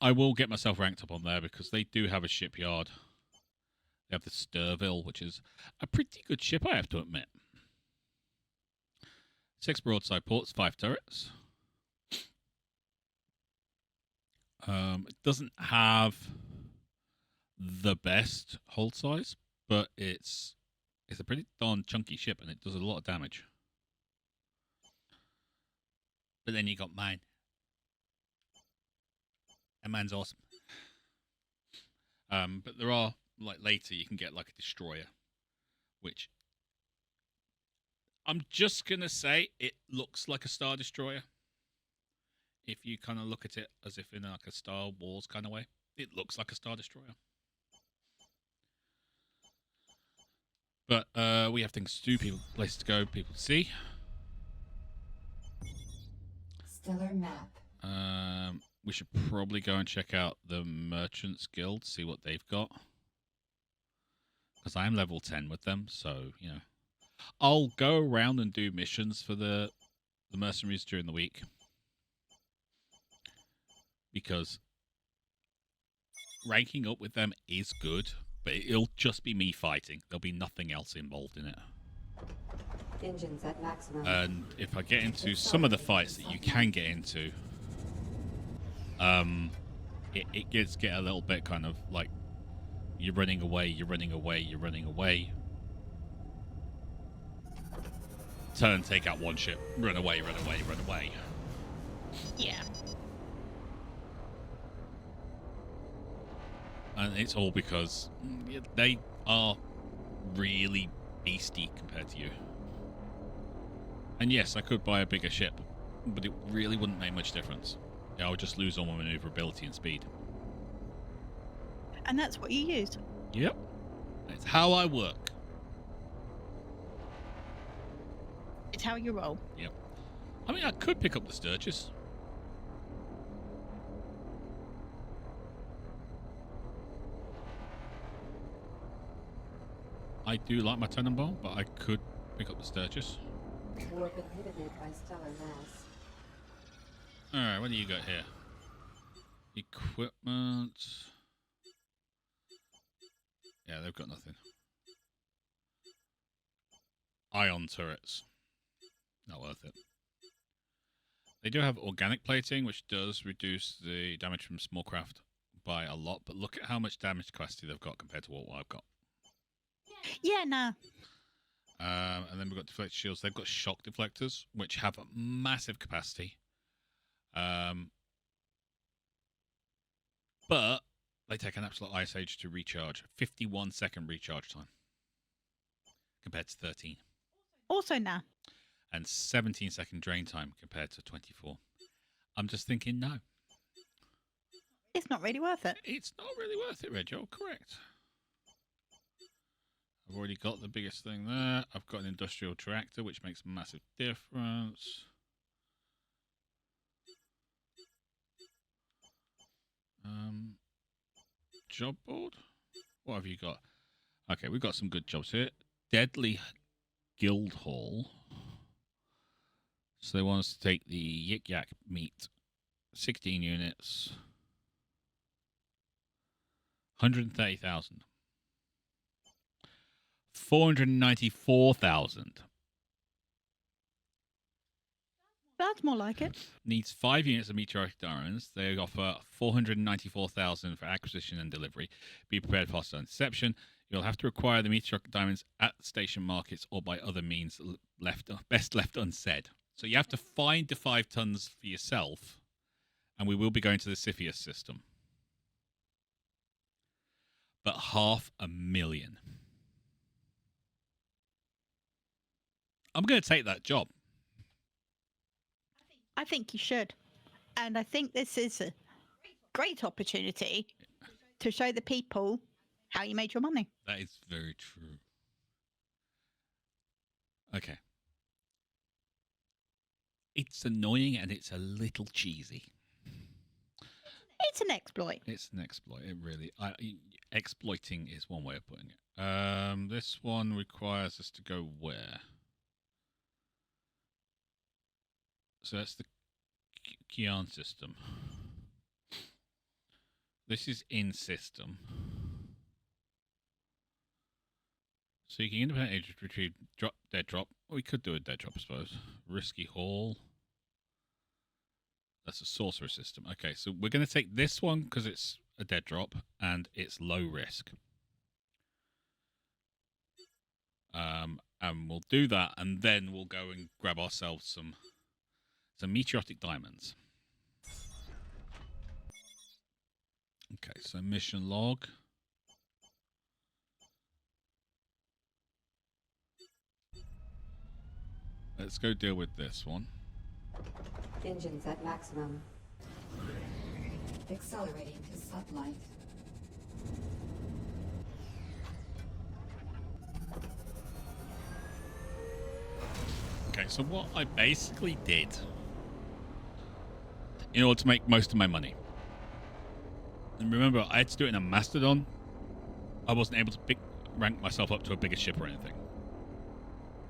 I will get myself ranked up on there because they do have a shipyard. They have the Sturville, which is a pretty good ship, I have to admit. 6 broadside ports, 5 turrets. It doesn't have the best hold size, but it's a pretty darn chunky ship, and it does a lot of damage. But then you got mine. And mine's awesome. But there are, later you can get a destroyer, which I'm just going to say it looks like a Star Destroyer. If you kind of look at it as if in a Star Wars kind of way, it looks like a Star Destroyer. But we have things to do, places to go, people to see. Stellar map. We should probably go and check out the Merchants Guild, see what they've got. Because I'm level 10 with them, so, I'll go around and do missions for the mercenaries during the week. Because ranking up with them is good, but it'll just be me fighting. There'll be nothing else involved in it. Engines at maximum. And if I get into some of the fights that you can get into, it gets a little bit kind of like you're running away, you're running away, you're running away. Turn, take out one ship, run away, run away, run away. Yeah. And it's all because they are really beastie compared to you. And yes, I could buy a bigger ship, but it really wouldn't make much difference. I would just lose all my maneuverability and speed. And that's what you use. Yep. It's how I work. It's how you roll. Yep. I mean, I could pick up the Sturgis. I do like my Tenenbaum, but I could pick up the Sturgis. Warp inhibited by stellar mass. Alright, what do you got here? Equipment. Yeah, they've got nothing. Ion turrets. Not worth it. They do have organic plating, which does reduce the damage from small craft by a lot, but look at how much damage capacity they've got compared to what I've got. Yeah, no. And then we've got deflector shields. They've got shock deflectors, which have a massive capacity. But they take an absolute ice age to recharge. 51-second recharge time. Compared to 13. Also, no. And 17-second drain time compared to 24. I'm just thinking, no. It's not really worth it. It's not really worth it, Reg. You're correct. I've already got the biggest thing there. I've got an industrial tractor, which makes a massive difference. Job board? What have you got? Okay, we've got some good jobs here. Deadly Guild Hall. So they want us to take the Yik Yak meat. 16 units. 130,000. 494,000. That's more like it. Needs 5 units of meteoric diamonds. They offer 494,000 for acquisition and delivery. Be prepared for hostile interception. You'll have to acquire the meteoric diamonds at the station markets or by other means best left unsaid. So you have to find the 5 tons for yourself, and we will be going to the Cepheus system. But 500,000. I'm going to take that job. I think you should. And I think this is a great opportunity to show the people how you made your money. That is very true. Okay. It's annoying and it's a little cheesy. It's an exploit. It's an exploit. It really... exploiting is one way of putting it. This one requires us to go where? So that's the Kian system. This is in system. So you can independently retrieve dead drop. We could do a dead drop, I suppose. Risky haul. That's a sorcerer system. Okay, so we're going to take this one because it's a dead drop and it's low risk. And we'll do that, and then we'll go and grab ourselves some meteoric diamonds. Okay, so mission log. Let's go deal with this one. Engines at maximum. Accelerating to sublight. Okay, so what I basically did in order to make most of my money. And remember, I had to do it in a Mastodon. I wasn't able to rank myself up to a bigger ship or anything.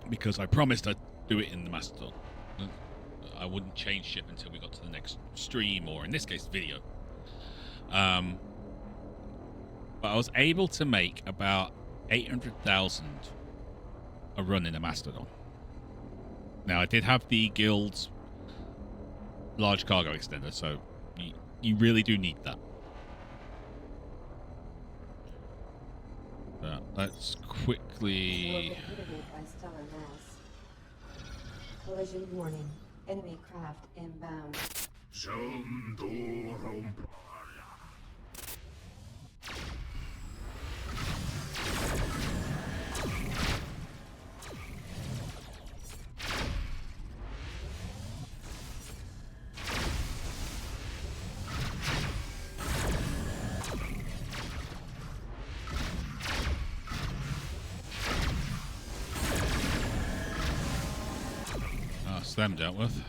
Because I promised I'd do it in the Mastodon. I wouldn't change ship until we got to the next stream, or in this case, video. But I was able to make about 800,000 a run in a Mastodon. Now, I did have the guild's large cargo extender, so you really do need that. But let's quickly... By stellar mass. Collision warning. Enemy craft inbound. That's them dealt with.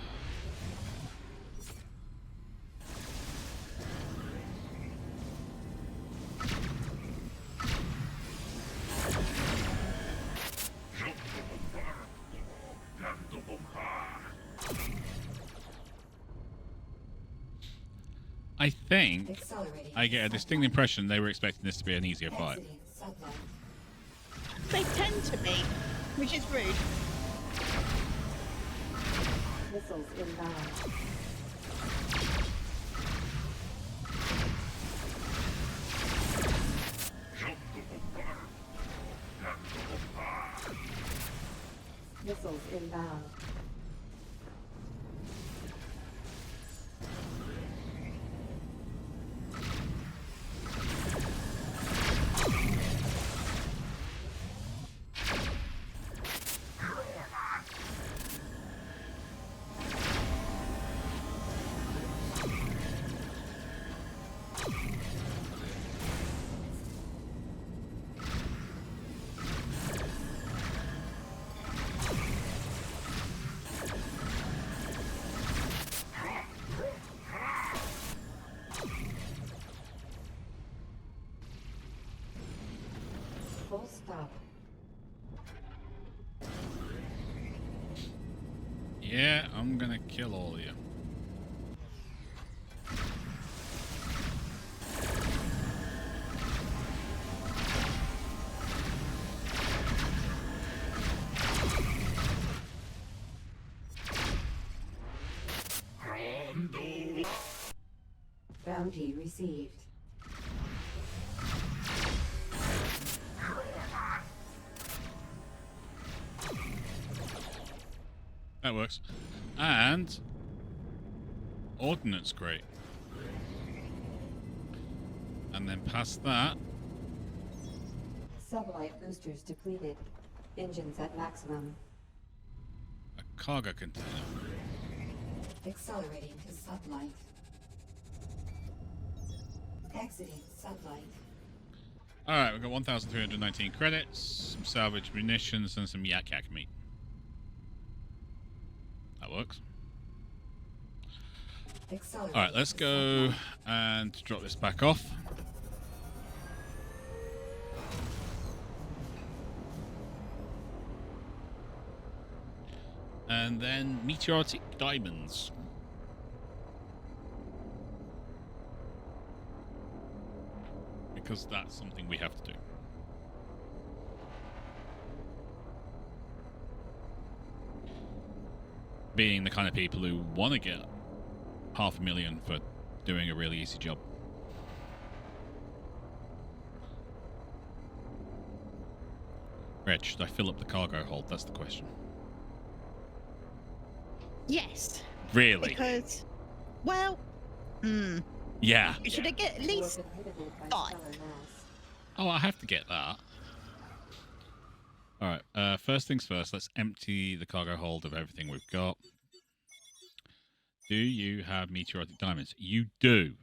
I think Accelerating. I get a distinct impression they were expecting this to be an easier fight. Exiting sunlight. They tend to be, which is rude. Missiles inbound. Missiles inbound. Full stop. Yeah, I'm gonna kill all of you. Bounty received. That works. And ordnance crate. And then past that, Sublight boosters depleted. Engines at maximum. a cargo container. Accelerating to sublight. Exiting sublight. Alright, we've got 1,319 credits, some salvage munitions, and some yak yak meat. That works. Accelerating. Alright, let's to go sublight. and drop this back off. And then meteoritic diamonds. Because that's something we have to do. Being the kind of people who want to get 500,000 for doing a really easy job. Reg, should I fill up the cargo hold? That's the question. Yes. Really? Because, well, Yeah. you should get at least Warp inhibited by 5. stellar mass. Oh, I have to get that. Alright, first things first, let's empty the cargo hold of everything we've got. Do you have meteoritic diamonds? You do.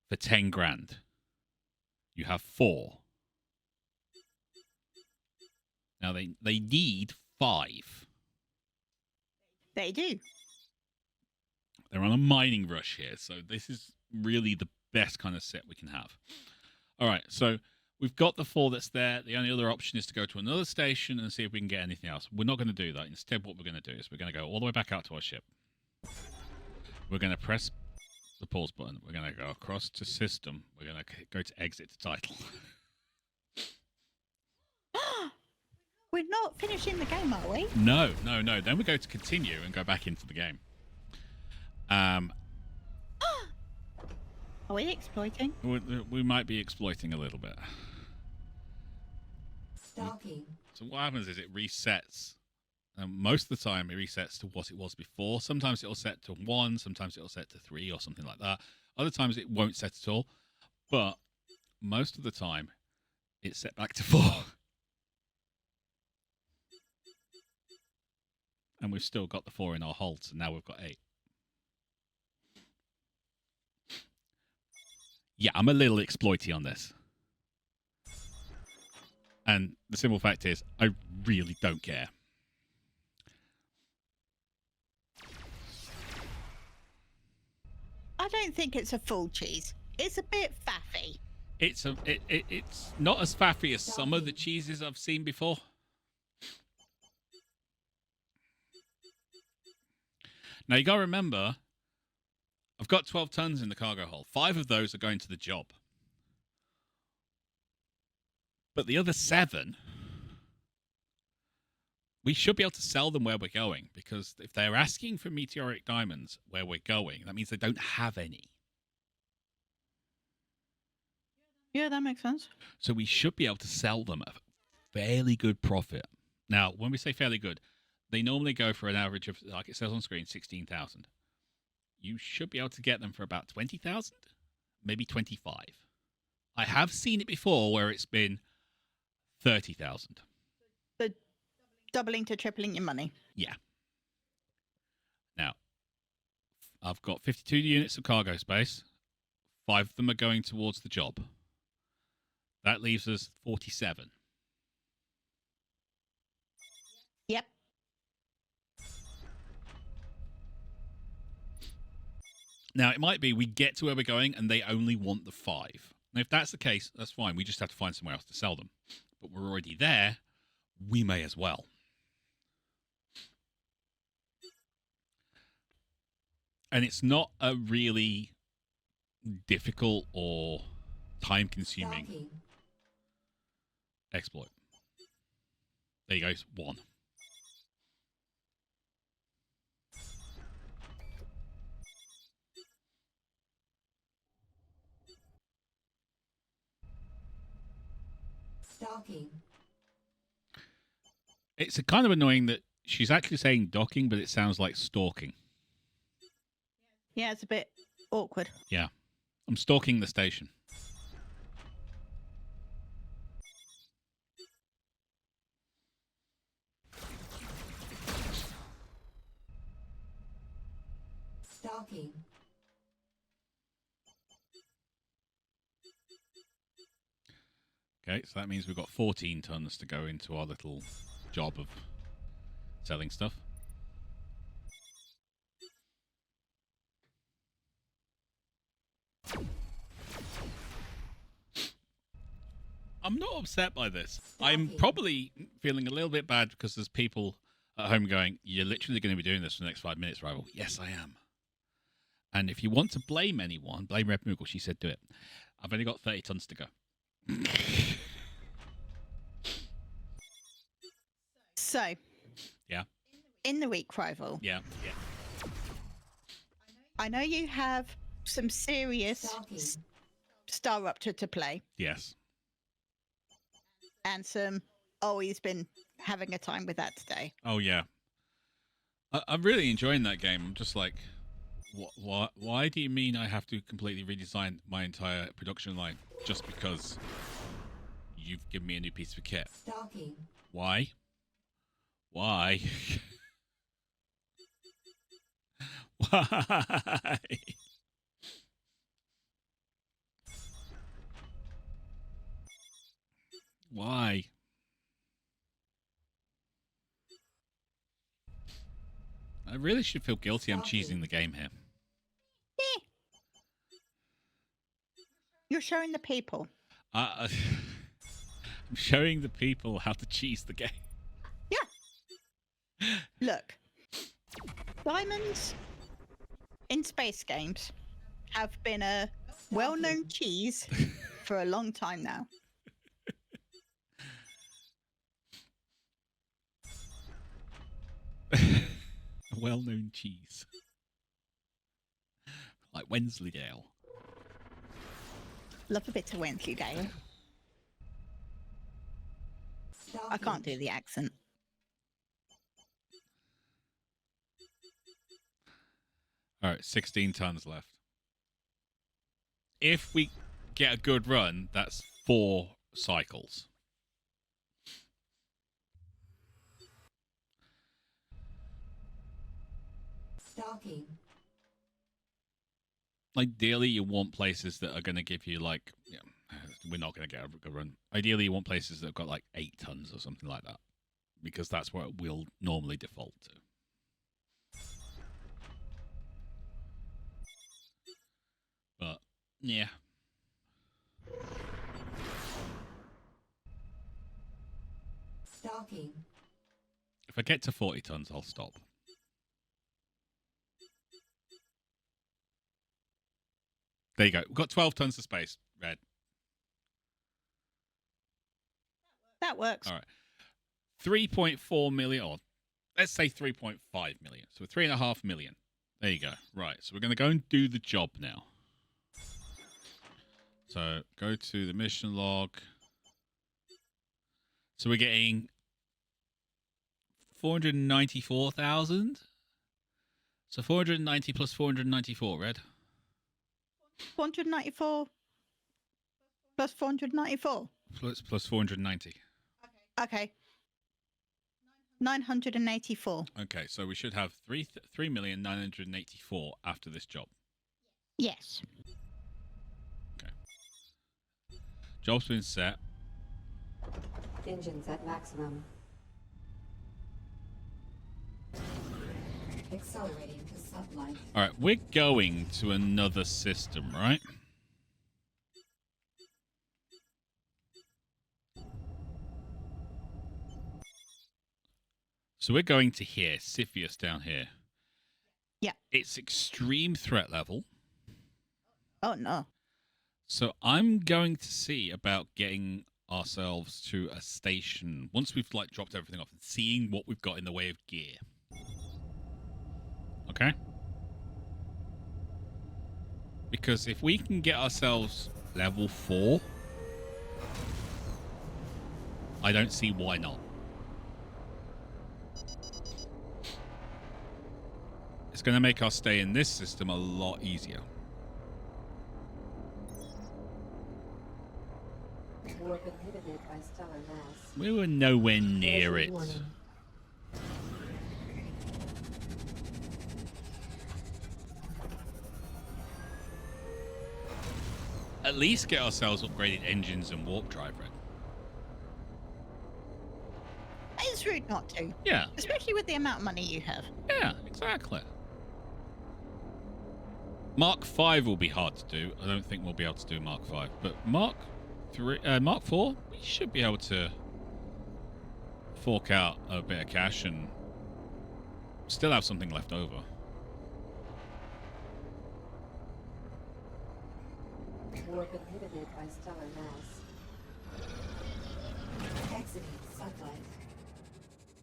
For 10 grand. You have 4. Now they need 5. They do. They're on a mining rush here, so this is really the best kind of set we can have. Alright, so we've got the 4 that's there. The only other option is to go to another station and see if we can get anything else. We're not going to do that. Instead, what we're going to do is we're going to go all the way back out to our ship. We're going to press the pause button. We're going to go across to system. We're going to go to exit to title. We're not finishing the game, are we? No. Then we go to continue and go back into the game. Are we exploiting? We might be exploiting a little bit. Stalking. So what happens is it resets. Most of the time, it resets to what it was before. Sometimes it'll set to 1. Sometimes it'll set to 3 or something like that. Other times it won't set at all. But most of the time, it's set back to 4. And we've still got the 4 in our hold, so now we've got 8. Yeah, I'm a little exploity on this. And the simple fact is, I really don't care. I don't think it's a full cheese. It's a bit faffy. It's not as faffy as some of the cheeses I've seen before. Now you gotta remember, I've got 12 tons in the cargo hold. 5 of those are going to the job. But the other 7, we should be able to sell them where we're going, because if they're asking for meteoric diamonds where we're going, that means they don't have any. Yeah, that makes sense. So we should be able to sell them at a fairly good profit. Now, when we say fairly good, they normally go for an average of, like it says on screen, 16,000. You should be able to get them for about 20,000, maybe 25. I have seen it before where it's been 30,000. So doubling to tripling your money. Yeah. Now, I've got 52 units of cargo space. 5 of them are going towards the job. That leaves us 47. Yep. Now, it might be we get to where we're going and they only want the 5. Now, if that's the case, that's fine. We just have to find somewhere else to sell them. But we're already there. We may as well. And it's not a really difficult or time-consuming exploit. There you go, it's 1. Stalking. It's a kind of annoying that she's actually saying docking, but it sounds like stalking. Yeah, it's a bit awkward. Yeah. I'm stalking the station. Stalking. Okay, so that means we've got 14 tons to go into our little job of selling stuff. I'm not upset by this. I'm probably feeling a little bit bad because there's people at home going, you're literally going to be doing this for the next 5 minutes, rival. Yes, I am. And if you want to blame anyone, blame Red Moogle. She said do it. I've only got 30 tons to go. So, yeah. In the week, rival. Yeah. I know you have some serious Star Rupture to play. Yes. And some, he's been having a time with that today. Oh, yeah. I'm really enjoying that game. I'm just like, why do you mean I have to completely redesign my entire production line just because you've given me a new piece of kit? Stalking. Why? Why? Why? Why? I really should feel guilty I'm cheesing the game here. Yeah. You're showing the people. I'm showing the people how to cheese the game. Yeah. Look. Diamonds in space games have been a well-known cheese for a long time now. A well-known cheese. Like Wensleydale. Love a bit of Wensleydale. I can't do the accent. All right, 16 tons left. If we get a good run, that's 4 cycles. Stalking. Ideally, you want places that are going to give you, like, yeah, we're not going to get a good run. Ideally, you want places that have got, like, 8 tons or something like that. Because that's what we'll normally default to. Yeah. Stalking. If I get to 40 tons, I'll stop. There you go. We've got 12 tons of space, Red. That works. All right. 3.4 million, or let's say 3.5 million. So 3.5 million. There you go. Right. So we're going to go and do the job now. So go to the mission log. So we're getting 494,000. So 490 plus 494, Red. 494 plus 494. Plus 490. Okay. 984. Okay, so we should have 3,984 after this job. Yes. Okay. Job's been set. Engines at maximum. Accelerating to sublight. All right, we're going to another system, right? So we're going to here, Siphius down here. Yeah. It's extreme threat level. Oh, no. So I'm going to see about getting ourselves to a station once we've like dropped everything off and seeing what we've got in the way of gear. Okay? Because if we can get ourselves level 4, I don't see why not. It's going to make our stay in this system a lot easier. Warp inhibited by stellar mass. We were nowhere near Collision it. warning. At least get ourselves upgraded engines and warp drive, Red. It's rude not to. Yeah. Especially with the amount of money you have. Yeah, exactly. Mark 5 will be hard to do. I don't think we'll be able to do Mark 5. But Mark 4, we should be able to fork out a bit of cash and still have something left over. Warp inhibited by stellar mass. Exiting sublight.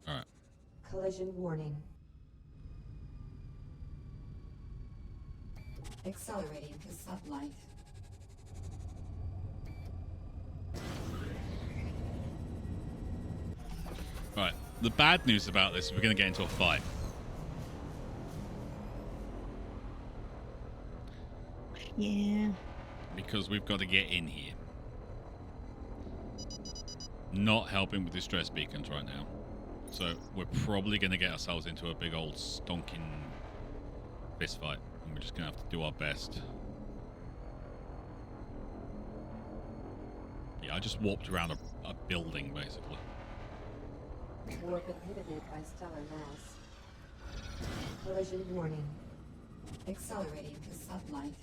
Alright. Collision warning. Accelerating to sublight. Right. The bad news about this is we're going to get into a fight. Yeah. Because we've got to get in here. Not helping with distress beacons right now. So we're probably going to get ourselves into a big old stonking fist fight. And we're just going to have to do our best. Yeah, I just warped around a building, basically. Warp inhibited by stellar mass. Collision warning. Accelerating to sublight.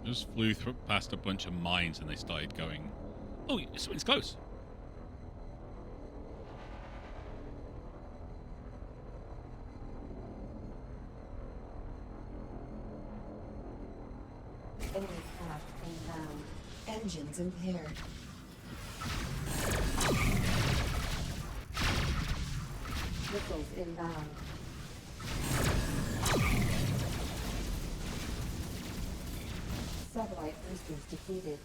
Just flew past a bunch of mines and they started going, oh, something's close. Enemy craft inbound. Engines impaired. Missiles inbound. Satellite boosters defeated.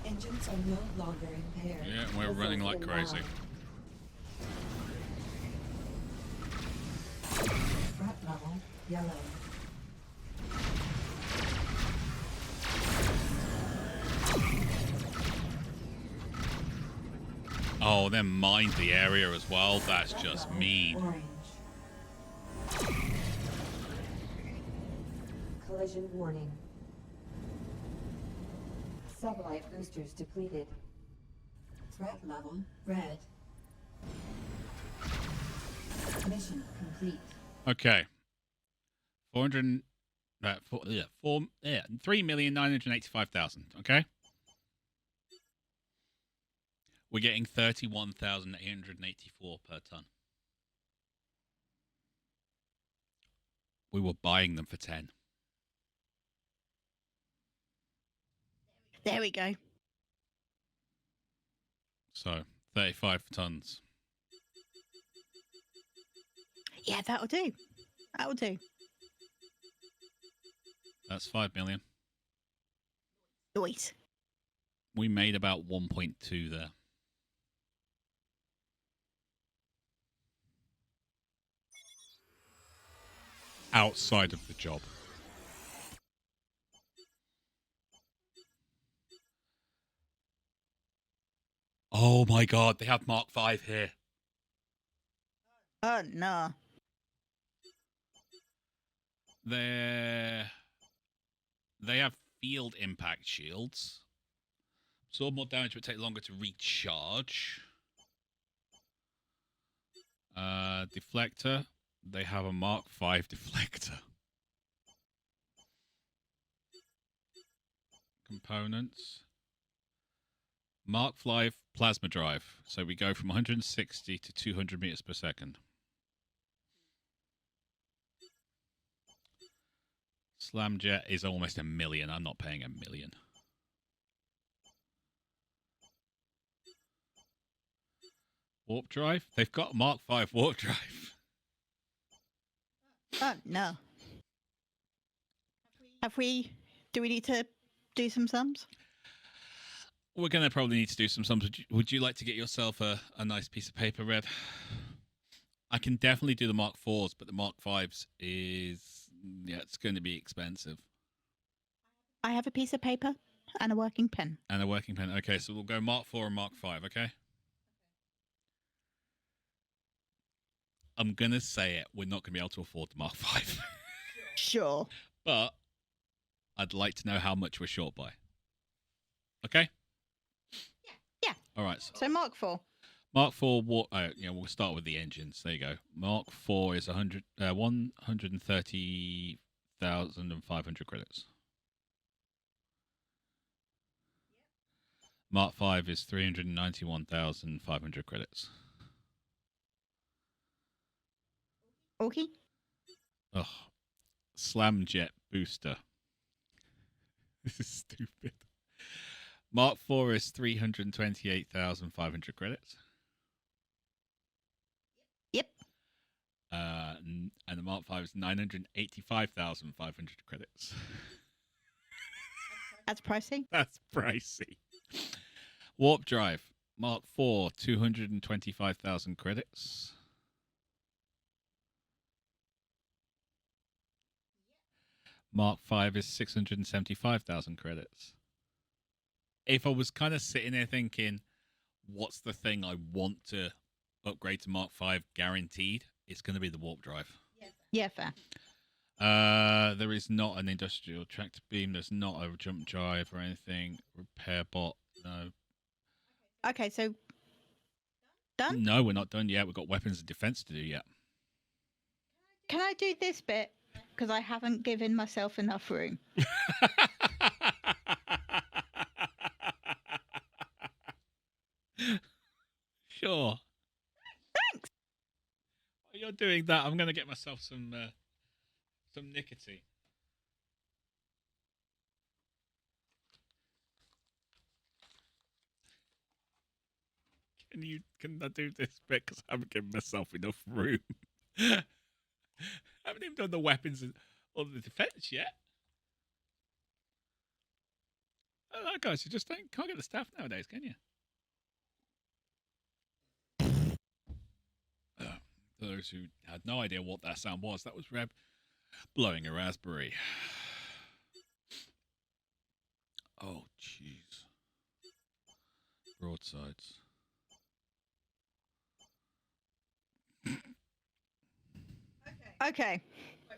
Engines are no longer impaired. Yeah, we're running like crazy. Threat level yellow. Oh, then mined the area as well. That's just mean. Orange. Collision warning. Sublight boosters depleted. Threat level red. Mission complete. Okay. 3,985,000. Okay. We're getting 31,884 per ton. We were buying them for 10. There we go. So 35 tons. Yeah, that'll do. That'll do. That's 5 million. Nice. We made about 1.2 there. Outside of the job. Oh my god, they have Mark 5 here. Oh, no. They have field impact shields. Absorb more damage but take longer to recharge. Deflector. They have a Mark 5 deflector. Components. Mark 5 plasma drive. So we go from 160 to 200 meters per second. Slamjet is almost $1 million. I'm not paying $1 million. Warp drive? They've got Mark 5 warp drive. Oh, no. Do we need to do some sums? We're going to probably need to do some sums. Would you like to get yourself a nice piece of paper, Rev? I can definitely do the Mark 4s, but the Mark 5s is... yeah, it's going to be expensive. I have a piece of paper and a working pen. And a working pen. Okay, so we'll go Mark 4 and Mark 5, okay? I'm going to say it. We're not going to be able to afford the Mark 5. Sure. But I'd like to know how much we're short by. Okay? Yeah. All right. So Mark 4. Mark 4, we'll start with the engines. There you go. Mark 4 is 130,500 credits. Mark 5 is 391,500 credits. Okay. Oh, Slamjet booster. This is stupid. Mark 4 is 328,500 credits. Yep. And the Mark 5 is 985,500 credits. That's pricey. That's pricey. Warp drive. Mark 4, 225,000 credits. Mark 5 is 675,000 credits. If I was kind of sitting there thinking, what's the thing I want to upgrade to Mark 5 guaranteed, it's going to be the warp drive. Yeah, fair. There is not an industrial tractor beam. There's not a jump drive or anything. Repair bot, no. Okay, so done? No, we're not done yet. We've got weapons and defense to do yet. Can I do this bit? Because I haven't given myself enough room. Sure. Thanks. While you're doing that, I'm going to get myself some nicotine. Can I do this bit because I haven't given myself enough room? I haven't even done the weapons or the defense yet. I don't know, guys. You just can't get the staff nowadays, can you? For those who had no idea what that sound was, that was Reb blowing a raspberry. Oh, jeez. Broadsides. Okay.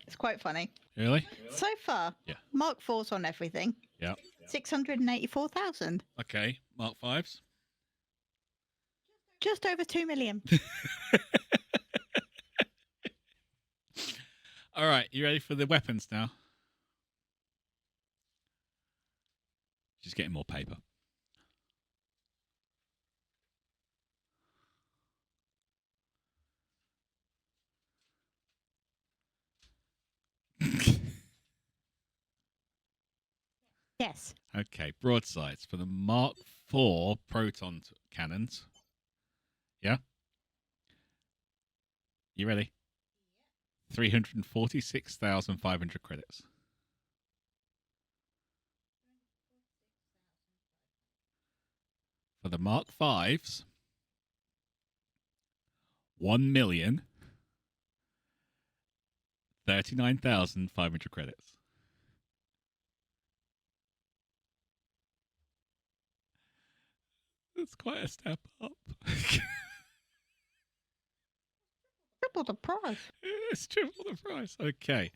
It's quite funny. Really? So far, Yeah. Mark 4's on everything. Yeah. 684,000. Okay. Mark 5s. Just over 2 million. All right. You ready for the weapons now? Just getting more paper. Yes. Okay, broadsides for the Mark IV proton cannons. Yeah? You ready? 346,500 credits. For the Mark Vs, 1,039,500 credits. That's quite a step up. Triple the price. It's triple the price. Okay.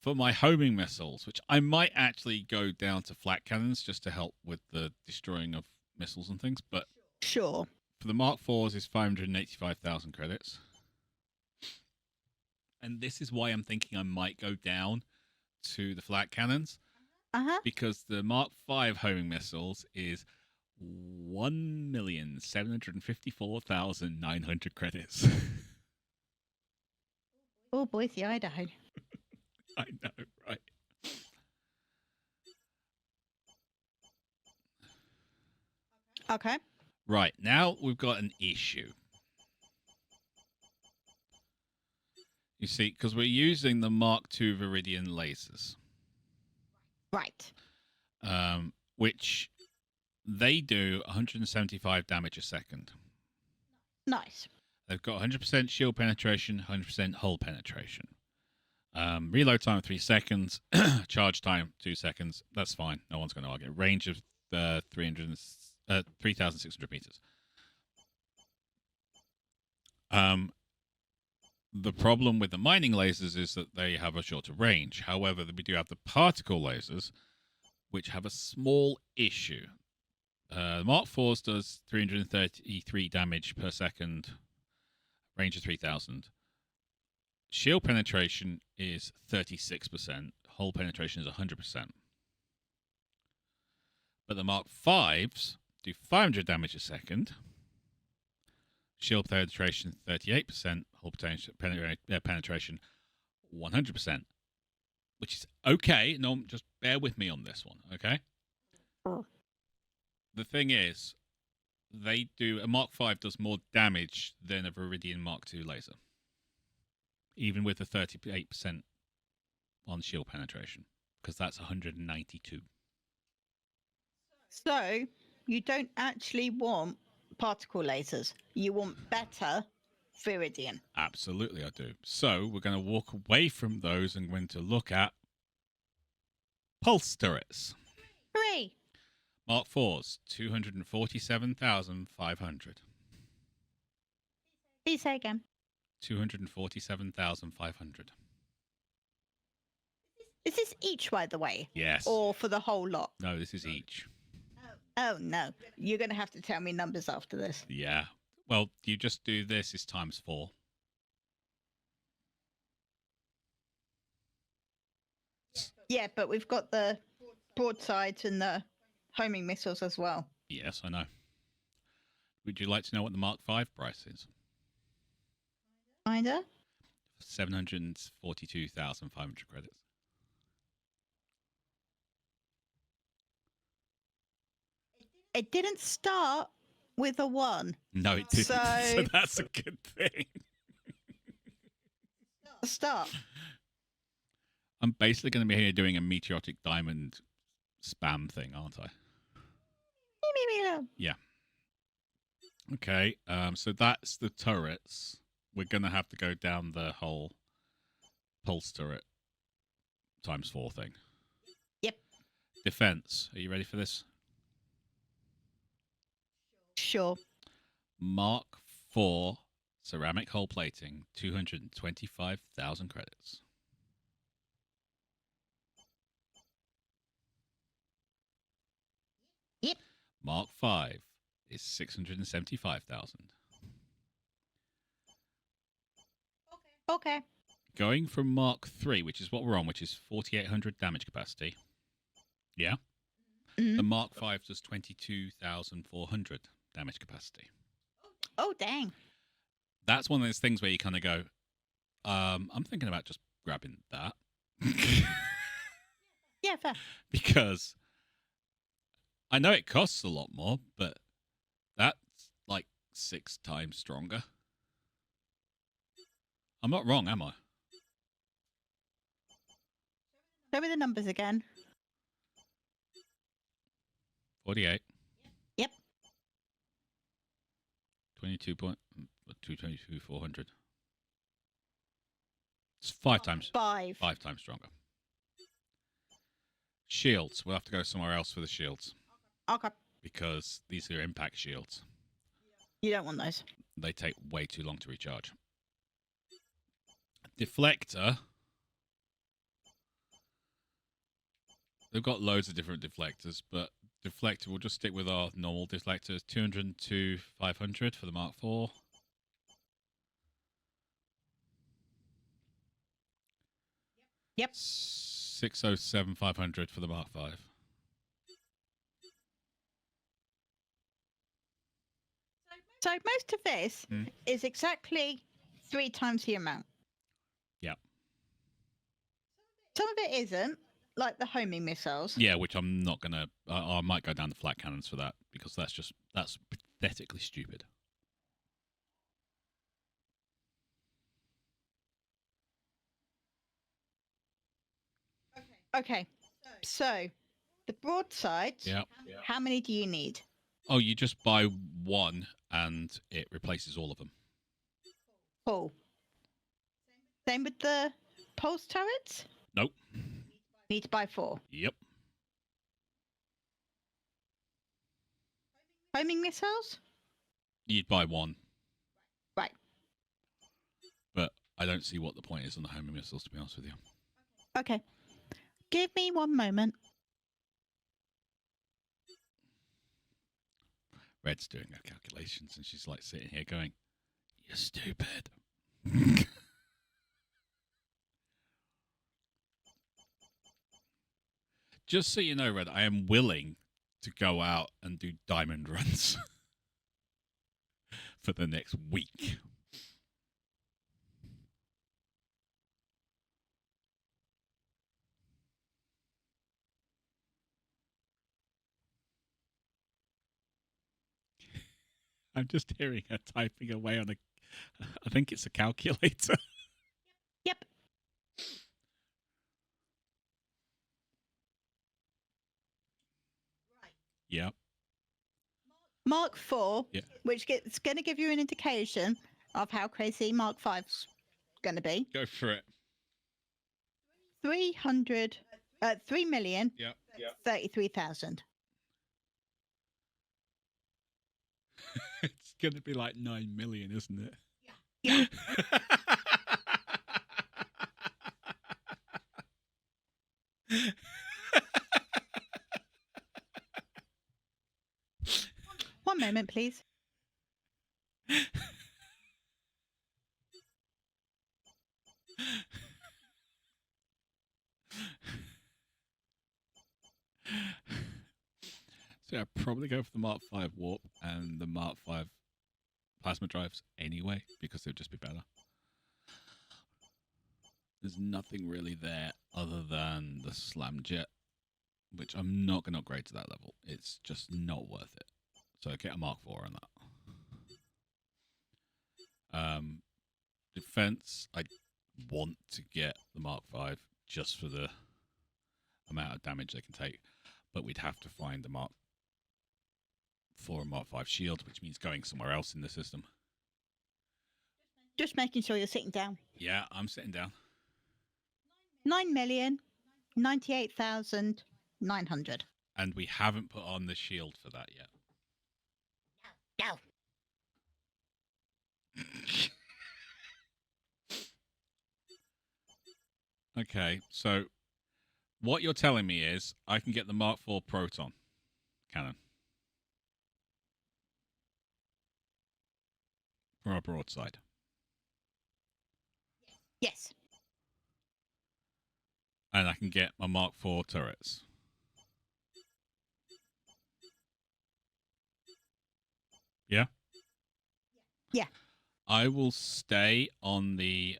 For my homing missiles, which I might actually go down to flat cannons just to help with the destroying of missiles and things, but Sure. for the Mark IVs is 585,000 credits. And this is why I'm thinking I might go down to the flat cannons. Uh-huh. Because the Mark V homing missiles is 1,754,900 credits. Oh, Boise, Idaho. I know, right? Okay. Right, now we've got an issue. You see, because we're using the Mark II Viridian lasers. Right. Which they do 175 damage a second. Nice. They've got 100% shield penetration, 100% hull penetration. Reload time of 3 seconds, charge time 2 seconds. That's fine. No one's going to argue. Range of 3,600 meters. The problem with the mining lasers is that they have a shorter range. However, we do have the particle lasers, which have a small issue. The Mark IVs does 333 damage per second, range of 3,000. Shield penetration is 36%. Hull penetration is 100%. But the Mark Vs do 500 damage a second. Shield penetration 38%. Hull penetration 100%. Which is okay. No, just bear with me on this one, okay? The thing is, a Mark V does more damage than a Viridian Mark II laser. Even with the 38% on shield penetration, because that's 192. So, you don't actually want particle lasers. You want better Viridian. Absolutely, I do. So, we're going to walk away from those and going to look at pulse turrets. 3. Mark IVs, 247,500. Please say again. 247,500. Is this each, by the way? Yes. Or for the whole lot? No, this is each. Oh, no. You're going to have to tell me numbers after this. Yeah. Well, you just do this is times 4. Yeah, but we've got the broadsides and the homing missiles as well. Yes, I know. Would you like to know what the Mark V price is? Kinda. 742,500 credits. It didn't start with a 1. No, it didn't. So, So- that's a good thing. Start. I'm basically going to be here doing a meteoric diamond spam thing, aren't I? Yeah. Okay, so that's the turrets. We're going to have to go down the whole pulse turret times 4 thing. Yep. Defense. Are you ready for this? Sure. Mark IV ceramic hull plating, 225,000 credits. Yep. Mark 5 is 675,000. Okay. Going from Mark 3, which is what we're on, which is 4,800 damage capacity. Yeah. Mhm. The Mark 5 does 22,400 damage capacity. Oh, dang. That's one of those things where you kind of go, I'm thinking about just grabbing that. Yeah, fair. Because I know it costs a lot more, but that's like 6 times stronger. I'm not wrong, am I? Show me the numbers again. 48. Yep. 22,400. It's 5 times. 5. 5 times stronger. Shields. We'll have to go somewhere else for the shields. Okay. Because these are impact shields. You don't want those. They take way too long to recharge. Deflector. They've got loads of different deflectors, but deflector, we'll just stick with our normal deflectors. 202, 500 for the Mark IV. Yep. 607, 500 for the Mark V. So most of this is exactly 3 times the amount. Yep. Some of it isn't, like the homing missiles. Yeah, which I'm not going to... I might go down the flat cannons for that, because that's pathetically stupid. Okay. So, the broadsides, Yep. how many do you need? Oh, you just buy one, and it replaces all of them. Cool. Same with the pulse turrets? Nope. Need to buy 4. Yep. Homing missiles? You'd buy one. Right. But I don't see what the point is on the homing missiles, to be honest with you. Okay. Give me 1 moment. Red's doing her calculations, and she's like sitting here going, "You're stupid." Just so you know, Red, I am willing to go out and do diamond runs for the next week. I'm just hearing her typing away on I think it's a calculator. Yep. Yep. Mark 4, Yeah. which is going to give you an indication of how crazy Mark 5's going to be. Go for it. 3,000,000 Yep. 33,000. It's going to be like 9 million, isn't it? Yeah. One moment, please. So I'd probably go for the Mark V warp and the Mark V plasma drives anyway, because they'd just be better. There's nothing really there other than the slam jet, which I'm not going to upgrade to that level. It's just not worth it. So I get a Mark IV on that. Defense, I want to get the Mark V just for the amount of damage they can take, but we'd have to find the Mark IV and Mark V shield, which means going somewhere else in the system. Just making sure you're sitting down. Yeah, I'm sitting down. 9,098,900. And we haven't put on the shield for that yet. No. Okay, so what you're telling me is I can get the Mark IV proton cannon. for our broadside. Yes. And I can get my Mark IV turrets. Yeah? Yeah. I will stay on the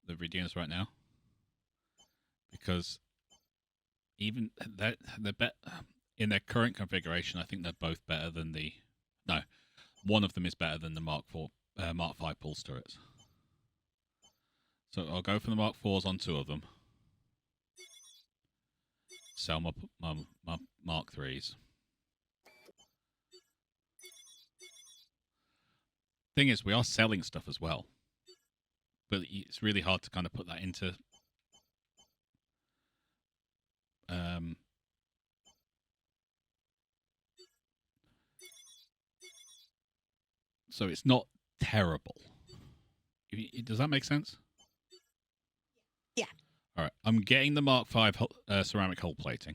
Viridians right now. Because even they're in their current configuration, I think they're both better than the... No, one of them is better than the Mark V pulse turrets. So I'll go for the Mark IVs on 2 of them. Sell my Mark IIIs. Thing is, we are selling stuff as well. But it's really hard to kind of put that into... So it's not terrible. Does that make sense? Yeah. All right. I'm getting the Mark V ceramic hull plating.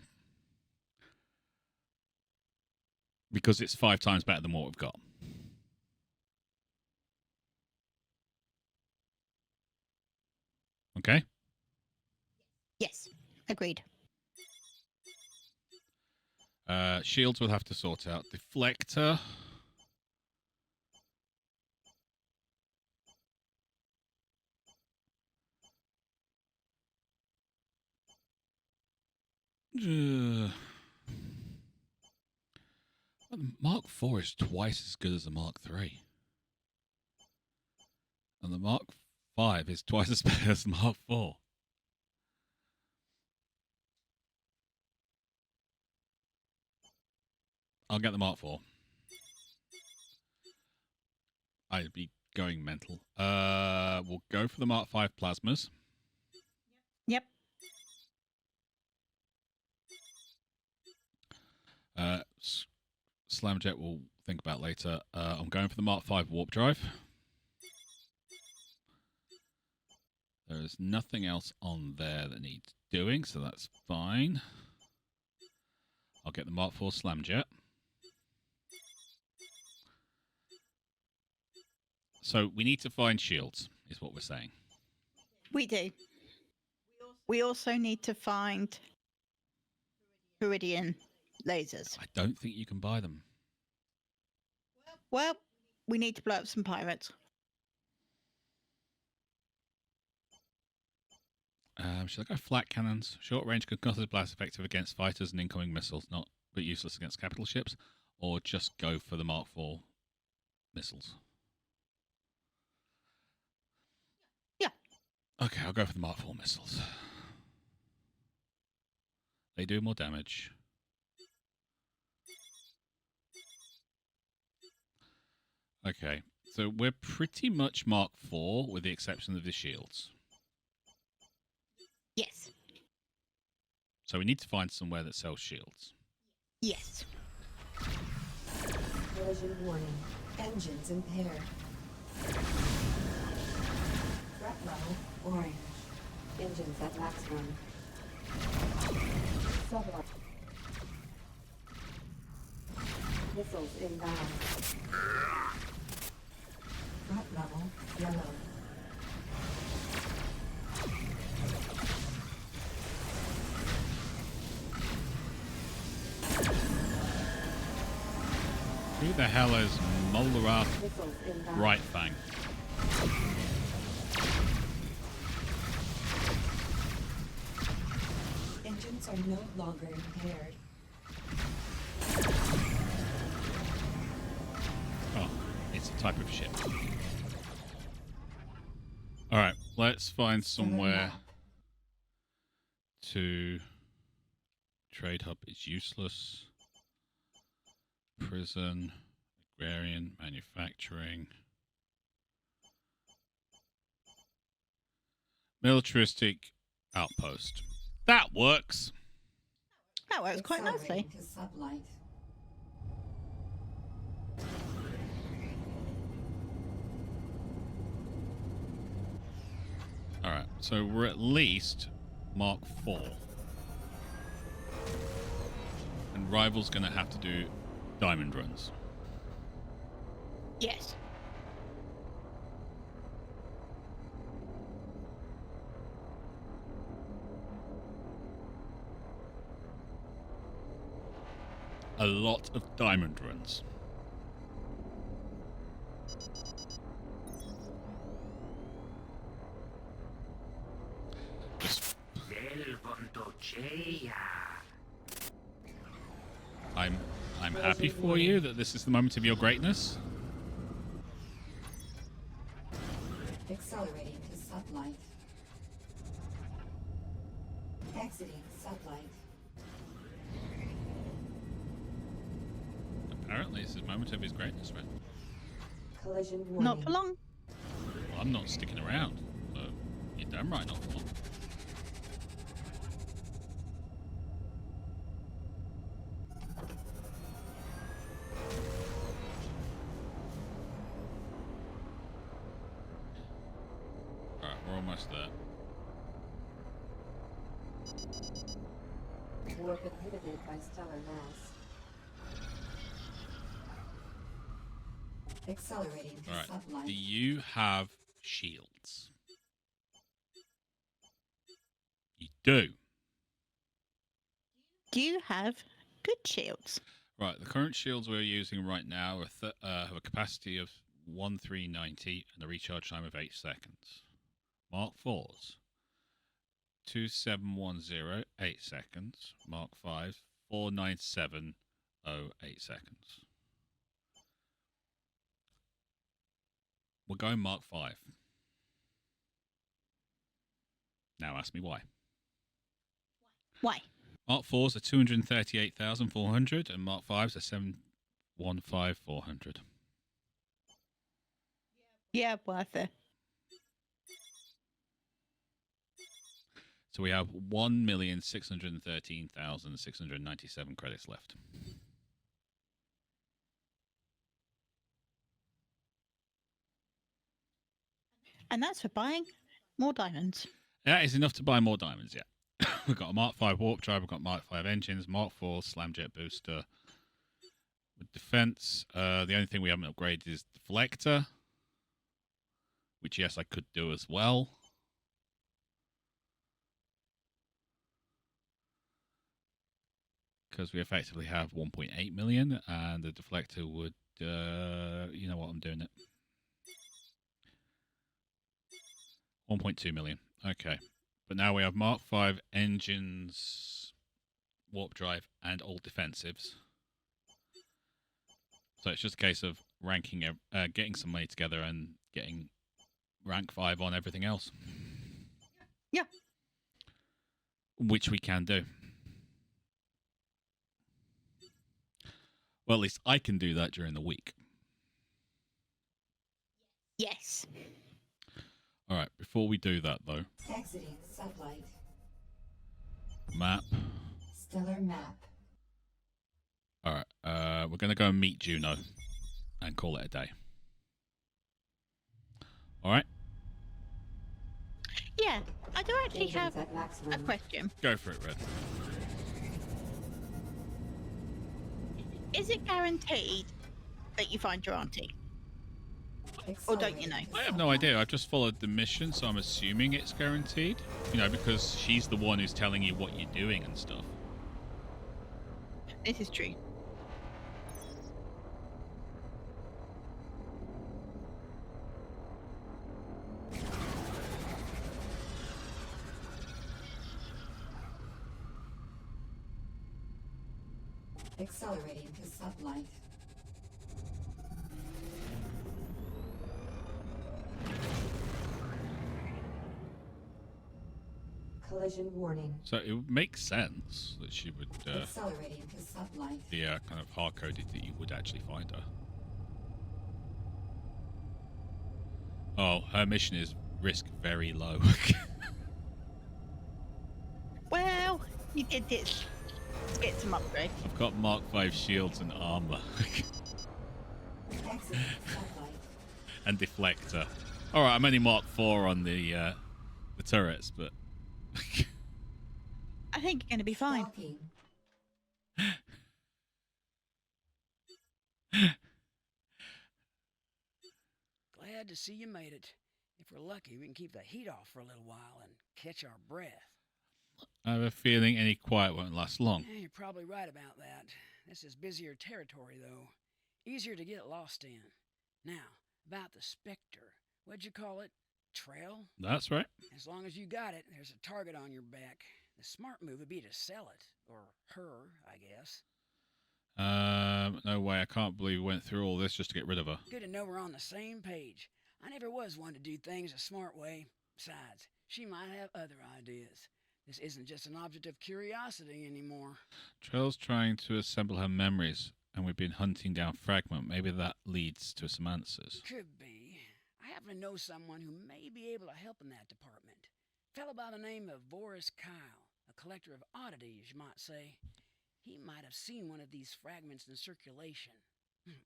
Because it's 5 times better than what we've got. Okay? Yes. Agreed. Shields we'll have to sort out. Deflector. The Mark IV is twice as good as the Mark III. And the Mark V is twice as bad as the Mark IV. I'll get the Mark IV. I'd be going mental. We'll go for the Mark V plasmas. Yep. Slamjet we'll think about later. I'm going for the Mark V warp drive. There is nothing else on there that needs doing, so that's fine. I'll get the Mark IV Slamjet. So we need to find shields, is what we're saying. We do. We also need to find Viridian lasers. I don't think you can buy them. Well, we need to blow up some pirates. Should I go flat cannons? Short range concussive blast effective against fighters and incoming missiles, but useless against capital ships, or just go for the Mark IV missiles? Yeah. Okay, I'll go for the Mark IV missiles. They do more damage. Okay, so we're pretty much Mark IV with the exception of the shields. Yes. So we need to find somewhere that sells shields. Yes. Collision warning. Engines impaired. Threat level orange. Engines at maximum. Sublight. Missiles inbound. Threat level yellow. Who the hell is Molarath Missiles inbound. Right Fang? Engines are no longer impaired. Oh, it's a type of ship. Alright, let's find somewhere to... Trade hub is useless. Prison, agrarian, manufacturing. Militaristic outpost. That works. That works quite nicely. To sublight. Alright, so we're at least Mark IV. And Rival's going to have to do diamond runs. Yes. a lot of diamond runs. Just, I'm happy for you that this is the moment of your greatness. Accelerating to sublight. Exiting sublight. Apparently, it's the moment of his greatness, right? Collision warning. Not for long. Well, I'm not sticking around, so you're damn right not for long. Alright, we're almost there. Warp inhibited by stellar mass. Accelerating to Alright, sublight. do you have shields? You do. Do you have good shields? Right, the current shields we're using right now are have a capacity of 1390 and a recharge time of 8 seconds. Mark 4s, 2710, 8 seconds. Mark 5, 4970, 8 seconds. We're going Mark 5. Now ask me why. Why? Mark 4s are 238,400 and Mark 5s are 715,400. Yeah, worth it. So we have 1,613,697 credits left. And that's for buying more diamonds. That is enough to buy more diamonds, yeah. We've got a Mark 5 warp drive, we've got Mark 5 engines, Mark 4 slamjet booster. With defense, the only thing we haven't upgraded is deflector, which yes, I could do as well. Because we effectively have 1.8 million, and the deflector would, you know what, I'm doing it. 1.2 million. Okay. But now we have Mark 5 engines, warp drive, and all defensives. So it's just a case of ranking, getting some money together and getting rank 5 on everything else. Yeah. Which we can do. Well, at least I can do that during the week. Yes. All right, before we do that, though. Exiting sublight. Map. Stellar map. All right, we're going to go and meet Juno and call it a day. All right? Yeah, I do actually have Engines at maximum. a question. Go for it, Red. Is it guaranteed that you find your auntie? Or don't you know? I have no idea. I've just followed the mission, so I'm assuming it's guaranteed. You know, because she's the one who's telling you what you're doing and stuff. This is true. Accelerating to sublight. Collision warning. So it would make sense that she would Accelerating to sublight. be kind of hard-coded that you would actually find her. Oh, her mission is risk very low. Well, you did this. Let's get some upgrade. I've got Mark 5 shields and armor. Exiting sublight. And deflector. Alright, I'm only Mark 4 on the turrets, but... I think you're going to be fine. Stalking. Glad to see you made it. If we're lucky, we can keep the heat off for a little while and catch our breath. I have a feeling any quiet won't last long. Yeah, you're probably right about that. This is busier territory, though. Easier to get lost in. Now, about the Spectre. What'd you call it? Trail? That's right. As long as you got it, there's a target on your back. The smart move would be to sell it. Or her, I guess. No way. I can't believe we went through all this just to get rid of her. Good to know we're on the same page. I never was one to do things a smart way. Besides, she might have other ideas. This isn't just an object of curiosity anymore. Trail's trying to assemble her memories, and we've been hunting down Fragment. Maybe that leads to some answers. Could be. I happen to know someone who may be able to help in that department. A fellow by the name of Boris Kyle, a collector of oddities, you might say. He might have seen one of these fragments in circulation.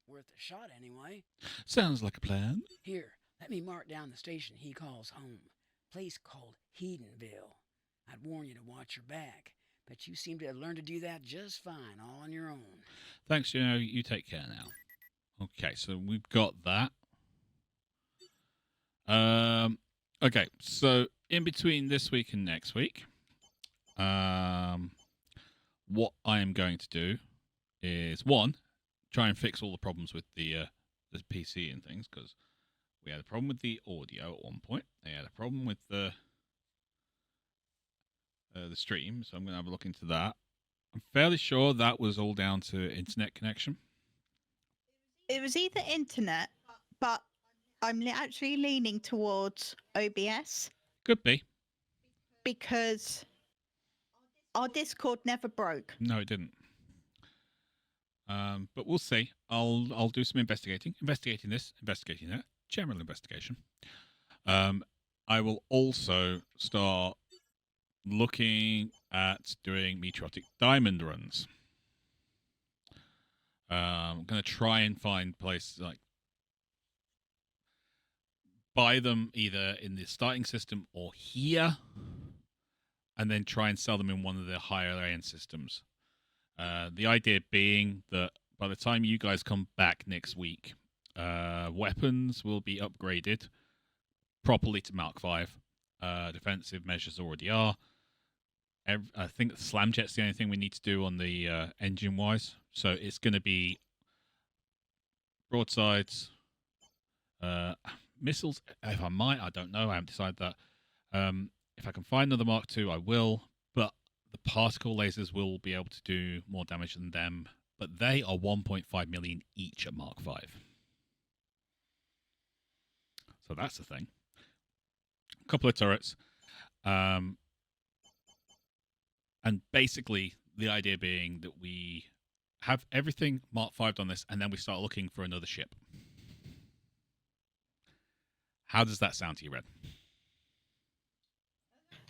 Worth a shot, anyway. Sounds like a plan. Here, let me mark down the station he calls home. Place called Hedenville. I'd warn you to watch your back, but you seem to have learned to do that just fine, all on your own. Thanks, you take care now. Okay, so we've got that. Okay, so in between this week and next week, what I am going to do is, one, try and fix all the problems with the PC and things, because we had a problem with the audio at one point. They had a problem with the stream, so I'm going to have a look into that. I'm fairly sure that was all down to internet connection. It was either internet, but I'm actually leaning towards OBS. Could be. Because our Discord never broke. No, it didn't. But we'll see. I'll do some investigating this, investigating that, general investigation. I will also start looking at doing meteoritic diamond runs. I'm going to try and find places like buy them either in the starting system or here, and then try and sell them in one of the higher end systems. The idea being that by the time you guys come back next week, weapons will be upgraded properly to Mark 5. Defensive measures already are. I think the slam jet's the only thing we need to do on the engine-wise. So it's going to be broadsides, missiles, if I might. I don't know. I haven't decided that. If I can find another Mark II, I will. But the particle lasers will be able to do more damage than them. But they are 1.5 million each at Mark 5. So that's the thing. A couple of turrets. And basically, the idea being that we have everything Mark 5 on this, and then we start looking for another ship. How does that sound to you, Red?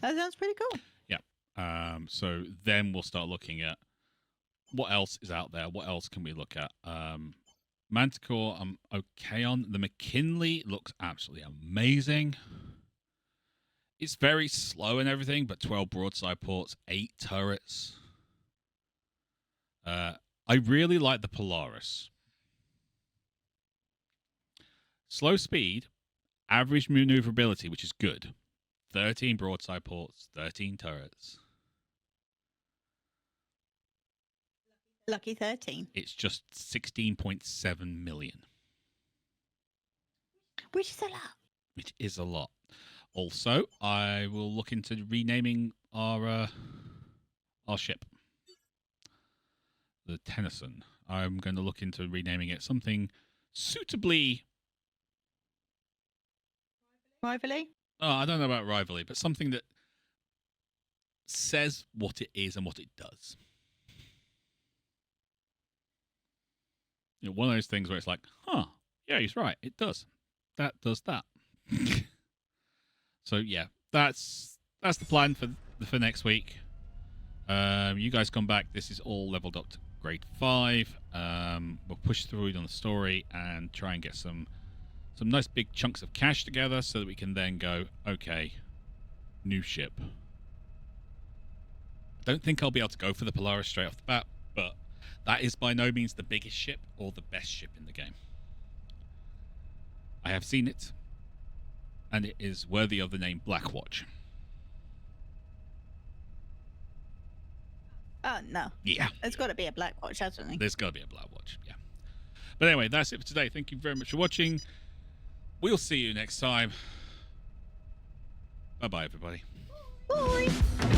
That sounds pretty cool. Yeah. So then we'll start looking at what else is out there. What else can we look at? Manticore, I'm okay on. The McKinley looks absolutely amazing. It's very slow and everything, but 12 broadside ports, 8 turrets. I really like the Polaris. Slow speed, average maneuverability, which is good. 13 broadside ports, 13 turrets. Lucky 13. It's just 16.7 million. Which is a lot. Which is a lot. Also, I will look into renaming our ship. The Tennyson. I'm going to look into renaming it something suitably... Rivalry? Oh, I don't know about rivalry, but something that says what it is and what it does. You know, one of those things where it's like, huh, yeah, he's right. It does. That does that. So yeah, that's the plan for next week. You guys come back. This is all leveled up to grade 5. We'll push through on the story and try and get some nice big chunks of cash together so that we can then go, okay, new ship. Don't think I'll be able to go for the Polaris straight off the bat, but that is by no means the biggest ship or the best ship in the game. I have seen it, and it is worthy of the name Blackwatch. Oh, no. Yeah. There's got to be a black watch, hasn't there? There's got to be a Black Watch, yeah. But anyway, that's it for today. Thank you very much for watching. We'll see you next time. Bye-bye, everybody. Bye.